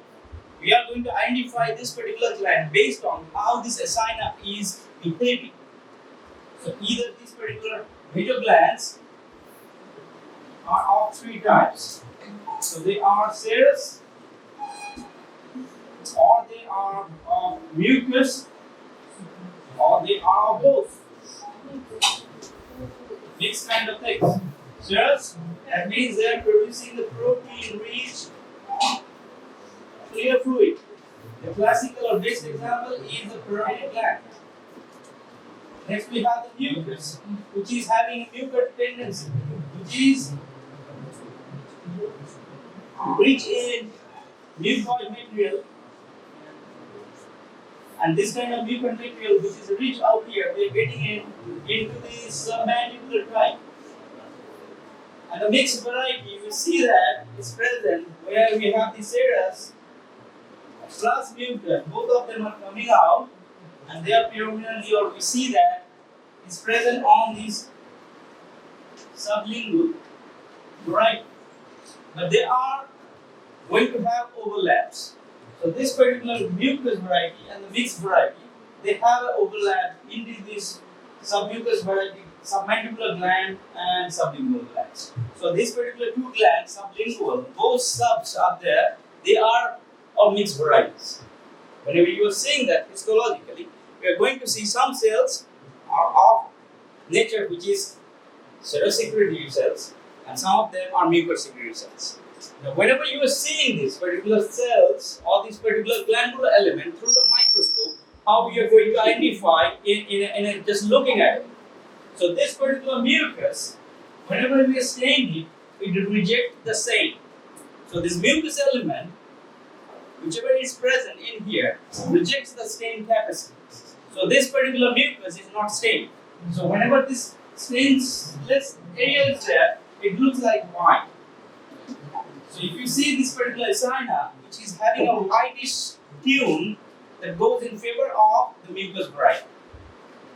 [SPEAKER 3] We are going to identify this particular gland based on how this acini is behaving. So either these particular major glands are of three types. So they are serous, or they are of mucus, or they are of both. mixed kind of things. Serous, that means they are producing the protein-rich clear fluid. The classical or best example is the parotid gland. Next we have the mucus, which is having a mucus tendency, which is rich in mucoid material, and this kind of mucoid material which is rich out here, we are getting into the submandibular tract. And the mixed variety, we see that is present where we have the serous plus mucus, both of them are coming out, and they are predominantly, or we see that is present on this sublingual variety. But they are going to have overlaps. So this particular mucus variety and the mixed variety, they have an overlap into this submucous variety, submandibular gland and sublingual glands. So these particular two glands, sublingual, both subs are there, they are of mixed varieties. Whenever you are seeing that histologically, we are going to see some cells are of nature which is serosecretory cells, and some of them are mucosecretory cells. Now, whenever you are seeing these particular cells or this particular glandular element through the microscope, how we are going to identify in just looking at it. So this particular mucus, whenever we are staining it, it rejects the stain. So this mucus element, whichever is present in here, rejects the stain capacity. So this particular mucus is not stained. So whenever this stainless area is there, it looks like wine. So if you see this particular acina, which is having a whitish tune that goes in favor of the mucus variety.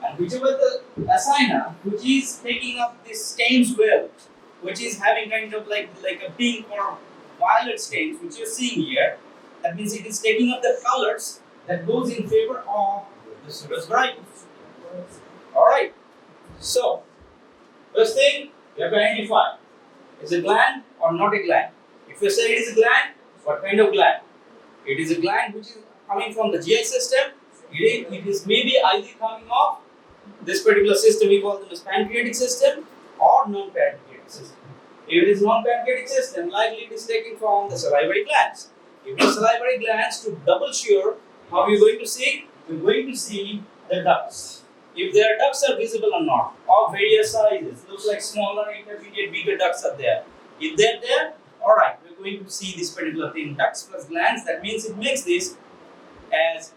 [SPEAKER 3] And whichever the acina, which is taking up this stains well, which is having kind of like a pink or violet stains, which you're seeing here, that means it is taking up the colors that goes in favor of the serous variety. Alright, so first thing you have to identify, is it a gland or not a gland? If you say it is a gland, what kind of gland? It is a gland which is coming from the GI system. It is maybe either coming off this particular system, we call them as pancreatic system or non-pancreatic system. If it is non-pancreatic system, likely it is taken from the salivary glands. If the salivary glands, to double sure, how are you going to see? We're going to see the ducts. If their ducts are visible or not, of various sizes, looks like smaller, intermediate, bigger ducts are there. If they're there, alright, we're going to see this particular thing, ducts plus glands. That means it makes this as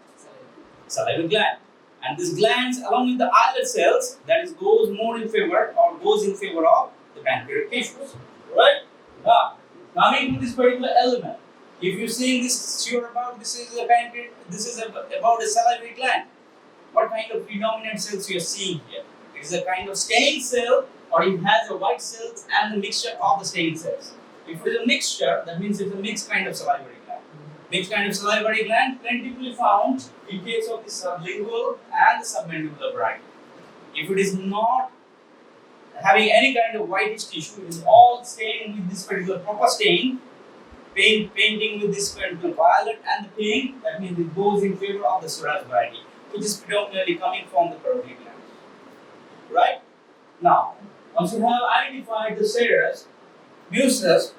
[SPEAKER 3] salivary gland. And these glands, along with the islet cells, that is goes more in favor or goes in favor of the pancreatic tissues. Right? Now, coming to this particular element, if you're seeing this, sure about this is a pancreas, this is about a salivary gland. What kind of predominant cells you are seeing here? It is a kind of staining cell, or it has a white cells and the mixture of the staining cells. If it is a mixture, that means it's a mixed kind of salivary gland. Mixed kind of salivary gland plentifully found in case of the sublingual and the submandibular variety. If it is not having any kind of whitish tissue, it is all stained with this particular proper stain, painting with this particular violet and the pink, that means it goes in favor of the serous variety, which is predominantly coming from the parotid gland. Right? Now, once you have identified the serous, mucus,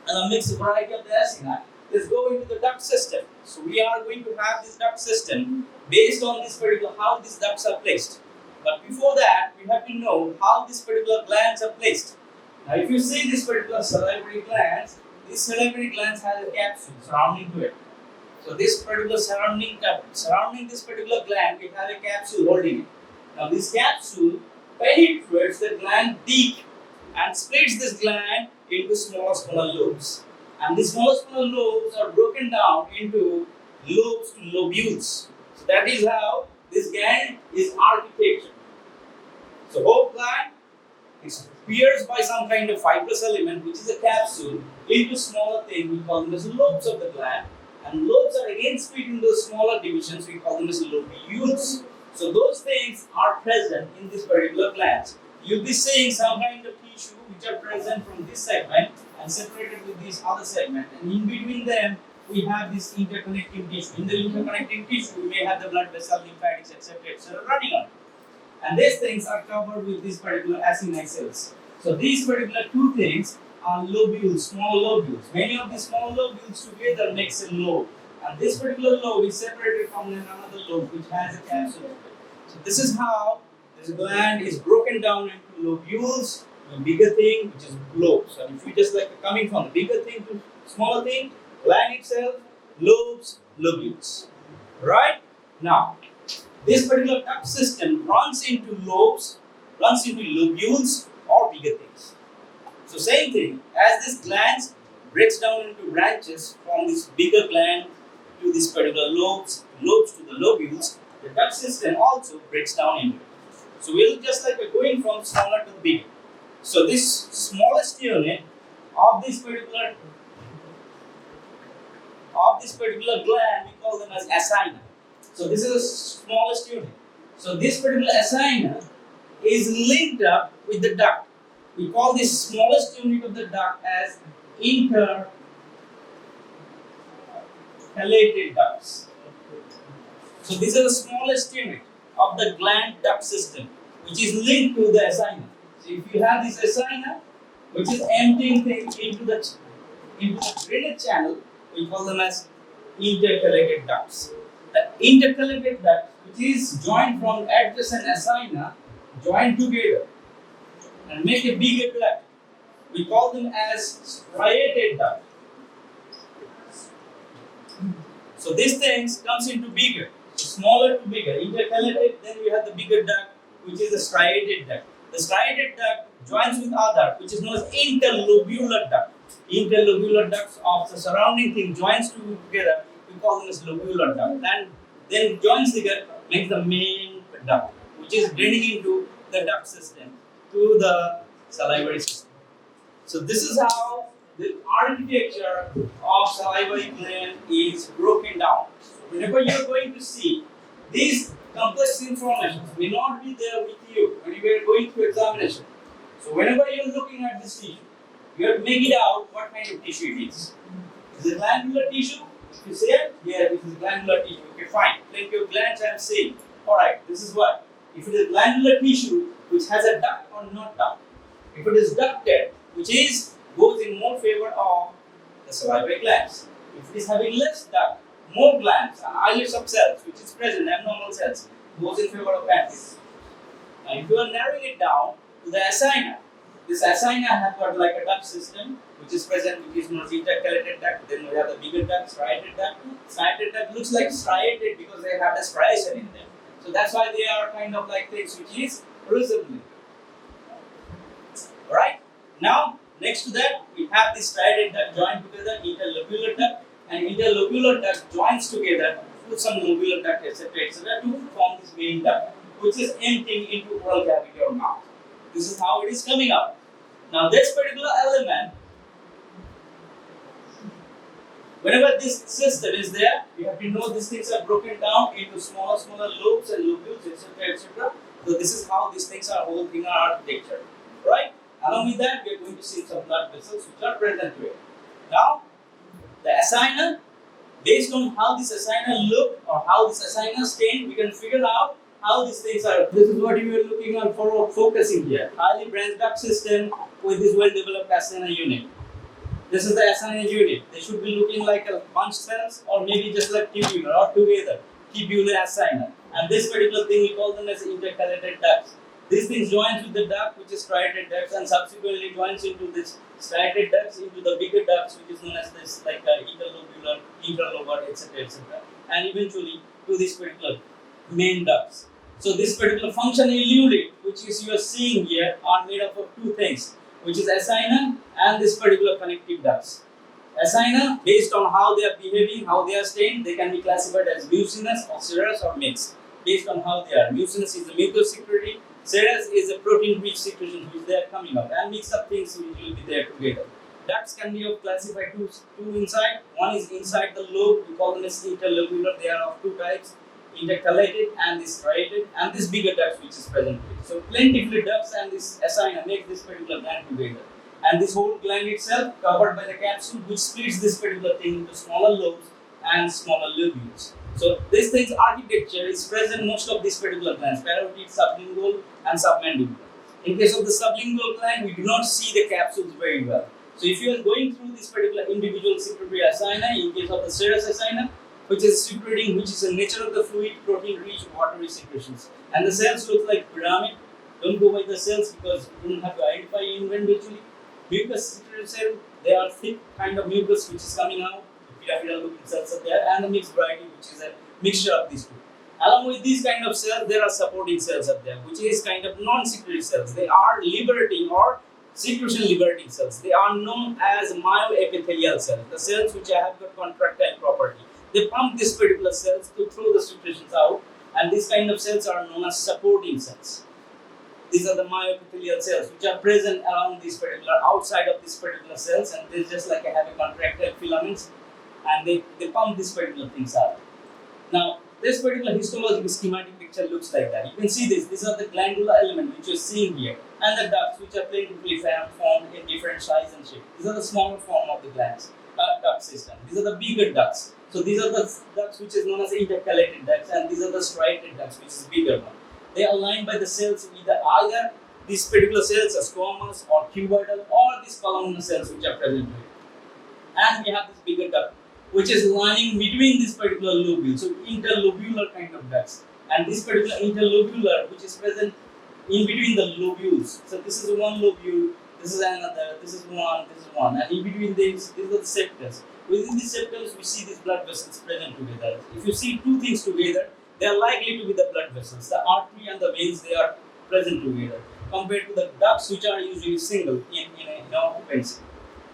[SPEAKER 3] and a mixed variety of the acini, let's go into the duct system. So we are going to have this duct system based on this particular, how these ducts are placed. But before that, we have to know how these particular glands are placed. Now, if you see this particular salivary glands, these salivary glands have a capsule surrounding to it. So this particular surrounding this particular gland, it has a capsule holding it. Now this capsule penetrates the gland deep and splits this gland into smaller lobes. And these smaller lobes are broken down into lobes to lobules. So that is how this gland is architecture. So whole gland is pierced by some kind of fibrous element, which is a capsule, into smaller things. We call them as lobes of the gland. And lobes are again split into smaller divisions. We call them as lobules. So those things are present in this particular glands. You'll be seeing some kind of tissue which are present from this segment and separated with this other segment. And in between them, we have this interconnecting tissue. In the interconnecting tissue, we may have the blood vessel, lymphatics, etc., running on it. and these things are covered with these particular acini cells. So these particular two things are lobules, small lobules. Many of these small lobules together makes a lobe, and this particular lobe is separated from another lobe which has a capsule. So this is how this gland is broken down into lobules, a bigger thing which is lobes. And if you just like coming from the bigger thing to smaller thing, gland itself, lobes, lobules. Right? Now, this particular duct system runs into lobes, runs into lobules or bigger things. So same thing, as this gland breaks down into branches from this bigger gland to this particular lobes, lobes to the lobules, the duct system also breaks down into it. So we'll just like going from smaller to bigger. So this smallest unit of this particular gland, we call them as acina. So this is the smallest unit. So this particular acina is linked up with the duct. We call this smallest unit of the duct as intercalated ducts. So this is the smallest unit of the gland duct system, which is linked to the acina. So if you have this acina, which is emptying things into the drainage channel, we call them as intercalated ducts. The intercalated duct, which is joined from adjacent acina, joined together and make a bigger duct. We call them as striated duct. So these things comes into bigger, smaller to bigger, intercalated. Then we have the bigger duct, which is the striated duct. The striated duct joins with other, which is known as interlobular duct. Interlobular ducts of the surrounding thing joins together. We call them as lobular duct. And then joins together makes the main duct, which is draining into the duct system to the salivary system. So this is how the architecture of salivary gland is broken down. Whenever you are going to see these complex information may not be there with you when you are going through examination. So whenever you are looking at this tissue, you have to make it out what kind of tissue it is. Is it glandular tissue? If you say it, yeah, this is glandular tissue. Okay, fine. Plenty of glands I am saying. Alright, this is what. If it is glandular tissue which has a duct or not duct. If it is ducted, which is goes in more favor of the salivary glands. If it is having less duct, more glands and islets of cells, which is present, abnormal cells, goes in favor of pancreas. Now, if you are narrowing it down to the acina, this acina has got like a duct system, which is present, which is known as intercalated duct. Then we have the bigger duct, striated duct. Striated duct looks like striated because they have the striation in them. So that's why they are kind of like things which is horizontally. Alright? Now, next to that, we have this striated duct joined together, interlobular duct, and interlobular duct joins together with some lobular duct, etc., to form this main duct, which is emptying into oral cavity or mouth. This is how it is coming out. Now, this particular element, whenever this system is there, you have to know these things are broken down into smaller lobes and lobules, etc., etc. So this is how these things are whole thing are architecture, right? Along with that, we are going to see some blood vessels which are present here. Now, the acina, based on how this acina look or how this acina stain, we can figure out how these things are. This is what you are looking on for focusing here. Highly branched duct system with this well-developed acina unit. This is the acina unit. They should be looking like a bunch cells or maybe just like tubular or together. Tubular acina. And this particular thing we call them as intercalated ducts. This thing joins with the duct, which is striated ducts, and subsequently joins into this striated ducts into the bigger ducts, which is known as this like interlobular, interlobar, etc., etc., and eventually to this particular main ducts. So this particular function eludate, which is you are seeing here, are made up of two things, which is acina and this particular connective ducts. Acina, based on how they are behaving, how they are staying, they can be classified as mucinous or serous or mixed, based on how they are. Mucinous is the mucous secretory. Serous is a protein-rich secretion which they are coming out, and mix up things which will be there together. Ducts can be classified two inside. One is inside the lobe, we call them as interlobular. They are of two types, intercalated and this striated, and this bigger ducts which is present here. So plentifully ducts and this acina make this particular gland together. And this whole gland itself covered by the capsule which splits this particular thing into smaller lobes and smaller lobules. So this thing's architecture is present most of these particular glands, parotid, sublingual, and submandibular. In case of the sublingual gland, we do not see the capsules very well. So if you are going through this particular individual secretory acini, in case of the serous acini, which is secreting, which is the nature of the fluid, protein-rich, watery secretions. And the cells look like pyramid. Don't go by the cells because you don't have to identify individually. Mucus secretory cell, they are thick kind of mucus which is coming out. Pyramidal looking cells are there, and the mixed variety, which is a mixture of these two. Along with these kind of cells, there are supporting cells up there, which is kind of non-secretory cells. They are liberating or secretion liberating cells. They are known as myoepithelial cells, the cells which have got contractile property. They pump these particular cells to throw the secretions out, and these kind of cells are known as supporting cells. These are the myoepithelial cells which are present around these particular outside of these particular cells, and they just like have a contractile filaments, and they pump these particular things out. Now, this particular histological schematic picture looks like that. You can see this. These are the glandular element which you're seeing here, and the ducts which are plentifully formed in different size and shape. These are the smaller form of the glands, duct system. These are the bigger ducts. So these are the ducts which is known as intercalated ducts, and these are the striated ducts, which is bigger one. They are lined by the cells with either these particular cells as squamous or cuboidal, or these columnar cells which are present here. And we have this bigger duct which is lining between this particular lobule, so interlobular kind of ducts. And this particular interlobular which is present in between the lobules. So this is one lobule, this is another, this is one, and in between these are the septals. Within these septals, we see these blood vessels present together. If you see two things together, they are likely to be the blood vessels. The artery and the veins, they are present together, compared to the ducts which are usually single in occupancy.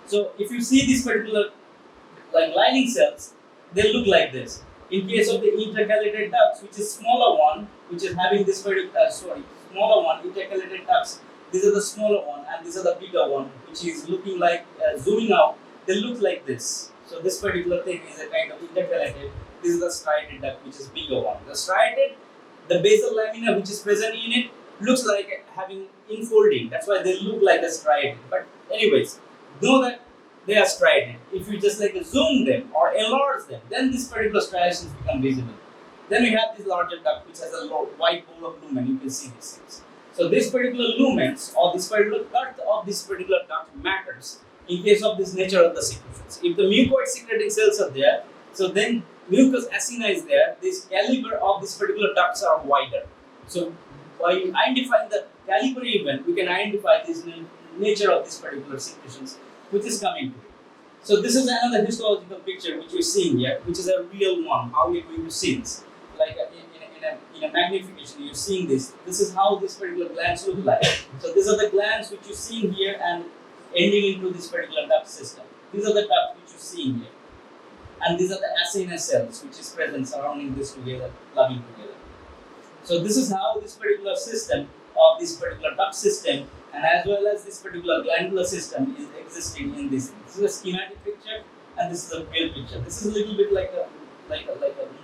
[SPEAKER 3] So if you see this particular like lining cells, they look like this. In case of the intercalated ducts, which is smaller one, which is having this particular smaller one, intercalated ducts, these are the smaller one, and these are the bigger one, which is looking like zooming out. They look like this. So this particular thing is a kind of intercalated. This is the striated duct, which is bigger one. The striated, the basal lamina which is present in it, looks like having infolding. That's why they look like a striated. But anyways, know that they are striated. If you just like zoom them or enlarge them, then these particular striations become visible. Then we have this larger duct which has a white ball of lumen. You can see these things. So this particular lumens or this particular cut of this particular duct matters in case of this nature of the secretions. If the mucoid secreting cells are there, so then mucus acini is there, this caliber of this particular ducts are wider. So by identifying the caliber event, we can identify this nature of this particular secretions which is coming to it. So this is another histological picture which you're seeing here, which is a real one. How we're going to see this, like in a magnification, you're seeing this. This is how this particular glands look like. So these are the glands which you're seeing here and ending into this particular duct system. These are the ducts which you're seeing here, and these are the acini cells which is present surrounding this together, clubbing together. So this is how this particular system of this particular duct system, and as well as this particular glandular system, is existing in this. This is a schematic picture, and this is a real picture. This is a little bit like a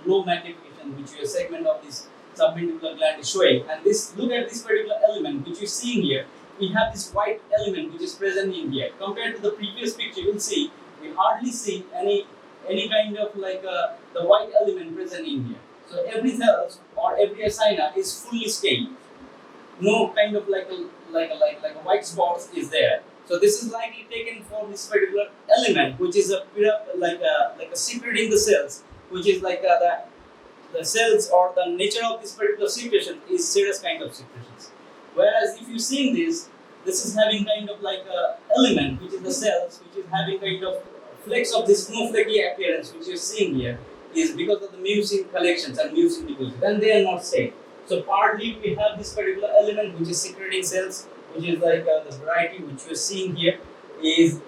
[SPEAKER 3] low magnification, which your segment of this submandibular gland is showing. And this, look at this particular element which you're seeing here. We have this white element which is present in here. Compared to the previous picture, you will see we hardly see any kind of the white element present in here. So every cell or every acina is fully stained. No kind of like a white spots is there. So this is likely taken from this particular element, which is a secreting the cells, which is like the cells or the nature of this particular secretion is serous kind of secretions. Whereas if you see this is having kind of like a element, which is the cells, which is having kind of flecks of this snowflakey appearance, which you're seeing here, is because of the mucin collections and mucin deposits, and they are not stained. So partly we have this particular element which is secreting cells, which is like the variety which we are seeing here is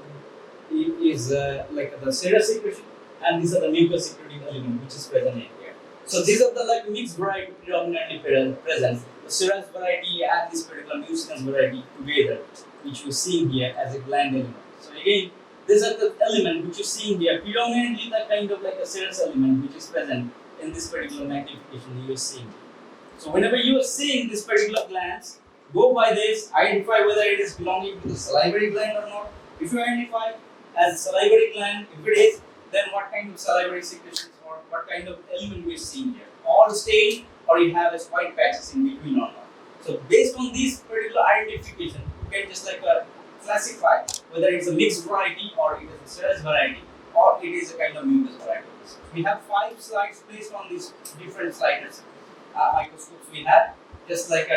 [SPEAKER 3] like the serous secretion, and these are the mucus secreting element which is present in here. So these are the like mixed variety predominantly present, the serous variety and this particular mucinous variety together, which we are seeing here as a gland element. So again, these are the element which you are seeing here, predominantly the kind of like a serous element which is present in this particular magnification you are seeing. So whenever you are seeing this particular glands, go by this, identify whether it is belonging to the salivary gland or not. If you identify as salivary gland, if it is, then what kind of salivary secretions or what kind of element we're seeing here. All stained, or you have as white patches in between or not. So based on this particular identification, you can just like classify whether it's a mixed variety or it is a serous variety or it is a kind of mucus variety. We have 5 slides placed on these different sliders, microscopes we have. Just like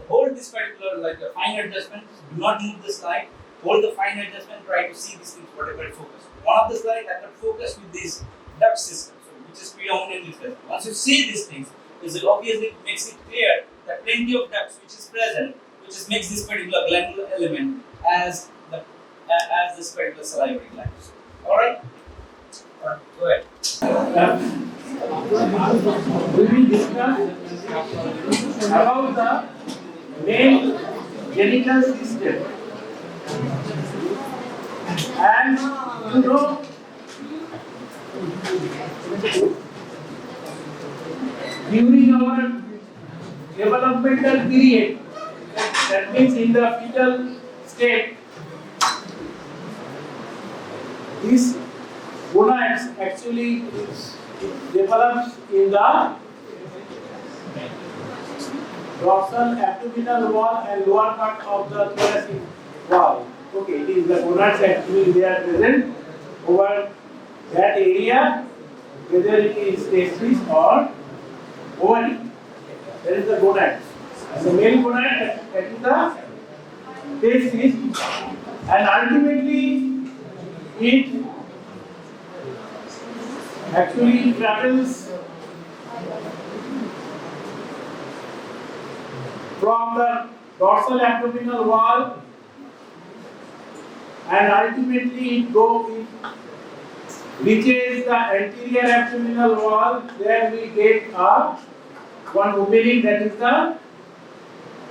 [SPEAKER 3] hold this particular like a fine adjustment. Do not move the slide. Hold the fine adjustment. Try to see these things whatever focus. One of the slides I can focus with this duct system, so which is predominantly present. Once you see these things, it obviously makes it clear that plenty of ducts which is present, which is makes this particular glandular element as this particular salivary gland. All right. Go ahead.
[SPEAKER 4] We will discuss about the male genital system. And you know, during our developmental period, that means in the fetal state, this gonads actually develops in the dorsal abdominal wall and lower part of the thoracic wall. Okay, it is the gonads actually they are present over that area, whether it is testis or ovary. That is the gonad. The male gonad that is the testis, and ultimately it actually travels from the dorsal abdominal wall and ultimately it reaches the anterior abdominal wall. There we get one opening, that is the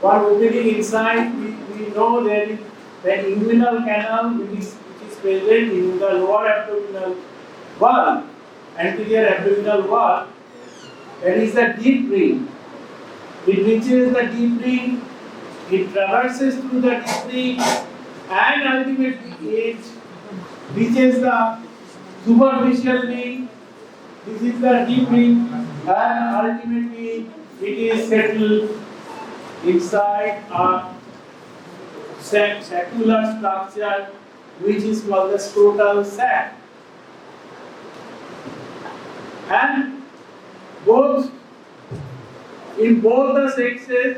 [SPEAKER 4] one opening inside. We know there is an inguinal canal which is present in the lower abdominal wall, anterior abdominal wall. That is the deep ring. It reaches the deep ring, it traverses through the deep ring, and ultimately it reaches the superficial ring. This is the deep ring, and ultimately it is settled inside a saccular structure which is called the scrotal sac. And in both the sexes,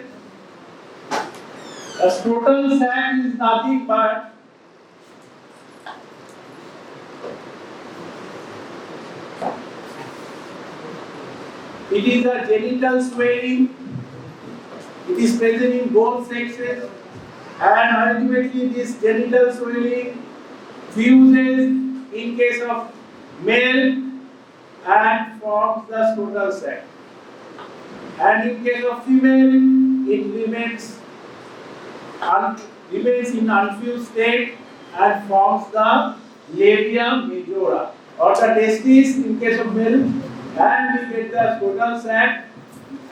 [SPEAKER 4] a scrotal sac is nothing but it is a genital swelling. It is present in both sexes, and ultimately this genital swelling fuses in case of male and forms the scrotal sac. And in case of female, it remains in unfused state and forms the labia majora, or the testis in case of male, and we get the scrotal sac.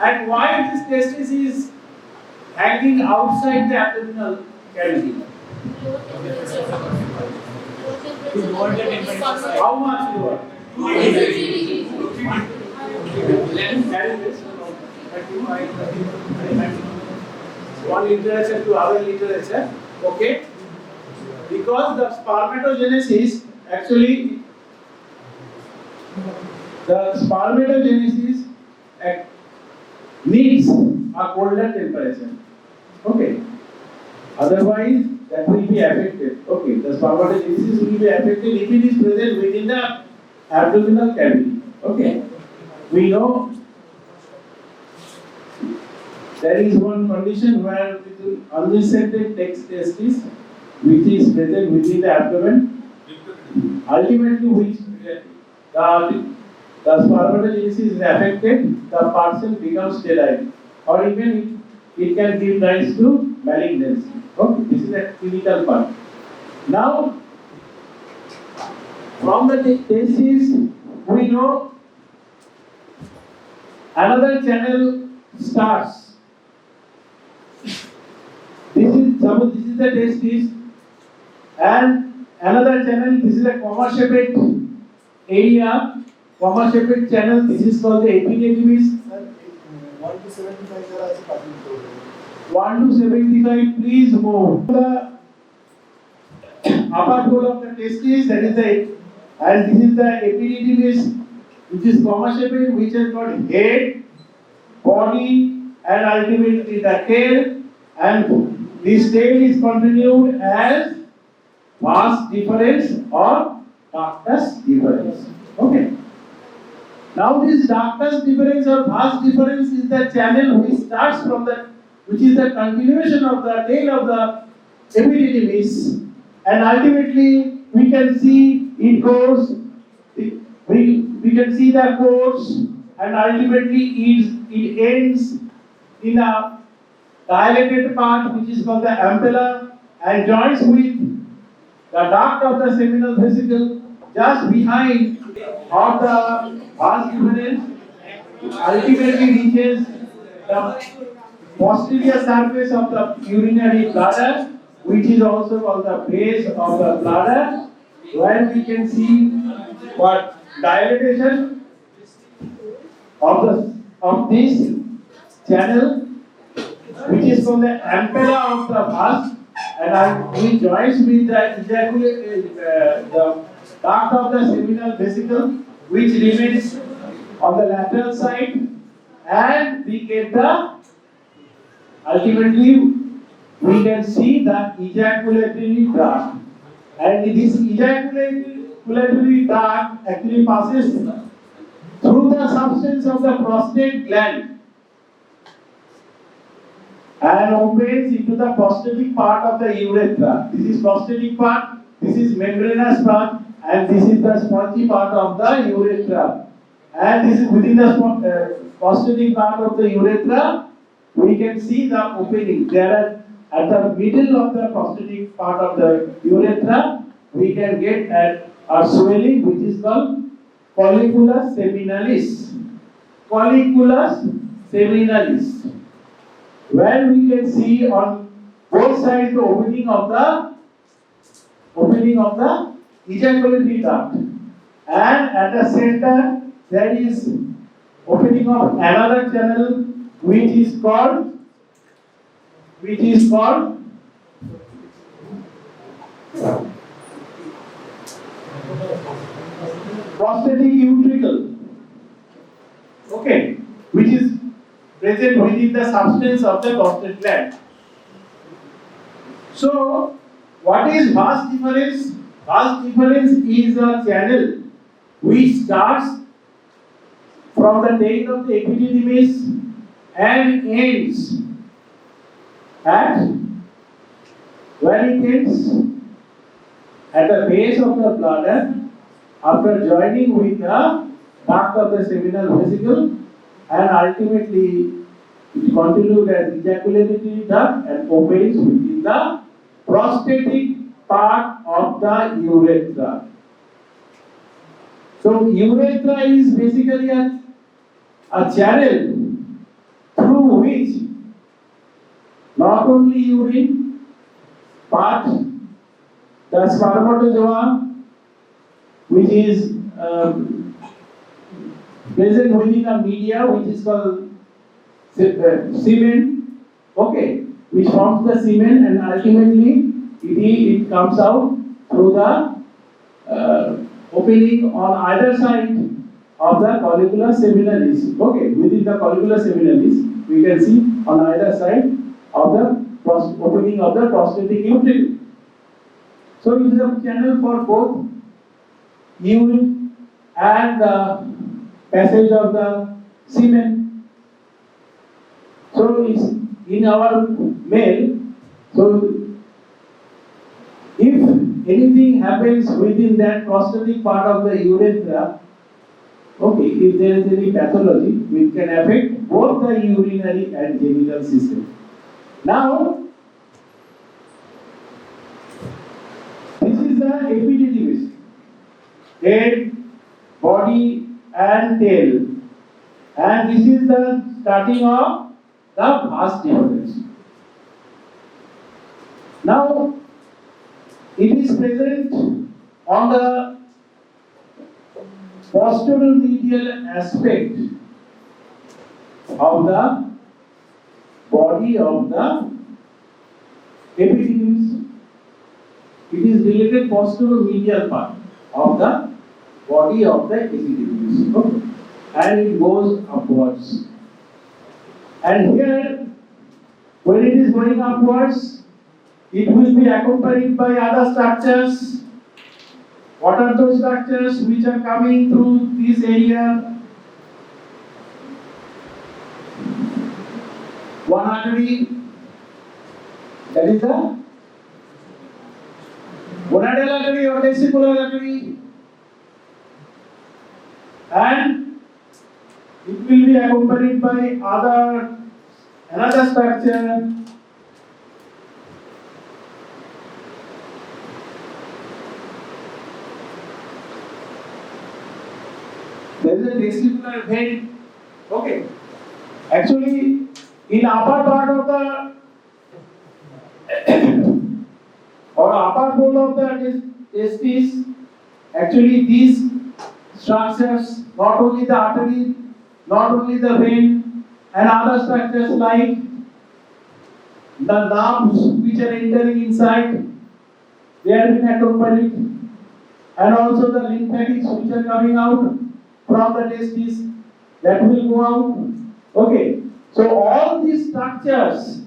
[SPEAKER 4] And why this testis is hanging outside the abdominal cavity? How much lower? One literature to other literature, okay? Because the spermatogenesis actually, needs a colder temperature, okay? Otherwise, that will be affected. Okay, the spermatogenesis will be affected if it is present within the abdominal cavity. Okay, we know there is one condition where unresected testis which is present within the abdomen, ultimately which the spermatogenesis is affected, the person becomes sterile, or even it can give rise to malignancy. Okay, this is a clinical part. Now, from the testis, we know another channel starts. This is the testis, and another channel. This is a comma-shaped area comma-shaped channel. This is called the epididymis.
[SPEAKER 5] 1 to 75 जरा ऐसे काफी हो गए
[SPEAKER 4] 1 to 75. Please move. The upper pole of the testis, that is the, and this is the epididymis, which is comma-shaped, which has got head, body, and ultimately the tail. And this tail is continued as vas deferens or ductus deferens. Okay. Now this ductus deferens or vas deferens is the channel which starts from the, which is the continuation of the tail of the epididymis, and ultimately we can see it goes, we can see the course, and ultimately it ends in a dilated part which is called the ampulla and joins with the duct of the seminal vesicle just behind of the vas deferens, ultimately reaches the posterior surface of the urinary bladder, which is also called the base of the bladder, where we can see what dilatation of this channel, which is called the ampulla of the vas, and which joins with the duct of the seminal vesicle, which remains on the lateral side, and we get the, ultimately we can see the ejaculatory duct, and this ejaculatory duct actually passes through the substance of the prostate gland and opens into the prostatic part of the urethra. This is prostatic part, this is membranous part, and this is the spongy part of the urethra. And this is within the prostatic part of the urethra, we can see the opening. There at the middle of the prostatic part of the urethra, we can get a swelling which is called colliculus seminalis. Colliculus seminalis, where we can see on both sides the opening of the ejaculatory duct, and at the center there is opening of another channel which is called prostatic utricle, okay, which is present within the substance of the prostate gland. So, what is vas deferens? Vas deferens is a channel which starts from the tail of the epididymis and ends at, where it ends at the base of the bladder after joining with the duct of the seminal vesicle, and ultimately it continues as ejaculatory duct and opens within the prostatic part of the urethra. So urethra is basically a channel through which not only urine but the spermatozoa, which is present within a media which is called semen, okay, which forms the semen, and ultimately it comes out through the opening on either side of the colliculus seminalis. Okay, within the colliculus seminalis, we can see on either side of the opening of the prostatic utricle. So it is a channel for both urine and the passage of the semen. So it's in our male. So if anything happens within that prostatic part of the urethra, okay, if there is any pathology which can affect both the urinary and genital system. Now, this is the epididymis, head, body, and tail, and this is the starting of the vas deferens. Now, it is present on the posteromedial aspect of the body of the epididymis. It is related posteromedial part of the body of the epididymis. Okay. And it goes upwards. And here, when it is going upwards, it will be accompanied by other structures. What are those structures which are coming through this area? One artery, that is the gonadal artery or testicular artery, and it will be accompanied by another structure. There is a testicular vein. Okay. Actually, in upper part of the or upper pole of the testis, actually these structures, not only the artery, not only the vein, and other structures like the nerves which are entering inside, they are being accompanied, and also the lymphatics which are coming out from the testis, that will go out. Okay, so all these structures,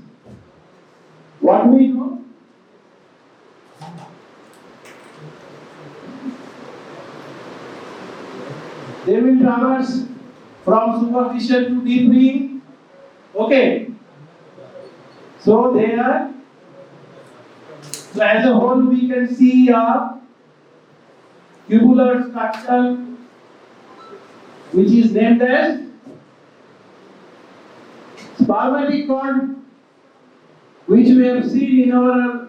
[SPEAKER 4] what we know? They will traverse from superficial to deep ring. Okay. So they are. So as a whole, we can see a tubular structure, which is named as spermatic cord, which we have seen in our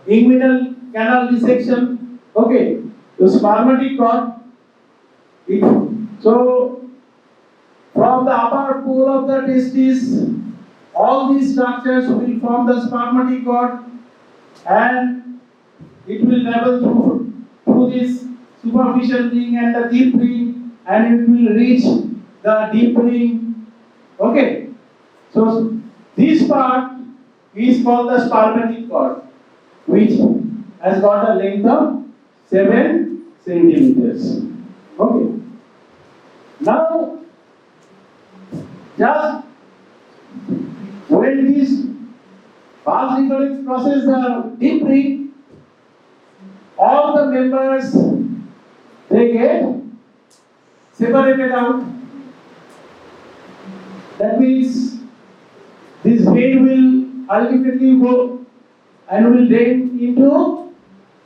[SPEAKER 4] inguinal canal dissection. Okay. So spermatic cord. So, from the upper pole of the testis, all these structures will form the spermatic cord, and it will travel through this superficial ring and the deep ring, and it will reach the deep ring. Okay. So, this part is called the spermatic cord, which has got a length of 7 centimeters. Okay. Now, just when this vas deferens crosses the deep ring, all the members, they get separated out. That means this vein will ultimately go and will drain into,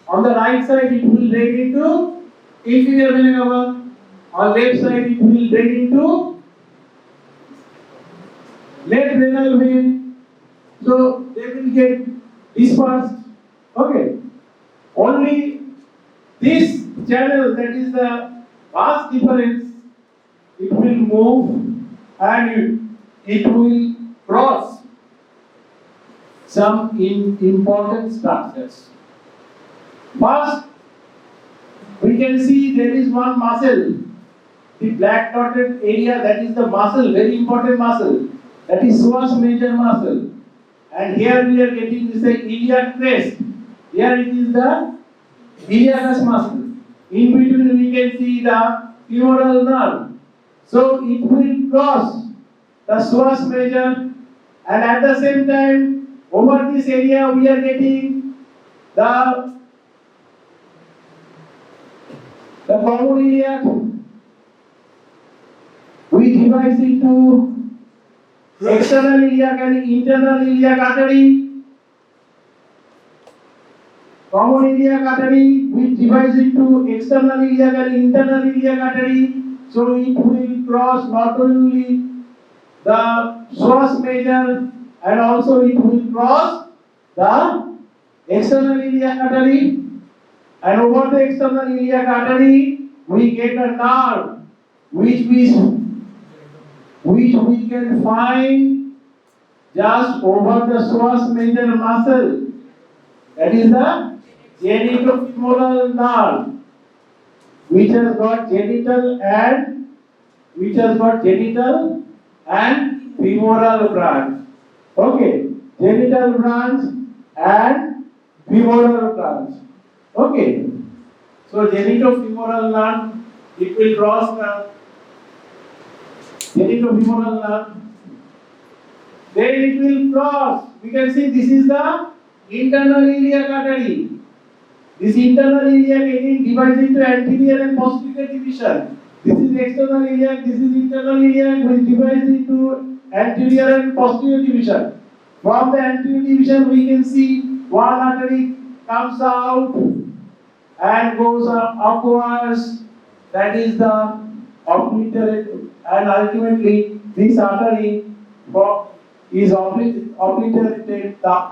[SPEAKER 4] on the right side it will drain into inferior vena cava. On left side it will drain into left renal vein. So they will get dispersed. Okay. Only this channel, that is the vas deferens, it will move and it will cross some important structures. First, we can see there is one muscle. The black dotted area, that is the muscle, very important muscle. That is psoas major muscle. And here we are getting this iliac crest. Here it is the iliacus muscle. In between we can see the femoral nerve. So it will cross the psoas major, and at the same time over this area we are getting the common iliac, which divides into external iliac and internal iliac artery. Common iliac artery, which divides into external iliac and internal iliac artery. So it will cross not only the psoas major, and also it will cross the external iliac artery. And over the external iliac artery, we get a nerve which we can find just over the psoas major muscle. That is the genitofemoral nerve. which has got genital and femoral branch. Okay, genital branch and femoral branch. Okay, so genitofemoral nerve, it will cross the genitofemoral nerve. Then it will cross. We can see this is the internal iliac artery. This internal iliac again divides into anterior and posterior division. This is external iliac, this is internal iliac, which divides into anterior and posterior division. From the anterior division, we can see one artery comes out and goes upwards. That is the obliterated, and ultimately this artery is obliterated. The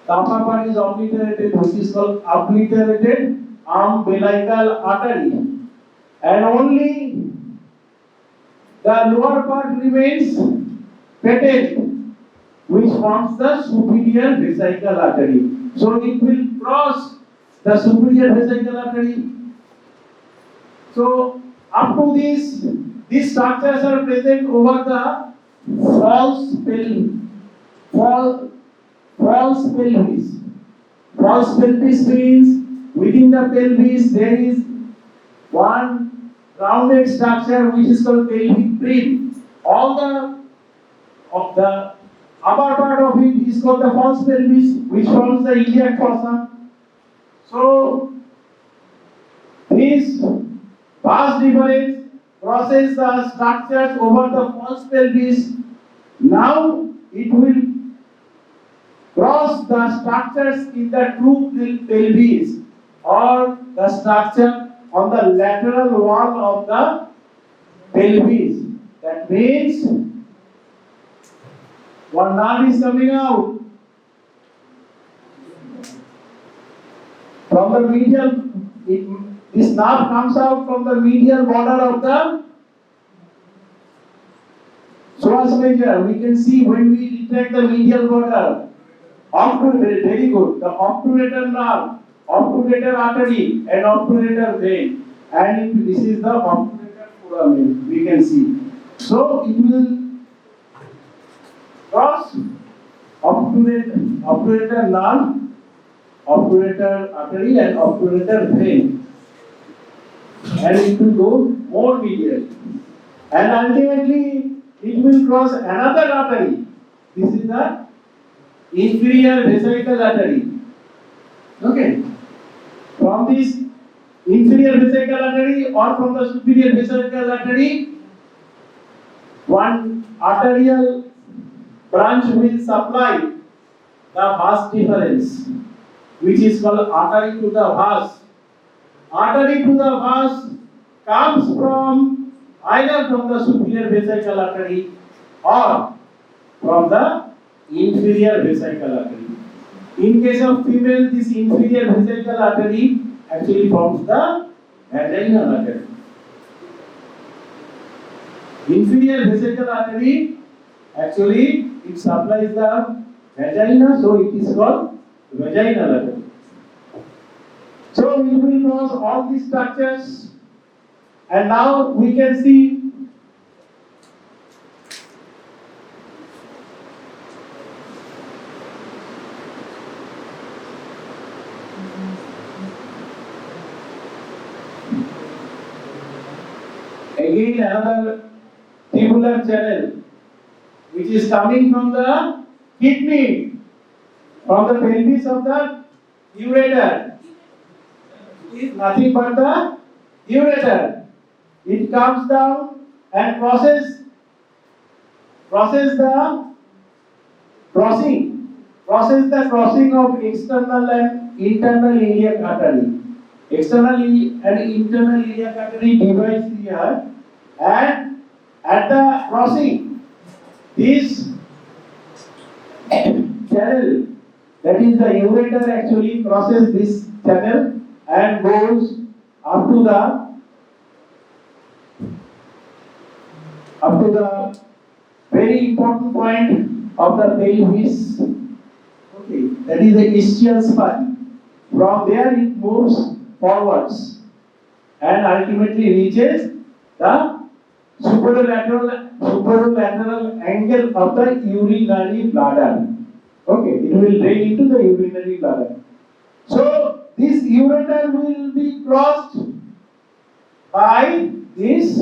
[SPEAKER 4] upper part is obliterated, which is called obliterated umbilical artery, and only the lower part remains patent, which forms the superior vesical artery. So it will cross the superior vesical artery. So up to this, these structures are present over the false pelvis. False pelvis. False pelvis means within the pelvis there is one rounded structure which is called pelvic brim. All the upper part of it is called the false pelvis, which forms the iliac fossa. So this vas deferens crosses the structures over the false pelvis. Now it will cross the structures in the true pelvis, or the structure on the lateral wall of the pelvis. That means one nerve is coming out from the medial. This nerve comes out from the medial border of the psoas major. We can see when we retract the medial border. Very good. The obturator nerve, obturator artery, and obturator vein, and this is the obturator foramen. We can see. So it will cross obturator nerve, obturator artery, and obturator vein, and it will go more medial, and ultimately it will cross another artery. This is the inferior vesical artery. Okay. From this inferior vesical artery or from the superior vesical artery, one arterial branch will supply the vas deferens, which is called artery to the vas. Artery to the vas comes from either from the superior vesical artery or from the inferior vesical artery. In case of female, this inferior vesical artery actually forms the vaginal artery. Inferior vesical artery actually it supplies the vagina, so it is called vaginal artery. So we will cross all these structures, and now we can see again another tubular channel which is coming from the kidney, from the pelvis of the ureter. It is nothing but the ureter. It comes down and crosses the crossing of external and internal iliac artery. External and internal iliac artery divides here, and at the crossing, this channel, that is the ureter, actually crosses this channel and goes up to the very important point of the pelvis. Okay, that is the ischial spine. From there it moves forwards. and ultimately reaches the superolateral angle of the urinary bladder. Okay, it will drain into the urinary bladder. So this ureter will be crossed by this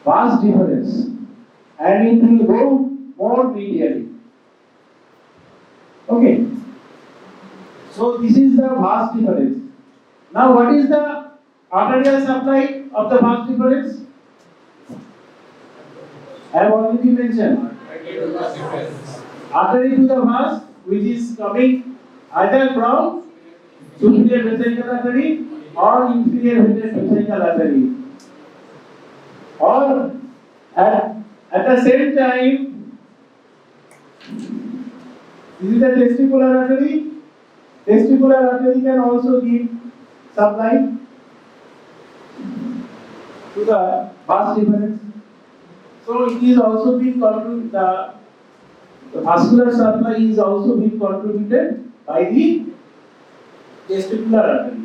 [SPEAKER 4] vas deferens and it will go more medially. Okay. So this is the vas deferens. Now what is the arterial supply of the vas deferens? I have already mentioned. Artery to the vas, which is coming either from superior vesical artery or inferior vesical artery. Or at the same time, this is the testicular artery. Testicular artery can also give supply to the vas deferens. So it is also being contributed, the vascular supply is also being contributed by the testicular artery.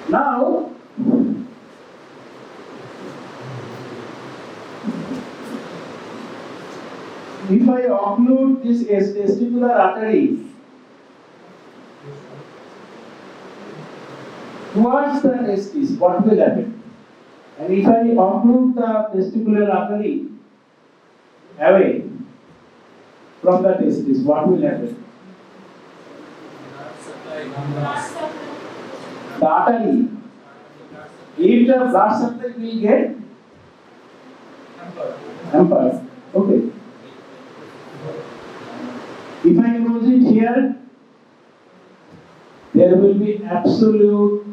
[SPEAKER 4] Now, if I occlude this testicular artery towards the testis, what will happen? And if I occlude the testicular artery away from the testis, what will happen? The artery, if the blood supply will get hampered. Okay. If I close it here, there will be absolute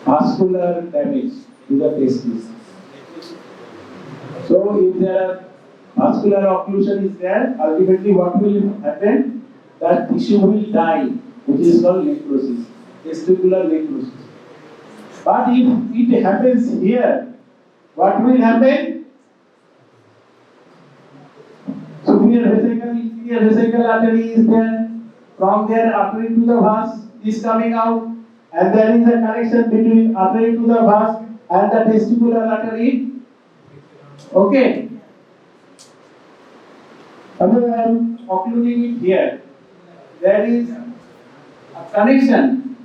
[SPEAKER 4] vascular damage to the testis. So if there vascular occlusion is there, ultimately what will happen? That tissue will die, which is called necrosis, testicular necrosis. But if it happens here, what will happen? Superior vesical, inferior vesical artery is there. From there, artery to the vas is coming out, and there is a connection between artery to the vas and the testicular artery. Okay. Suppose I am occluding it here. There is a connection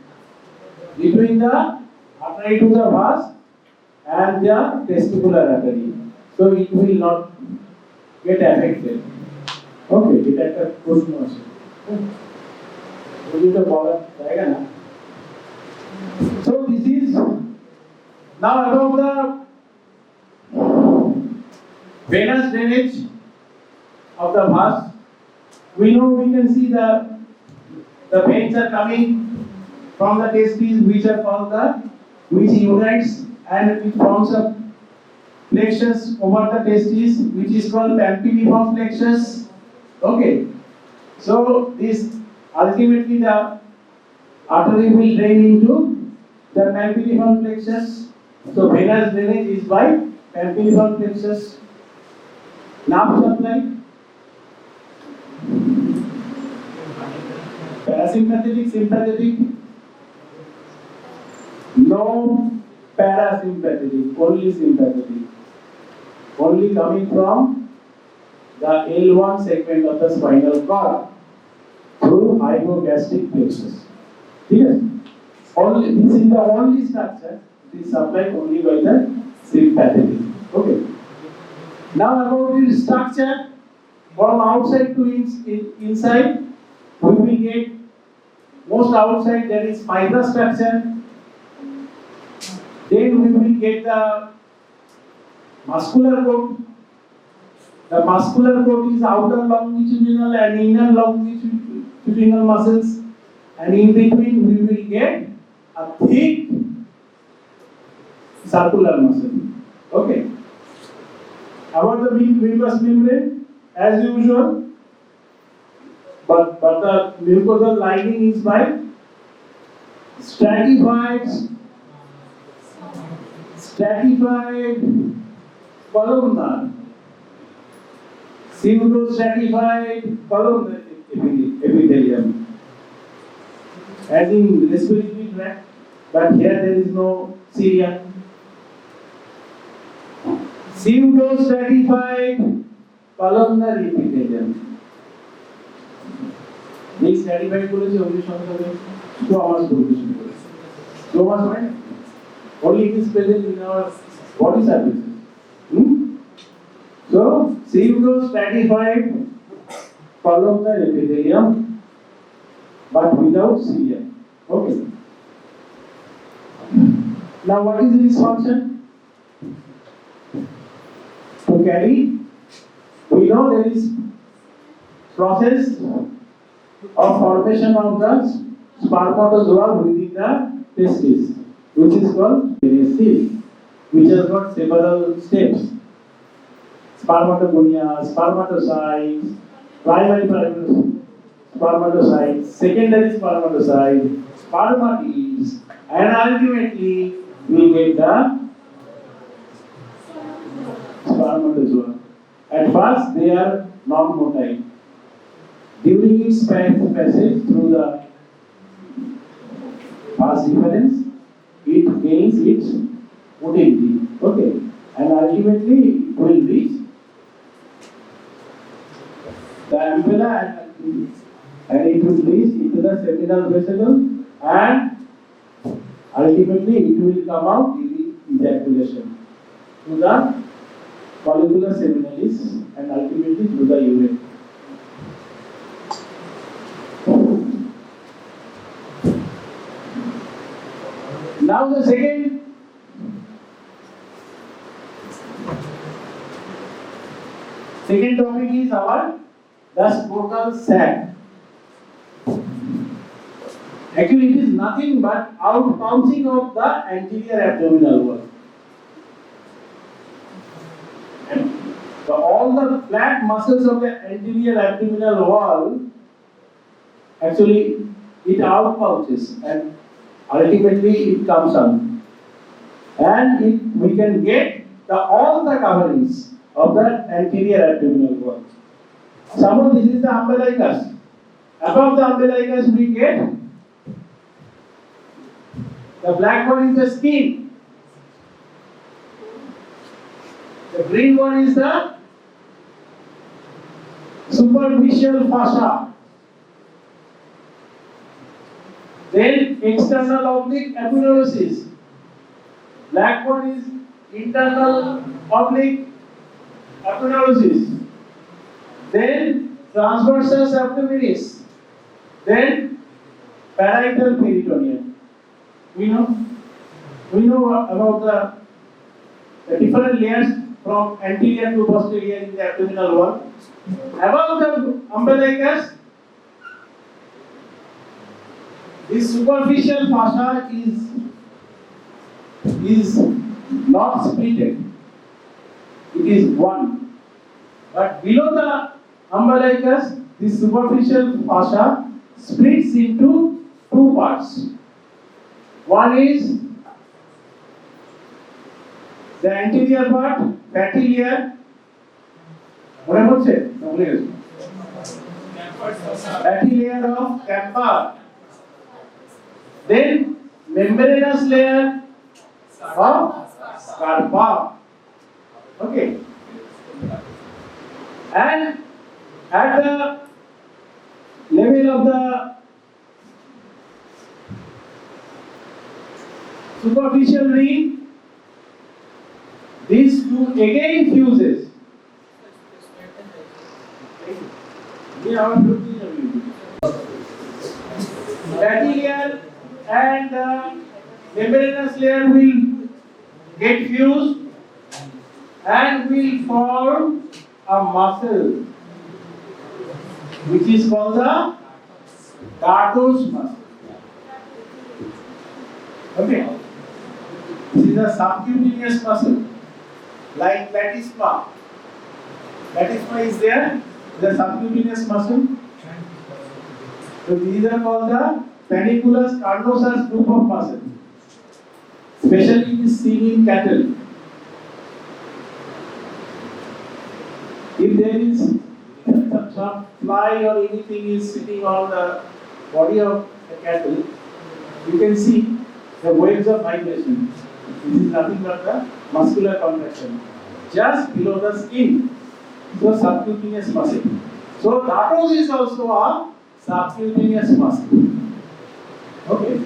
[SPEAKER 4] between the artery to the vas and the testicular artery. So it will not get affected. Okay, it at a good motion. So this is now about the venous drainage of the vas. We can see the veins are coming from the testes, which are called which unites and which forms a plexus over the testes, which is called pampiniform plexus. Okay. So this ultimately the artery will drain into the pampiniform plexus. So venous drainage is by pampiniform plexus. Nerve supply. Parasympathetic, sympathetic. No parasympathetic, only sympathetic. Only coming from the L1 segment of the spinal cord through hypogastric plexus. Yes. Only this is the only structure. It is supplied only by the sympathetic. Okay. Now about the structure from outside to inside, we will get most outside there is fibrous structure. Then we will get the muscular coat. The muscular coat is outer longitudinal and inner longitudinal muscles, and in between we will get a thick circular muscle. Okay. About the mucous membrane, as usual, but the mucosal lining is by stratified columnar, pseudostratified columnar epithelium. as in respiratory tract, but here there is no cilia. Pseudostratified pulmonary epithelium. এই stratified করেছে ওই সঙ্গে সঙ্গে squamous বলতে শুরু করেছে। Squamous মানে only it is present in our body surfaces. So pseudostratified columnar epithelium, but without cilia. Okay. Now what is its function? To carry, we know there is process of formation of the spermatozoa within the testis, which is called genesis, which has got several steps. Spermatogonia, spermatocytes, primary spermatocytes, secondary spermatocytes, spermatids, and ultimately we get the spermatozoa. At first they are non-motile. During its passage through the first deferens, it gains its motility. Okay, and ultimately it will reach the ampulla and it will reach into the seminal vesicle, and ultimately it will come out in the ejaculation to the follicular seminalis and ultimately to the urethra. Now the second topic is our the scrotal sac. Actually it is nothing but outpouching of the anterior abdominal wall. And all the flat muscles of the anterior abdominal wall, actually it outpouches and ultimately it comes out, and we can get all the coverings of the anterior abdominal wall. Suppose this is the umbilicus. Above the umbilicus we get the black one is the skin, the green one is the superficial fascia. Then external oblique aponeurosis. Black one is internal oblique aponeurosis. Then transversus abdominis. Then parietal peritoneum. We know about the different layers from anterior to posterior in the abdominal wall. Above the umbilicus, this superficial fascia is not splitted. It is one. But below the umbilicus, this superficial fascia splits into two parts. One is the anterior part, fatty layer. Fatty layer of Kappa. Then membranous layer of Carpa. Okay. And at the level of the superficial ring, these two again fuses. Fatty layer and membranous layer will get fused and will form a muscle which is called the dartos muscle. Okay, this is a subcutaneous muscle like platysma. Platysma is there, the subcutaneous muscle. So these are called the paniculus carnosus group of muscle. Especially it is seen in cattle. If there is some fly or anything is sitting on the body of the cattle, you can see the waves of vibration. This is nothing but the muscular contraction just below the skin. So subcutaneous muscle. So dartos is also a subcutaneous muscle. Okay.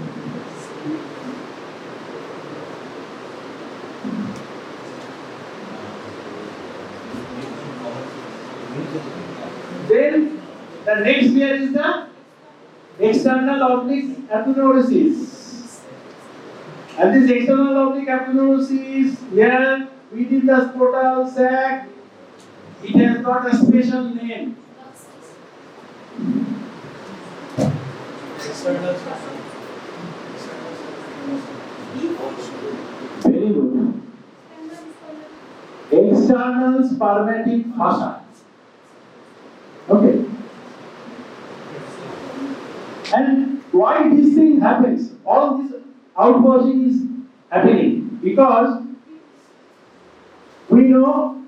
[SPEAKER 4] Then the next layer is the external oblique aponeurosis. And this external oblique aponeurosis here within the scrotal sac, it has got a special name. Very good. External spermatic fascia. Okay. And why this thing happens? All this outwashing is happening because we know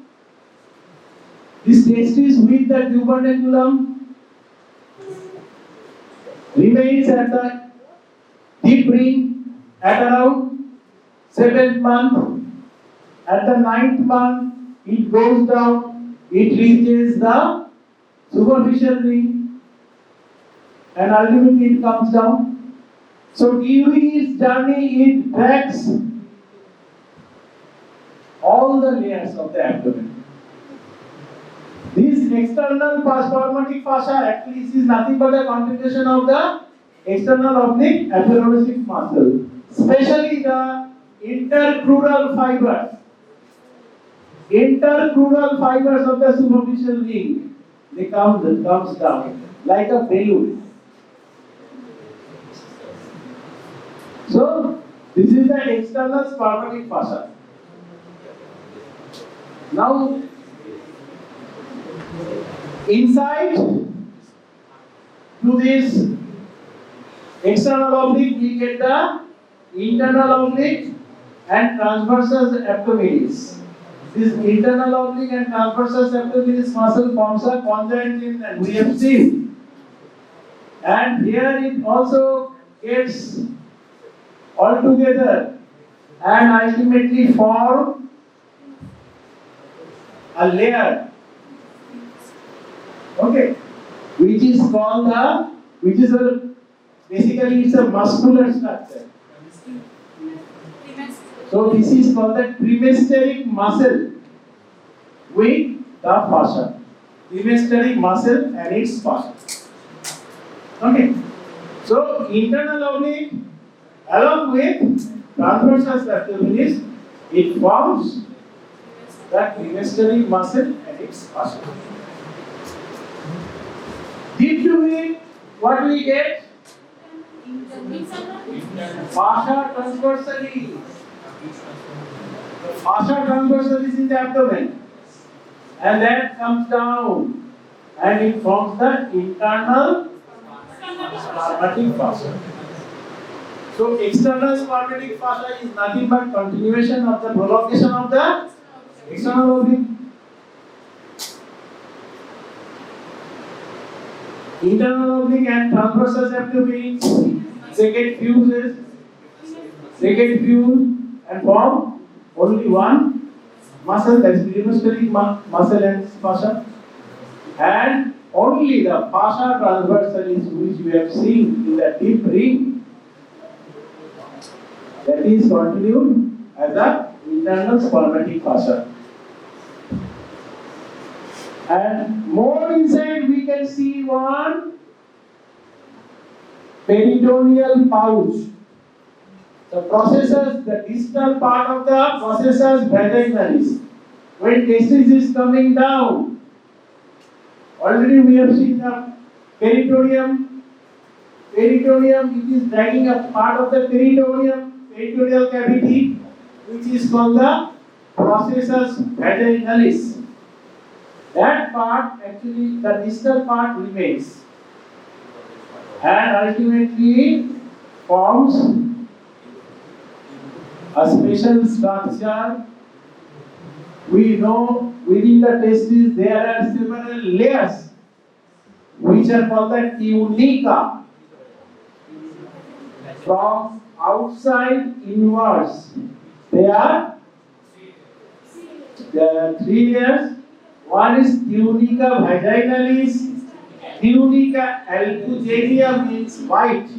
[SPEAKER 4] this testis with the tuberculum remains at the deep ring at around 7th month. At the 9th month, it goes down, it reaches the superficial ring, and ultimately it comes down. So during its journey, it tracks all the layers of the abdomen. This external spermatic fascia actually is nothing but a continuation of the external oblique aponeurosis muscle, especially the intercrural fibers. Intercrural fibers of the superficial ring, they comes down like a balloon. So this is the external spermatic fascia. Now inside to this external oblique we get the internal oblique and transversus abdominis. This internal oblique and transversus abdominis muscle forms a conjoint and we have seen. And here it also gets all together and ultimately form a layer. Okay, which is called basically it's a muscular structure. So this is called the trimesteric muscle with the fascia. Trimesteric muscle and its fascia. Okay. So internal oblique along with transversus abdominis, it forms the trimesteric muscle and its fascia. Deep to it, what we get? Fascia transversalis. Fascia transversalis in the abdomen, and that comes down and it forms the internal spermatic fascia. So external spermatic fascia is nothing but continuation of the prolongation of the external oblique. Internal oblique and transversus abdominis, they get fused and form only one muscle, that is trimesteric muscle and fascia, and only the fascia transversalis which we have seen in the deep ring, that is continued as the internal spermatic fascia. And more inside we can see one peritoneal pouch. The processes, the distal part of the processes vaginalis. When testis is coming down, already we have seen the peritoneum. Peritoneum, it is dragging a part of the peritoneal cavity, which is called the processus vaginalis. That part, actually, the distal part remains and ultimately forms a special structure. We know within the testis there are several layers which are called the tunica. From outside inwards, there are three layers. One is tunica vaginalis. Tunica albuginea means white.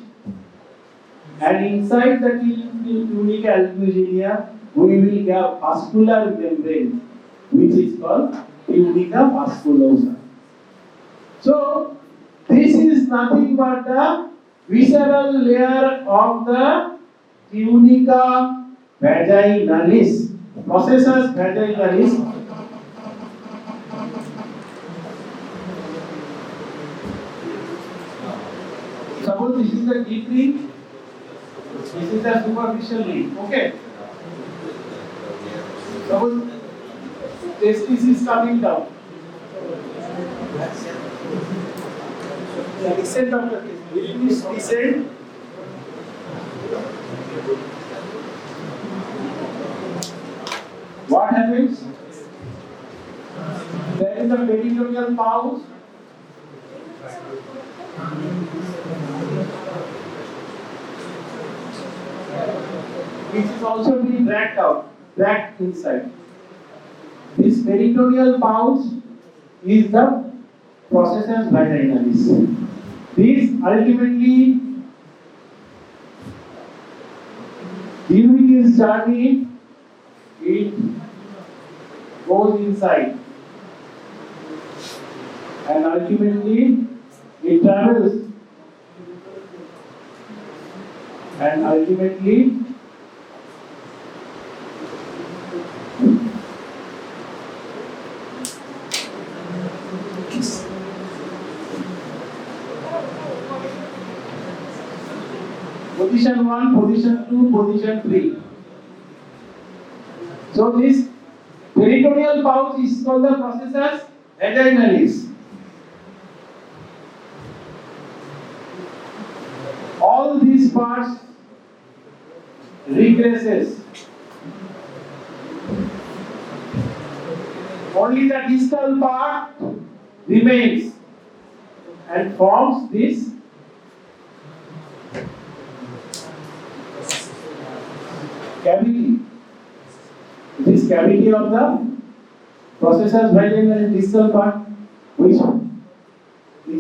[SPEAKER 4] And inside the tunica albuginea, we will have vascular membrane, which is called tunica vasculosa. So, this is nothing but the visceral layer of the tunica vaginalis, processus vaginalis. Suppose this is the deep ring, this is the superficial ring. Okay. Suppose testis is coming down. The descent of the testis. Will this descend? What happens? There is a peritoneal pouch. Which is also being dragged inside. This peritoneal pouch is the processus vaginalis. This ultimately, during its journey, it goes inside, and ultimately it travels, and ultimately position 1, position 2, position 3. So this peritoneal pouch is called the processus vaginalis. All these parts regresses. Only the distal part remains and forms this cavity. This cavity of the processus vaginalis distal part, which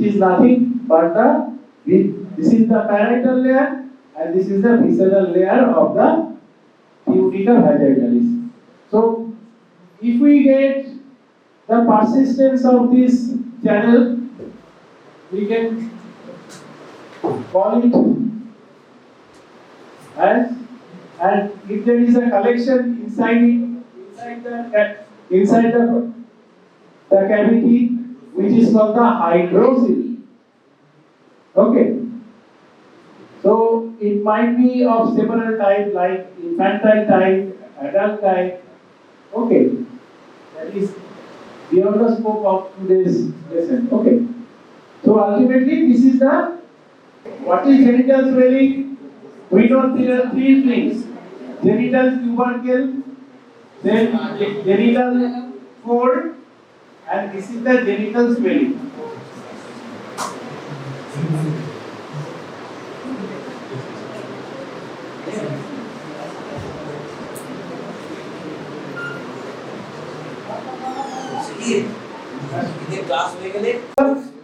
[SPEAKER 4] is nothing but this is the parietal layer and this is the visceral layer of the tunica vaginalis. So, if we get the persistence of this channel, we can call it as, and if there is a collection inside the cavity, which is called the hydrocele. Okay. So it might be of several types, like infantile type, adult type. Okay. That is beyond the scope of today's lesson. Okay. So ultimately, this is the, what is genital swelling? We know there are three things: genital tubercle, then genital fold, and this is the genital swelling.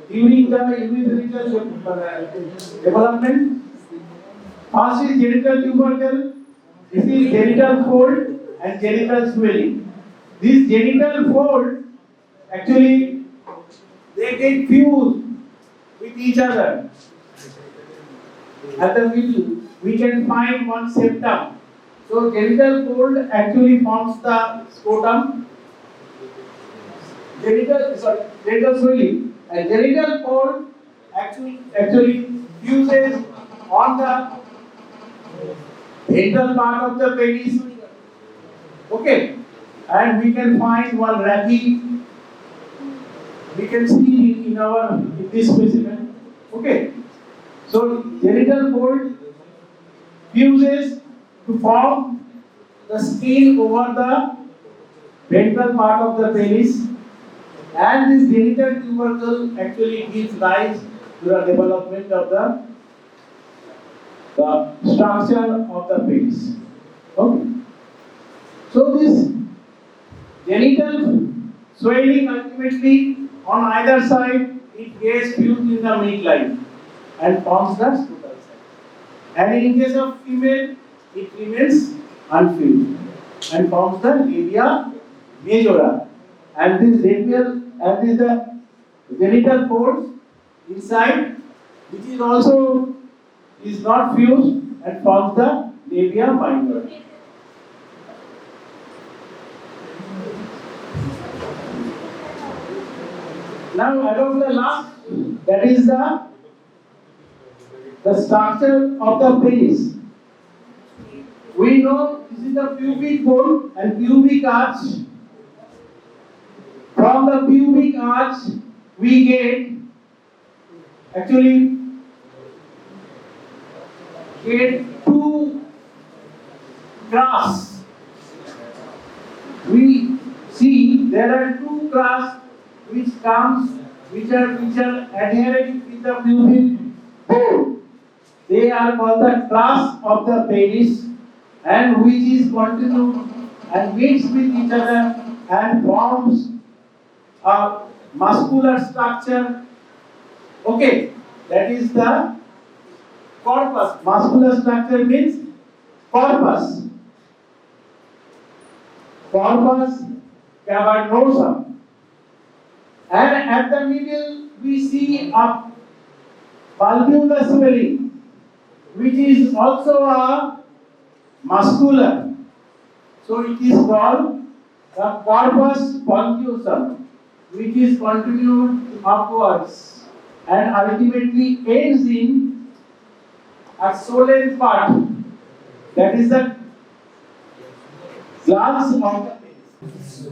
[SPEAKER 4] During the urethral development, first is genital tubercle, this is genital fold and genital swelling. This genital fold, actually, they get fused with each other. At the middle, we can find one septum. So genital fold actually forms the scrotum. Genital swelling, and genital fold actually fuses on the ventral part of the penis. Okay, and we can find one raphe. We can see in this specimen. Okay, so genital fold fuses to form the skin over the ventral part of the penis, and this genital tubercle actually gives rise to the development of the the structure of the penis. Okay. So this genital swelling ultimately on either side it gets fused in the midline and forms the scrotal sac. And in case of female, it remains unfused and forms the labia majora. And this labial and this the genital folds inside, which is also is not fused and forms the labia minor. Now above the last, that is the structure of the penis. We know this is the pubic bone and pubic arch. From the pubic arch, we get two crust. We see there are two crusts which are adherent with the pubic bone. They are called the crust of the penis, and which is continued and mixed with each other and forms a muscular structure. Okay, that is the corpus. Muscular structure means corpus. Corpus cavernosum. And at the middle we see a bulbous swelling, which is also a muscular. So it is called the corpus bulbosum, which is continued upwards and ultimately ends in a swollen part. That is the glans of the penis.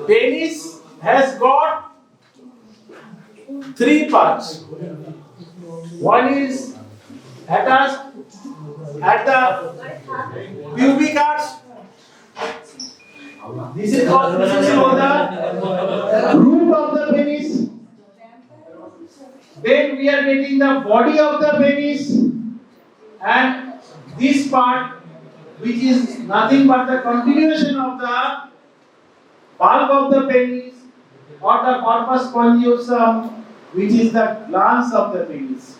[SPEAKER 4] Penis has got three parts. One is attached at the pubic arch. This is called the root of the penis. Then we are getting the body of the penis, and this part, which is nothing but the continuation of the bulb of the penis or the corpus callosum, which is the glans of the penis.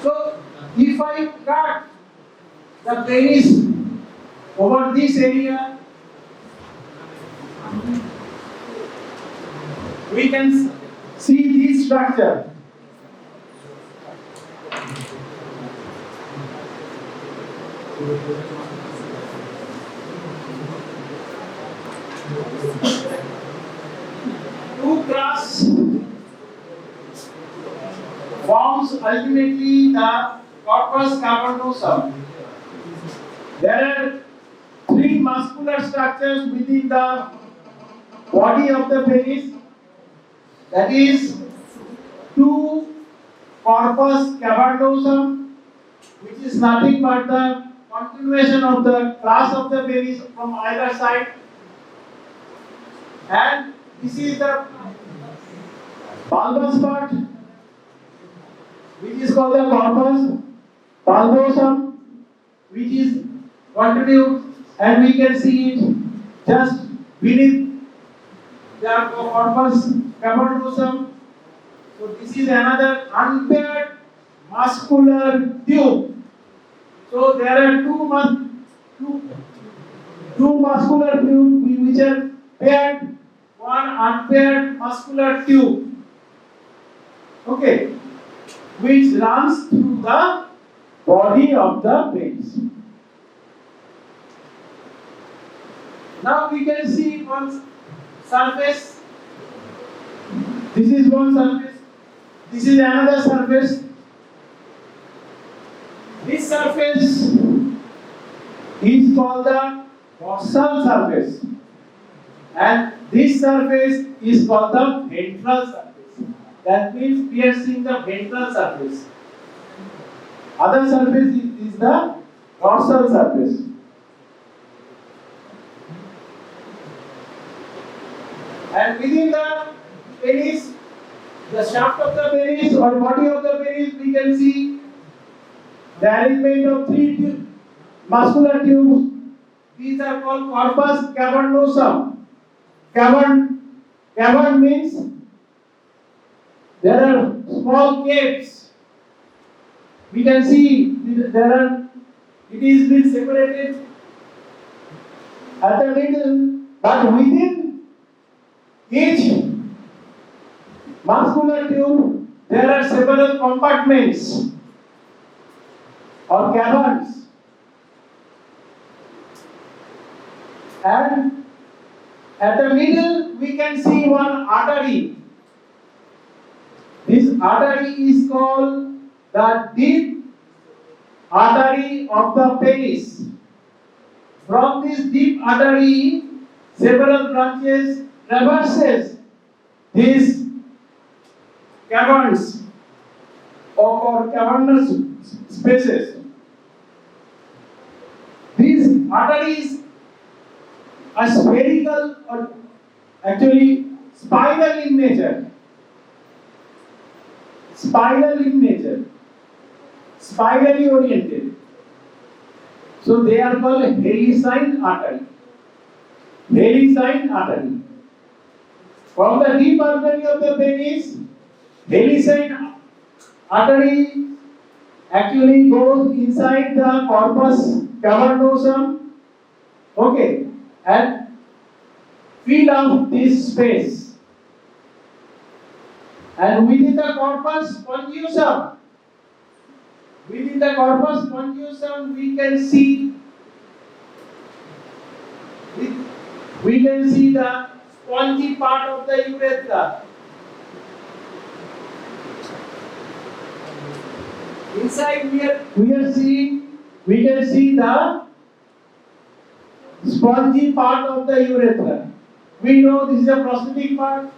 [SPEAKER 4] So, if I cut the penis over this area, we can see this structure. Two crusts forms ultimately the corpus cavernosum. There are three muscular structures within the body of the penis. That is two corpus cavernosum, which is nothing but the continuation of the class of the penis from either side, and this is the bulbous part, which is called the corpus bulbosum, which is continued, and we can see it just beneath the corpus cavernosum. So this is another unpaired muscular tube. So there are two muscular tubes which are paired, one unpaired muscular tube. Okay, which runs through the body of the penis. Now we can see one surface. This is one surface. This is another surface. This surface is called the dorsal surface, and this surface is called the ventral surface. That means piercing the ventral surface. Other surface is the dorsal surface. And within the penis the shaft of the penis or body of the penis, we can see the arrangement of three muscular tubes. These are called corpus cavernosum. Cavern means there are small caves. We can see it is been separated at the middle, but within each muscular tube there are several compartments or caverns, and at the middle we can see one artery. This artery is called the deep artery of the penis. From this deep artery, several branches traverses these caverns or cavernous spaces. These arteries are spherical or actually spiral in nature. Spirally oriented. So they are called helicine artery. From the deep artery of the penis, helicine artery actually goes inside the corpus cavernosum, okay, and fill up this space. And within the corpus spongiosum, we can see the spongy part of the urethra. Inside we can see the spongy part of the urethra. We know this is a prostatic part.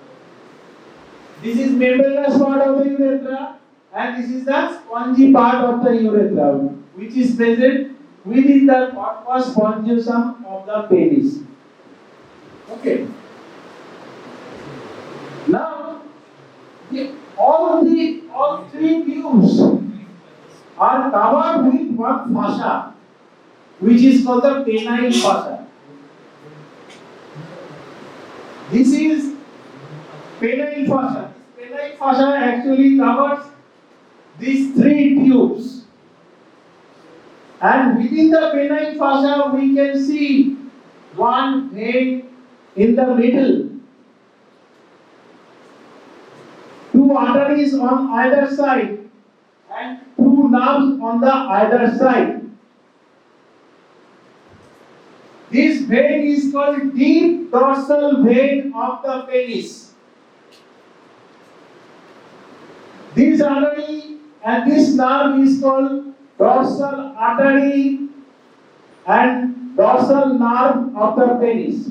[SPEAKER 4] This is membranous part of the urethra, and this is the spongy part of the urethra, which is present within the corpus spongiosum of the penis. Okay. Now, all three tubes are covered with one fascia, which is called the penile fascia. This is penile fascia. Penile fascia actually covers these three tubes, and within the penile fascia we can see one vein in the middle, two arteries on either side, and two nerves on the either side. This vein is called deep dorsal vein of the penis. This artery and this nerve is called dorsal artery and dorsal nerve of the penis.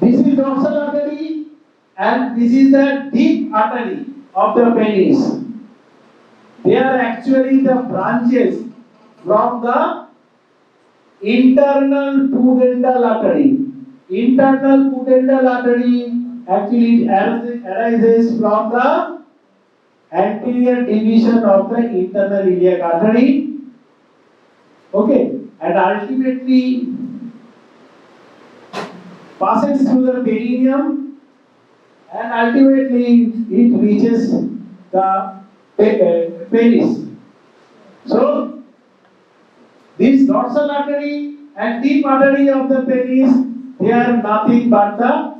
[SPEAKER 4] This is dorsal artery and this is the deep artery of the penis. They are actually the branches from the internal pudendal artery. Internal pudendal artery actually arises from the anterior division of the internal iliac artery. Okay, and ultimately passes through the perineum and ultimately it reaches the penis. So, this dorsal artery and deep artery of the penis, they are nothing but the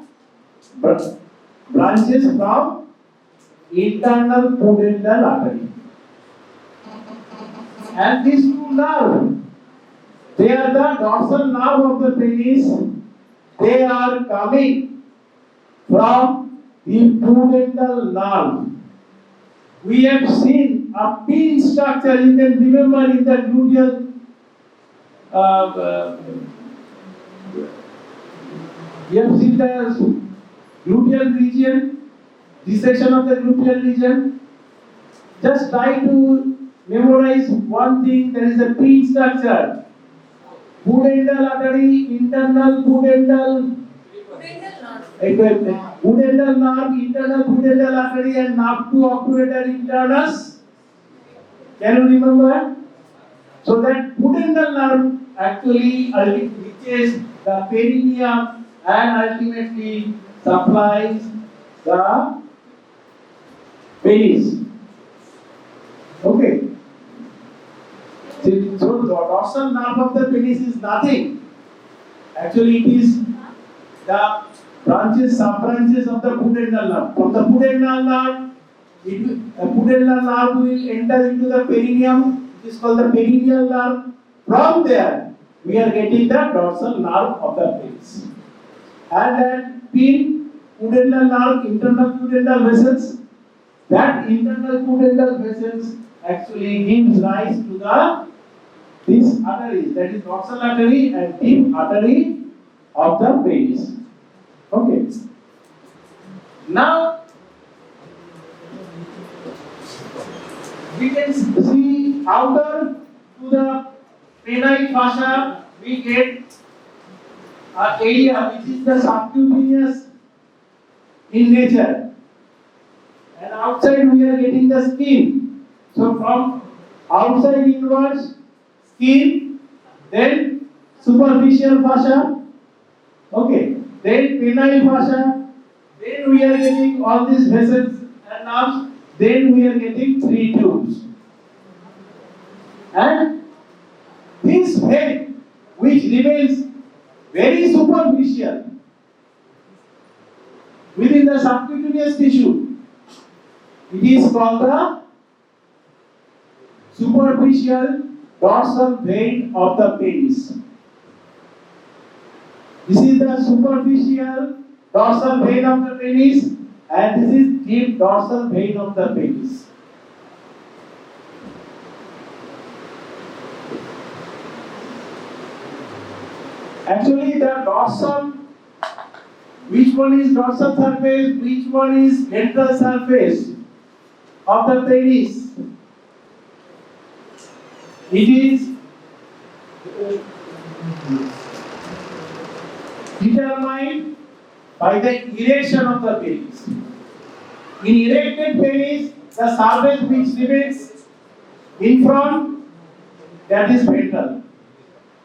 [SPEAKER 4] branches from internal pudendal artery. And these two nerves, they are the dorsal nerve of the penis. They are coming from the pudendal nerve. We have seen a pin structure. You can remember in the gluteal. You have seen the gluteal region, dissection of the gluteal region. Just try to memorize one thing. There is a pin structure. Pudendal artery, internal pudendal.
[SPEAKER 6] Pudendal nerve.
[SPEAKER 4] Pudendal nerve, internal pudendal artery and nerve to obturator internus. Can you remember? So that pudendal nerve actually reaches the perineum and ultimately supplies the penis. Okay. So the dorsal nerve of the penis is nothing. Actually, it is the branches, sub-branches of the pudendal nerve. From the pudendal nerve, the pudendal nerve will enter into the perineum. It is called the perineal nerve. From there, we are getting the dorsal nerve of the penis. And that pin, pudendal nerve, internal pudendal vessels. That internal pudendal vessels actually gives rise to this arteries, that is dorsal artery and deep artery of the penis. Okay. Now we can see outer to the penile fascia we get an area which is the subcutaneous in nature, and outside we are getting the skin. So from outside inwards, skin, then superficial fascia, okay, then penile fascia, then we are getting all these vessels and nerves, then we are getting 3 tubes. And this head, which remains very superficial within the subcutaneous tissue, it is called the superficial dorsal vein of the penis. This is the superficial dorsal vein of the penis, and this is deep dorsal vein of the penis. Actually, the dorsal, which one is dorsal surface, which one is ventral surface of the penis? It is determined by the erection of the penis. In erected penis, the surface which remains in front, that is ventral.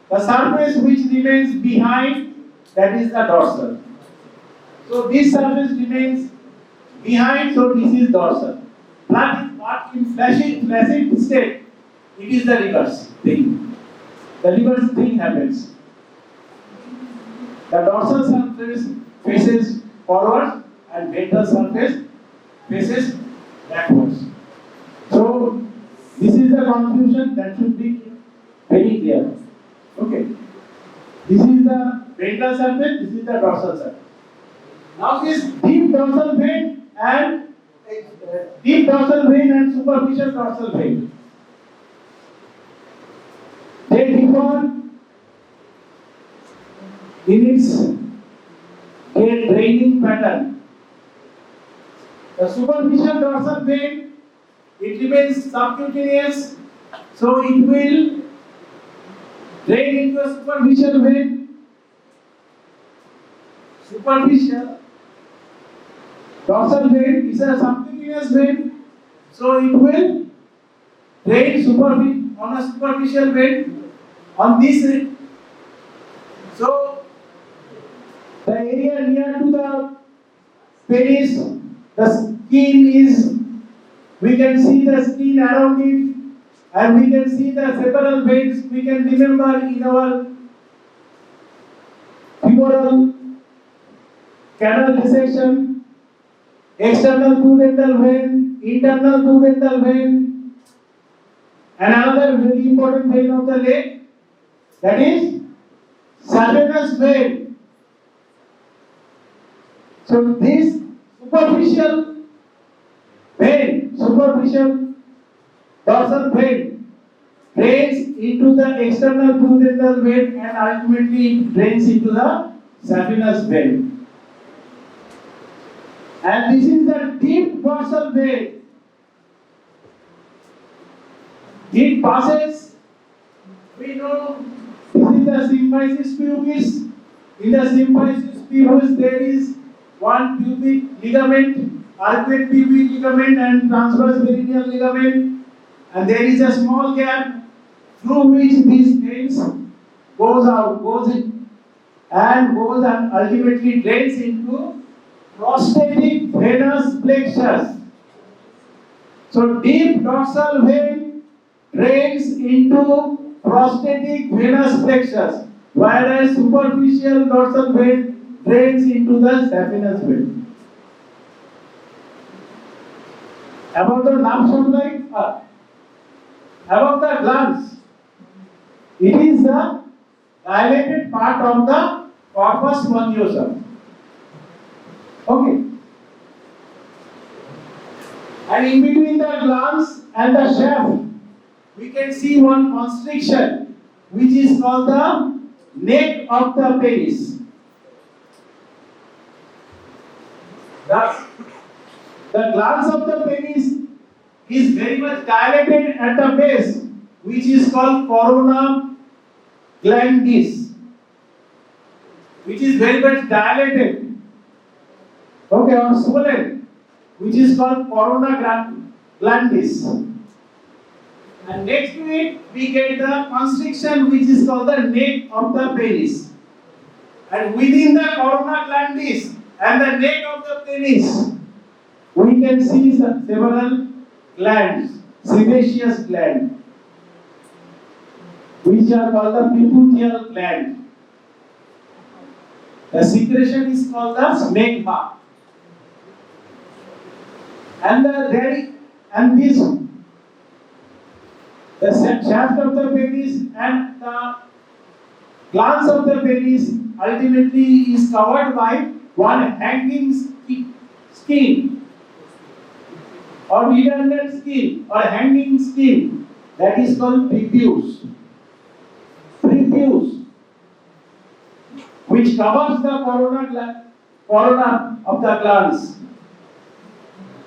[SPEAKER 4] The surface which remains behind, that is the dorsal. So this surface remains behind, so this is dorsal. But in flaccid state, it is the reverse thing. The reverse thing happens. The dorsal surface faces forward and ventral surface faces backwards. So this is the confusion that should be very clear. Okay. This is the ventral surface, this is the dorsal surface. Now this deep dorsal vein and superficial dorsal vein, they differ in its draining pattern. The superficial dorsal vein, it remains subcutaneous, so it will drain into a superficial vein. Superficial dorsal vein is a subcutaneous vein, so it will drain on a superficial vein on this. So the area near to the penis, the skin is, we can see the skin around it, and we can see the several veins. We can remember in our femoral canal dissection, external pudendal vein, internal pudendal vein, and another very important vein of the leg, that is saphenous vein. So this superficial dorsal vein drains into the external pudendal vein and ultimately drains into the saphenous vein. And this is the deep dorsal vein. It passes, we know, this is the symphysis pubis. In the symphysis pubis there is one pubic ligament, arcuate pubic ligament and transverse perineal ligament, and there is a small gap through which these veins goes in and ultimately drains into prostatic venous plexus. So deep dorsal vein drains into prostatic venous plexus, whereas superficial dorsal vein drains into the saphenous vein. About the nerve supply, about the glands, it is the dilated part of the corpus spongiosum. Okay. And in between the glands and the shaft, we can see one constriction, which is called the neck of the penis. The glands of the penis is very much dilated at the base, which is called corona glandis, which is very much dilated, okay, or swollen, which is called corona glandis. And next to it, we get the constriction, which is called the neck of the penis. And within the corona glandis and the neck of the penis, we can see several glands, sebaceous glands, which are called the pituitary gland. The secretion is called the smegma. And the shaft of the penis and the glands of the penis ultimately is covered by one hanging skin or redundant skin or hanging skin, that is called prepuce. Prepuce, which covers the corona of the glands.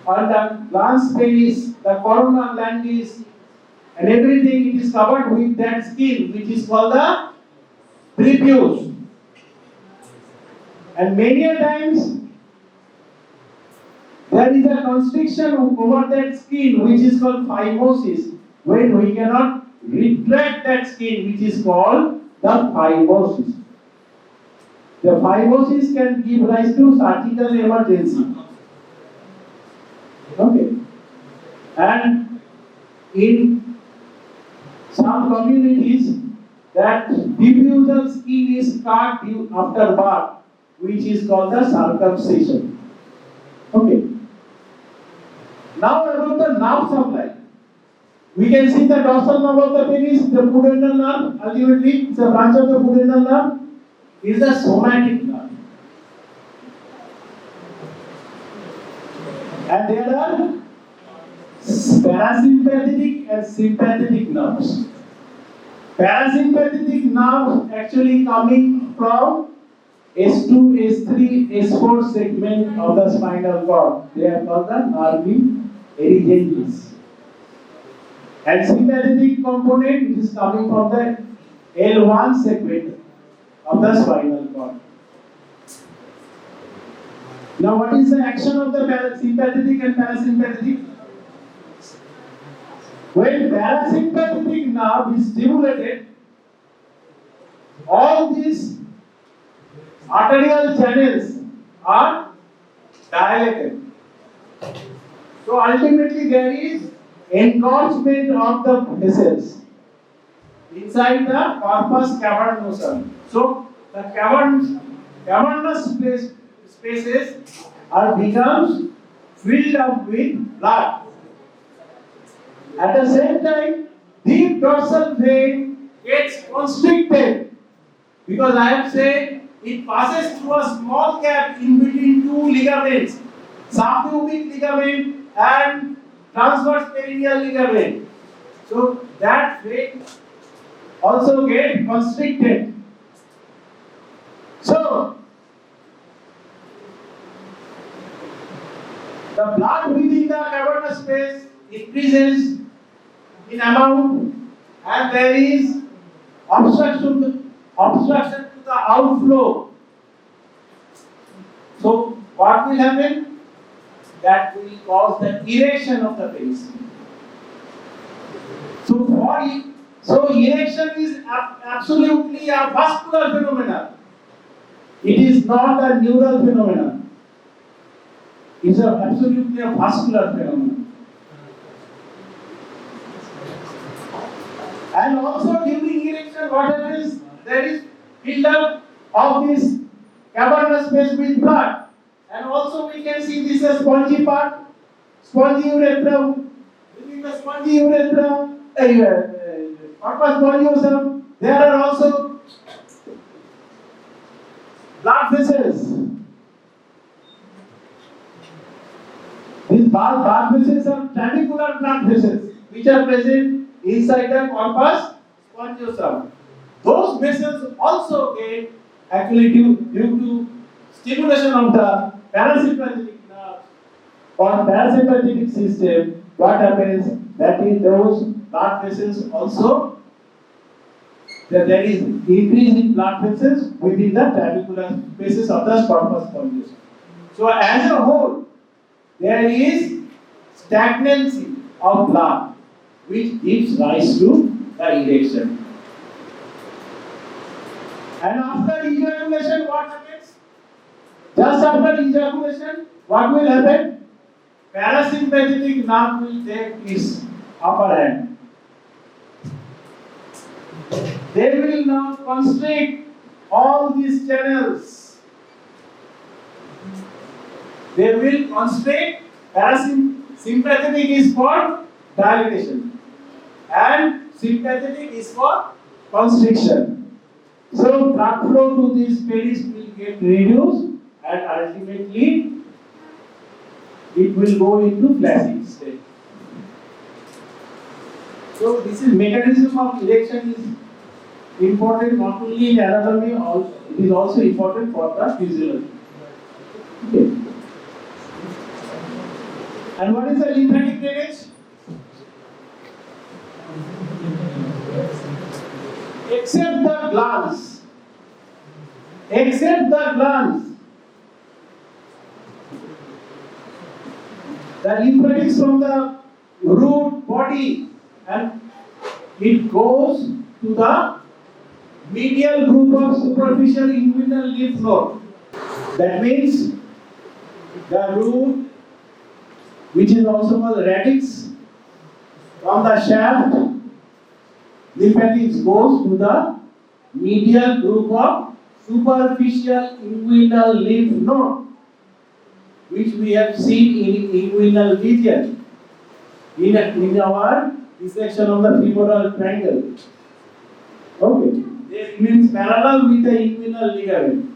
[SPEAKER 4] On the glands penis, the corona glandis, and everything, it is covered with that skin, which is called the prepuce. And many a times there is a constriction over that skin, which is called phimosis, when we cannot retract that skin, which is called the phimosis. The phimosis can give rise to surgical emergency. Okay. And in some communities, that diffusal skin is cut after birth, which is called the circumcision. Okay. Now about the nerve supply. We can see the dorsal nerve of the penis, the pudendal nerve, ultimately it's a branch of the pudendal nerve, is the somatic nerve. And there are parasympathetic and sympathetic nerves. Parasympathetic nerves actually coming from S2, S3, S4 segment of the spinal cord. They are called the nervi eregentis. And sympathetic component is coming from the L1 segment of the spinal cord. Now, what is the action of the sympathetic and parasympathetic? When parasympathetic nerve is stimulated, all these arterial channels are dilated. So ultimately there is engorgement of the vessels inside the corpus cavernosum. So the cavernous spaces are becomes filled up with blood. At the same time, deep dorsal vein gets constricted, because I have said it passes through a small gap in between two ligaments, subpubic ligament and transverse perineal ligament. So that vein also get constricted. So the blood within the cavernous space increases in amount, and there is obstruction to the outflow. So what will happen? That will cause the erection of the penis. So erection is absolutely a vascular phenomenon. It is not a neural phenomenon. It's absolutely a vascular phenomenon. And also during erection, what happens? There is build-up of this cavernous space with blood. And also we can see this is a spongy part, spongy urethra. Within the spongy urethra, corpus spongiosum, there are also blood vessels. These blood vessels are trabecular blood vessels, which are present inside the corpus spongiosum. Those vessels also get actually due to stimulation of the parasympathetic nerve or parasympathetic system. What happens? That is, those blood vessels also, there is increase in blood vessels within the trabecular spaces of the corpus spongiosum. So as a whole, there is stagnancy of blood, which gives rise to the erection. And after ejaculation, what happens? Just after ejaculation, what will happen? Parasympathetic nerve will take its upper hand. They will now constrict all these channels. They will constrict. Parasympathetic is for dilatation and sympathetic is for constriction. So blood flow to this penis will get reduced and ultimately it will go into flaccid state. So this is mechanism of erection is important not only in anatomy, it is also important for the physiology. Okay. And what is the lymphatic drainage? Except the glands. Except the glands. The lymphatics from the root body and it goes to the medial group of superficial inguinal lymph node. That means the root, which is also called radix, from the shaft, lymphatics goes to the medial group of superficial inguinal lymph node, which we have seen in inguinal region in our dissection of the femoral triangle. Okay, this means parallel with the inguinal ligament.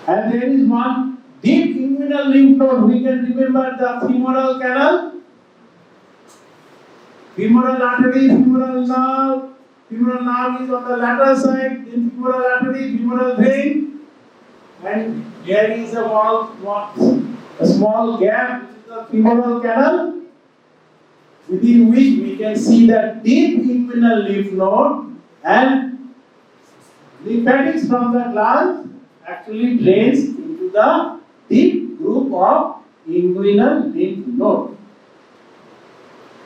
[SPEAKER 4] And there is one deep inguinal lymph node. We can remember the femoral canal, femoral artery, femoral nerve. Femoral nerve is on the lateral side, then femoral artery, femoral vein, and there is a small gap, which is the femoral canal, within which we can see the deep inguinal lymph node, and lymphatics from the gland actually drains into the deep group of inguinal lymph node.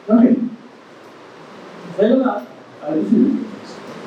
[SPEAKER 4] Okay. This is